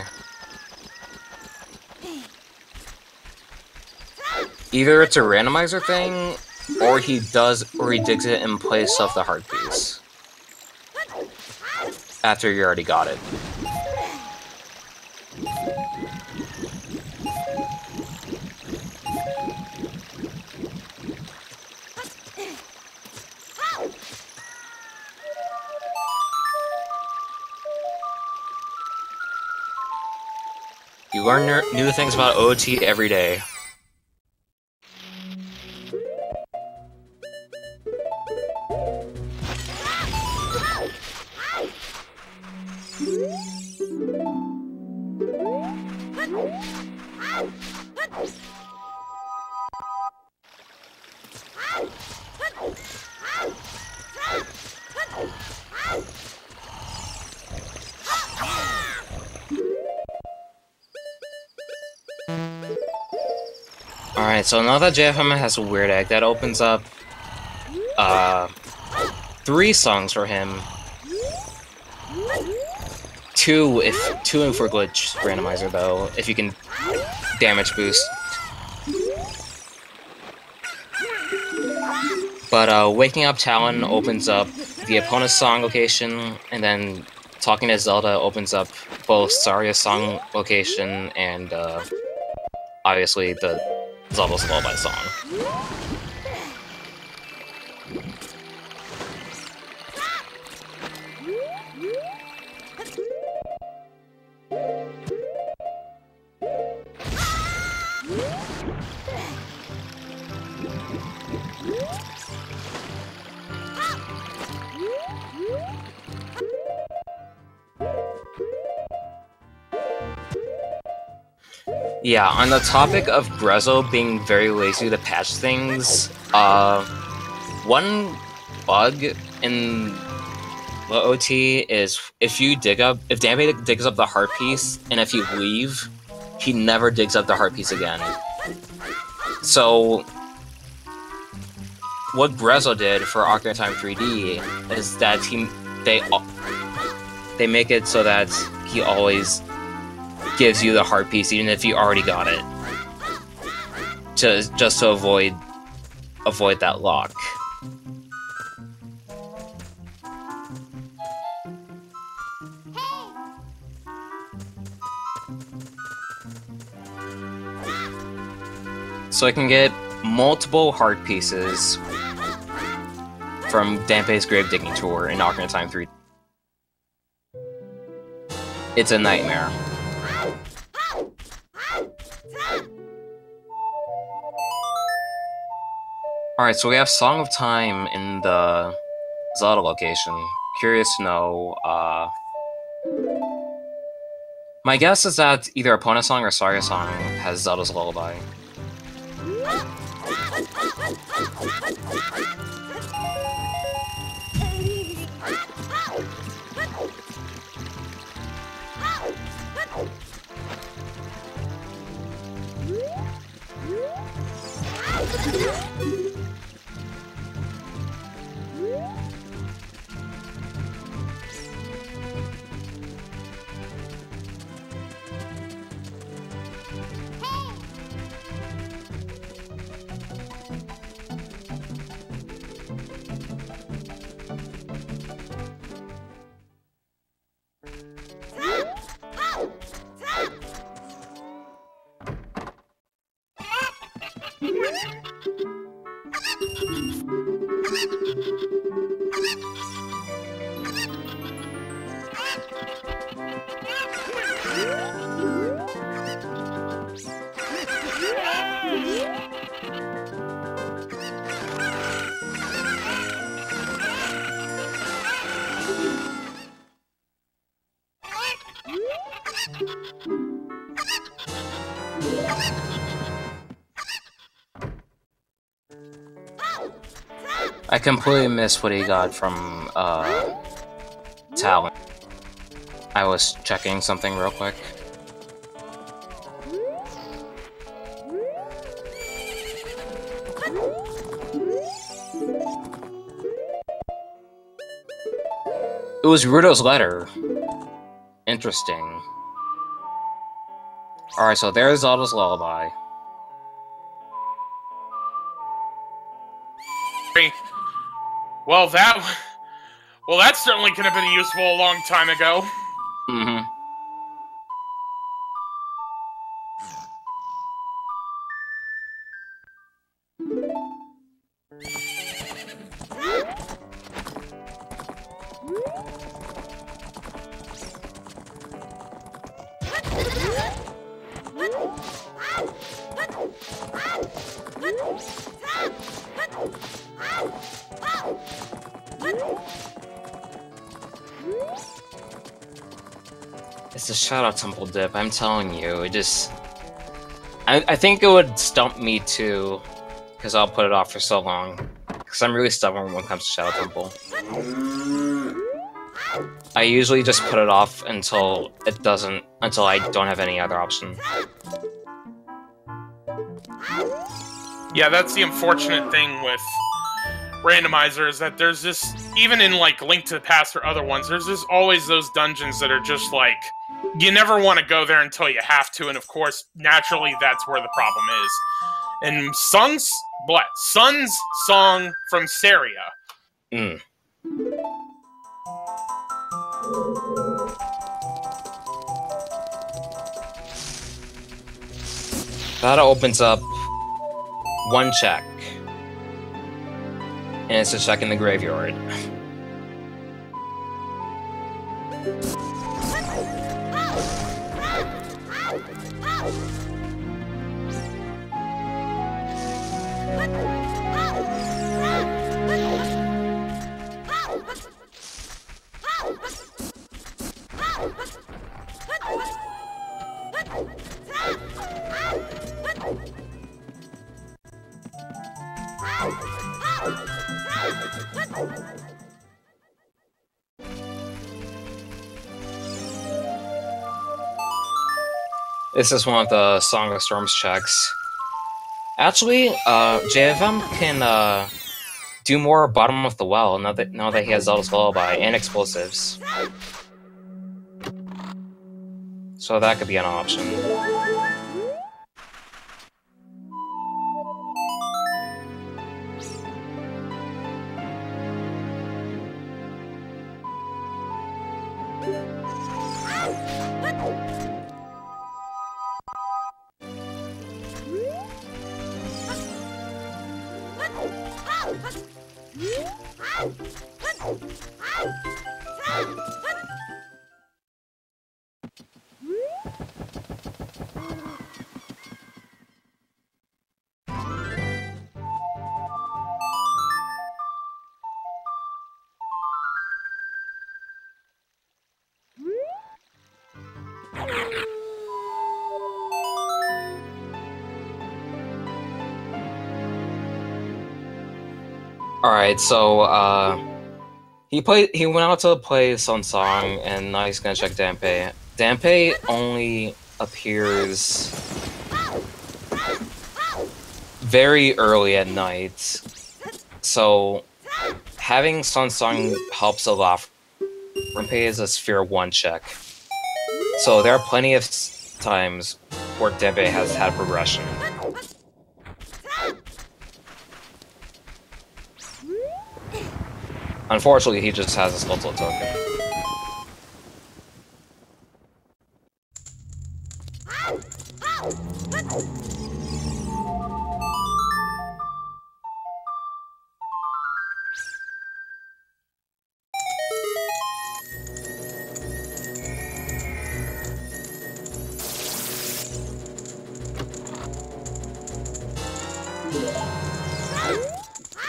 Either it's a randomizer thing, or he digs it in place of the heart piece. After you already got it. You learn new things about OT every day. Alright, so now that JFM has a weird egg, that opens up 3 songs for him. 2 for glitch randomizer though, if you can damage boost. But Waking Up Talon opens up the opponent's song location, and then Talking to Zelda opens up both Saria's song location and obviously the Zelda's Lullaby song. Yeah, on the topic of Grezzo being very lazy to patch things, one bug in the OT is if Dampé digs up the heart piece, and if you leave, he never digs up the heart piece again. So, what Grezzo did for Ocarina of Time 3D is that they make it so that he always gives you the heart piece, even if you already got it, just to avoid that lock. So I can get multiple heart pieces from Dampé's Grave Digging Tour in Ocarina of Time 3. It's a nightmare. Alright, so we have Song of Time in the Zelda location. Curious to know, my guess is that either Epona Song or Saga Song has Zelda's Lullaby. I completely missed what he got from, Talon. I was checking something real quick. It was Ruto's letter. Interesting. Alright, so there's Zelda's Lullaby. Well, that certainly could have been useful a long time ago. Mm-hmm. It's a Shadow Temple dip, I'm telling you, it just... I think it would stump me too, because I'll put it off for so long. Because I'm really stubborn when it comes to Shadow Temple. I usually just put it off until I don't have any other option. Yeah, that's the unfortunate thing with Randomizer, is that there's this, even in like Link to the Past or other ones, there's just always those dungeons that are just like, you never want to go there until you have to, and of course, naturally, that's where the problem is. And Sun's Song from Saria. That opens up one check. And it's a check in the graveyard. This is one of the Song of Storms checks. Actually, JFM can do more bottom of the well now that he has Zelda's Lullaby and explosives. So that could be an option. Alright, so, he went out to play Sun Song, and now he's gonna check Dampe. Dampe only appears very early at night, so having Sun Song helps a lot. Dampe is a Sphere 1 check, so there are plenty of times where Dampe has had progression. Unfortunately, he just has a Skeletal token.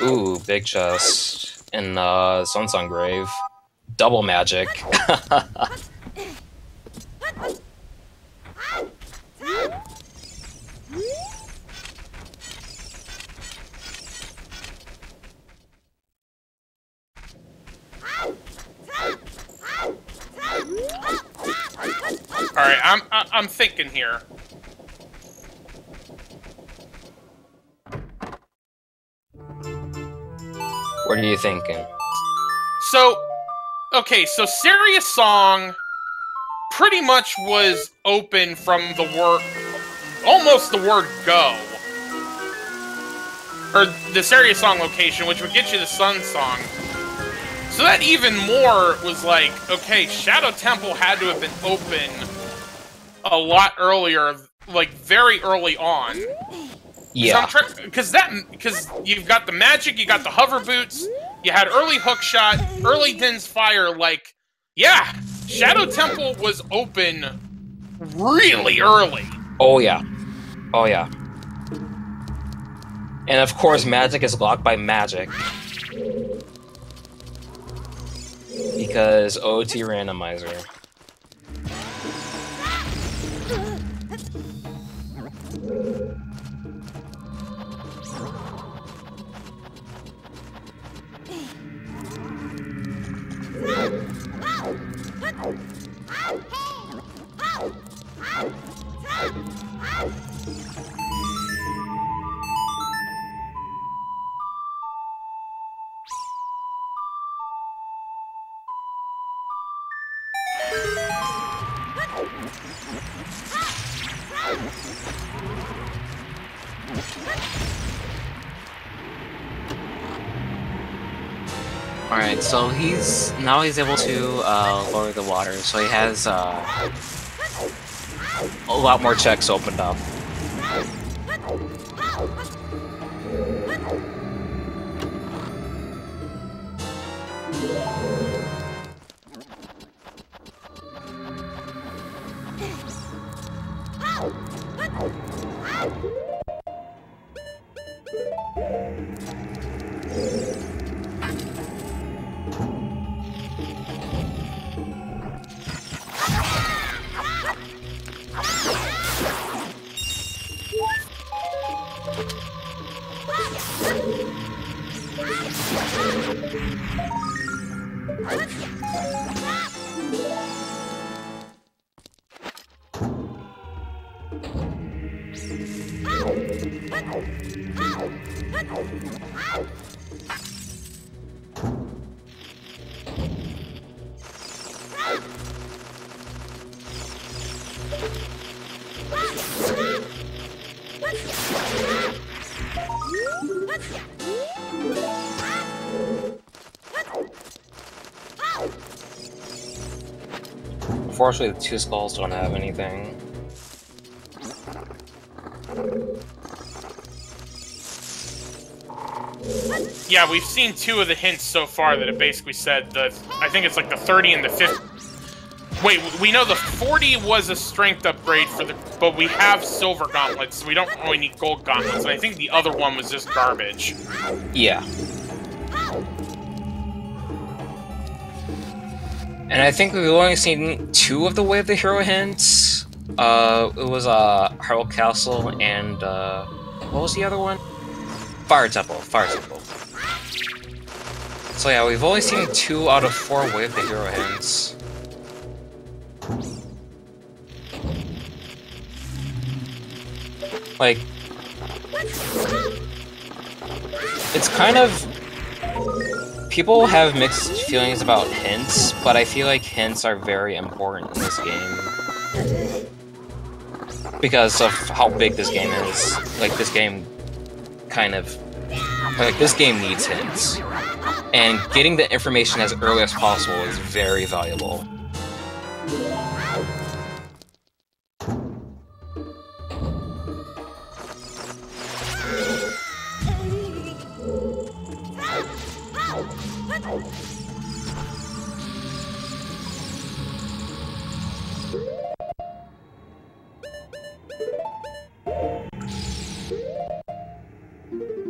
Ooh, big chest. In Sunsong Grave. Double magic. Alright, I'm thinking here. What are you thinking? So, okay, so Serious Song pretty much was open from the word, almost the word go. Or the Serious Song location, which would get you the Sun Song. So that even more was like, okay, Shadow Temple had to have been open a lot earlier, like very early on. Yeah. Because you've got the magic, you got the hover boots, you had early hookshot, early Din's Fire, like, yeah, Shadow Temple was open really early. Oh yeah. Oh yeah. And of course, magic is blocked by magic. Because OT Randomizer. Alright, so he's able to lower the water, so he has a lot more checks opened up. Unfortunately, the two skulls don't have anything. Yeah, we've seen two of the hints so far that have basically said that. I think it's like the 30 and the 50. Wait, we know the 40 was a strength upgrade for the, but we have silver gauntlets, so we don't really need gold gauntlets. And I think the other one was just garbage. Yeah. And I think we've only seen two of the Way of the Hero hints. It was Hyrule Castle and what was the other one? Fire Temple. Fire Temple. So yeah, we've only seen 2 out of 4 Way of the Hero hints. Like, it's kind of... People have mixed feelings about hints, but I feel like hints are very important in this game. Because of how big this game is. Like, this game kind of... Like, this game needs hints. And getting the information as early as possible is very valuable.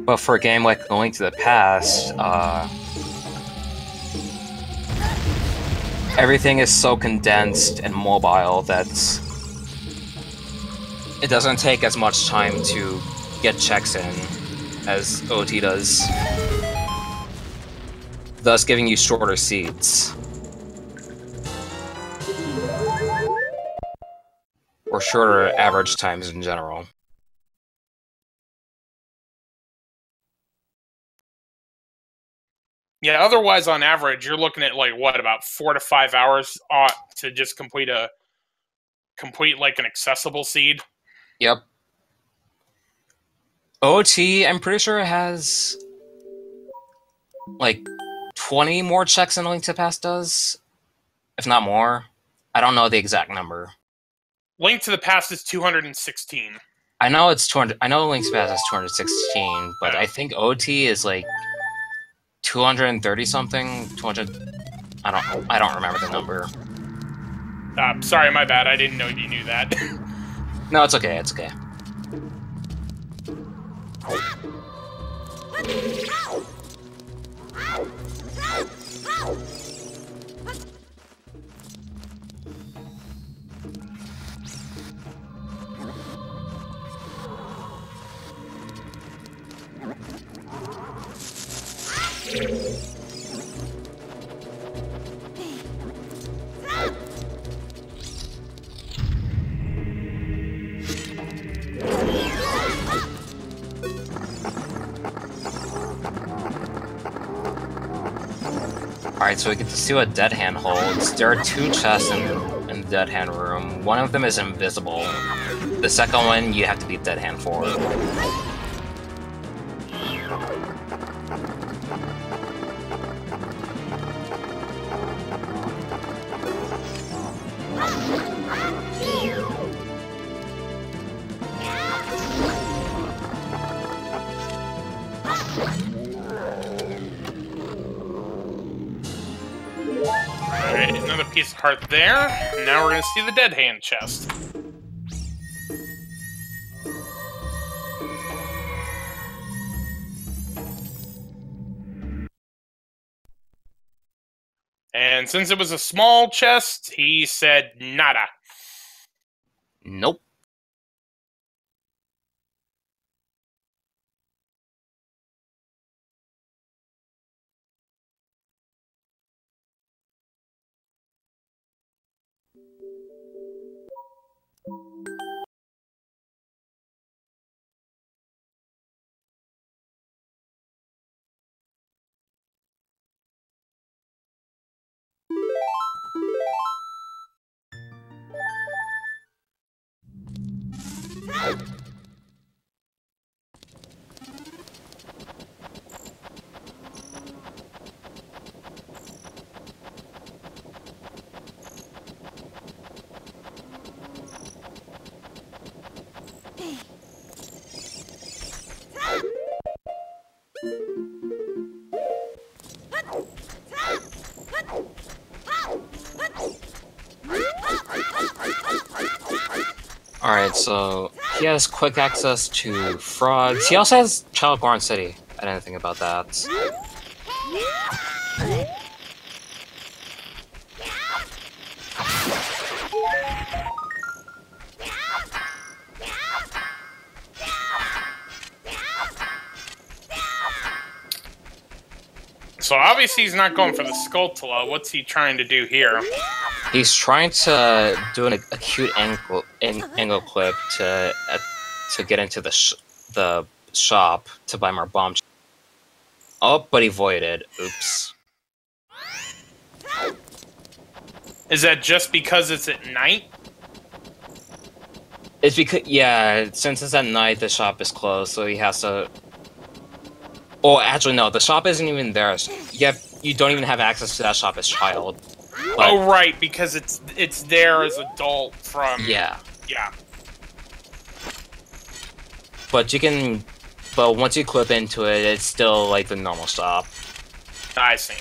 But for a game like Going to the Past, everything is so condensed and mobile that it doesn't take as much time to get checks in as OT does, thus giving you shorter seeds. Or shorter average times in general. Yeah, otherwise, on average, you're looking at like what, about 4 to 5 hours to just complete like an accessible seed. Yep. OT, I'm pretty sure it has like 20 more checks than Link to the Past does, if not more. I don't know the exact number. Link to the Past is 216. I know it's 200. I know Link's Past is 216, but I think OT is like 230 something. 200. I don't remember the number. Sorry, my bad. I didn't know you knew that. No, it's okay. It's okay. Alright, so we get to see what Dead Hand holds. There are 2 chests in the Dead Hand room. One of them is invisible. The second one, you have to beat Dead Hand for. Alright, another piece of heart there. Now we're gonna see the Dead Hand chest. And since it was a small chest, he said nada. Nope. Alright, so he has quick access to frogs. He also has Child Barn City. I didn't think about that. So obviously he's not going for the Skulltula. What's he trying to do here? He's trying to do an acute angle clip to get into the shop to buy more bomb. Oh, but he voided. Oops. Is that just because it's at night? It's because, yeah, since it's at night, the shop is closed, so he has to... Oh, actually, no, the shop isn't even there. You don't even have access to that shop as child. But, oh, right, because it's there as adult from... Yeah. Yeah. But you can... But once you clip into it, it's still like the normal shop. I see.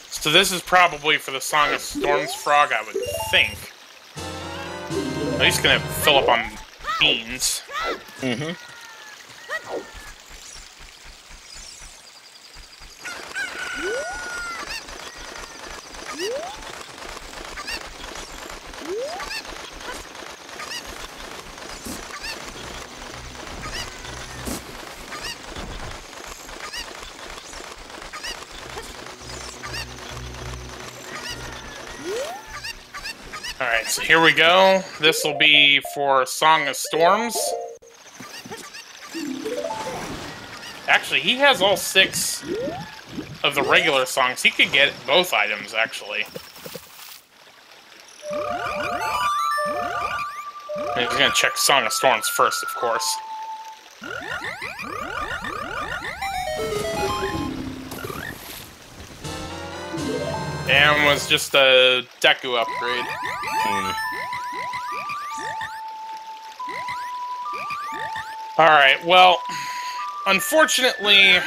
So this is probably for the Song of Storms frog, I would think. At least gonna fill up on beans. Mm-hmm. Alright, so here we go. This will be for Song of Storms. Actually, he has all 6 of the regular songs. He could get both items, actually. He's gonna check Song of Storms first, of course. And was just a Deku upgrade. Alright, well, unfortunately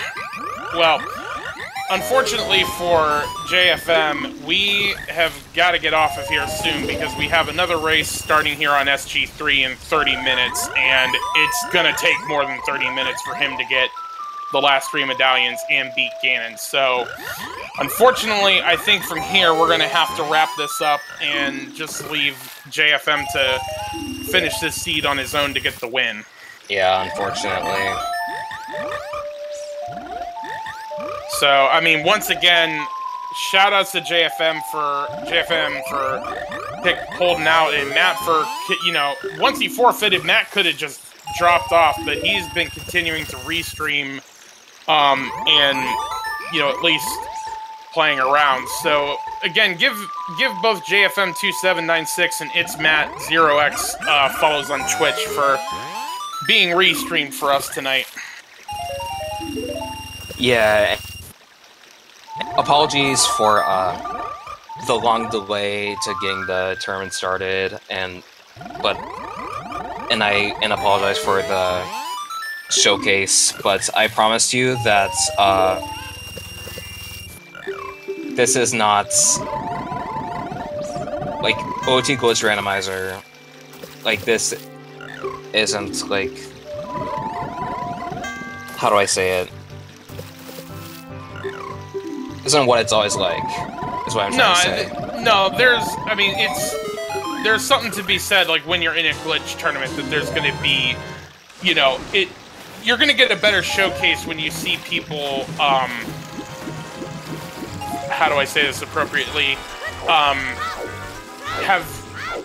for JFM, we have got to get off of here soon because we have another race starting here on SG3 in 30 minutes, and it's gonna take more than 30 minutes for him to get the last 3 medallions and beat Ganon. So, unfortunately, I think from here we're going to have to wrap this up and just leave JFM to finish this seed on his own to get the win. Yeah, unfortunately. So, I mean, once again, shout-outs to JFM for holding out, and Matt for, you know, once he forfeited, Matt could have just dropped off, but he's been continuing to restream and, you know, at least playing around. So, again, give both JFM2796 and ItsMatt0x follows on Twitch for being restreamed for us tonight. Yeah. Apologies for the long delay to getting the tournament started, and apologize for the showcase, but I promised you that this is not like OT Glitch Randomizer. Like, this isn't like, how do I say it? Isn't what it's always like, is what I'm trying to say. No, there's something to be said, like, when you're in a glitch tournament, that there's going to be, you know, you're going to get a better showcase when you see people, how do I say this appropriately,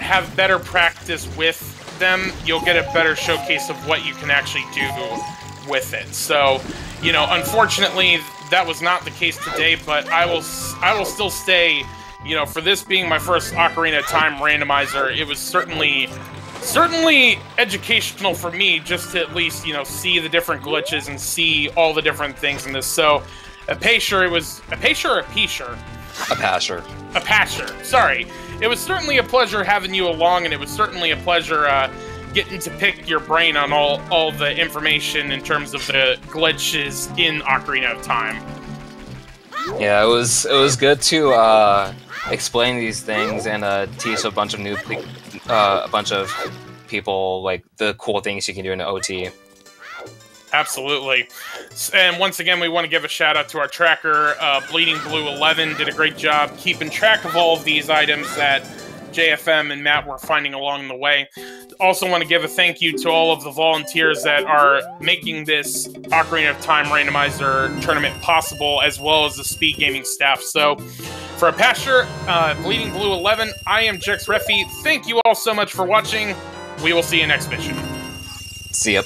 have better practice with them. You'll get a better showcase of what you can actually do with it. So, you know, unfortunately, that was not the case today, but I will still stay, you know, for this being my first Ocarina of Time randomizer, it was certainly educational for me just to at least, you know, see the different glitches and see all the different things in this. So, a Pasher, sorry. It was certainly a pleasure having you along, and it was certainly a pleasure getting to pick your brain on all the information in terms of the glitches in Ocarina of Time. Yeah, it was good to explain these things and teach a bunch of people like the cool things you can do in the OT. Absolutely. And once again, we want to give a shout out to our tracker, Bleeding Blue 11 did a great job keeping track of all of these items that JFM and Matt were finding along the way. Also want to give a thank you to all of the volunteers that are making this Ocarina of Time randomizer tournament possible, as well as the Speed Gaming staff. So, for a Pasher, Bleeding Blue 11, I am Jex Refi. Thank you all so much for watching. We will see you next mission. See ya.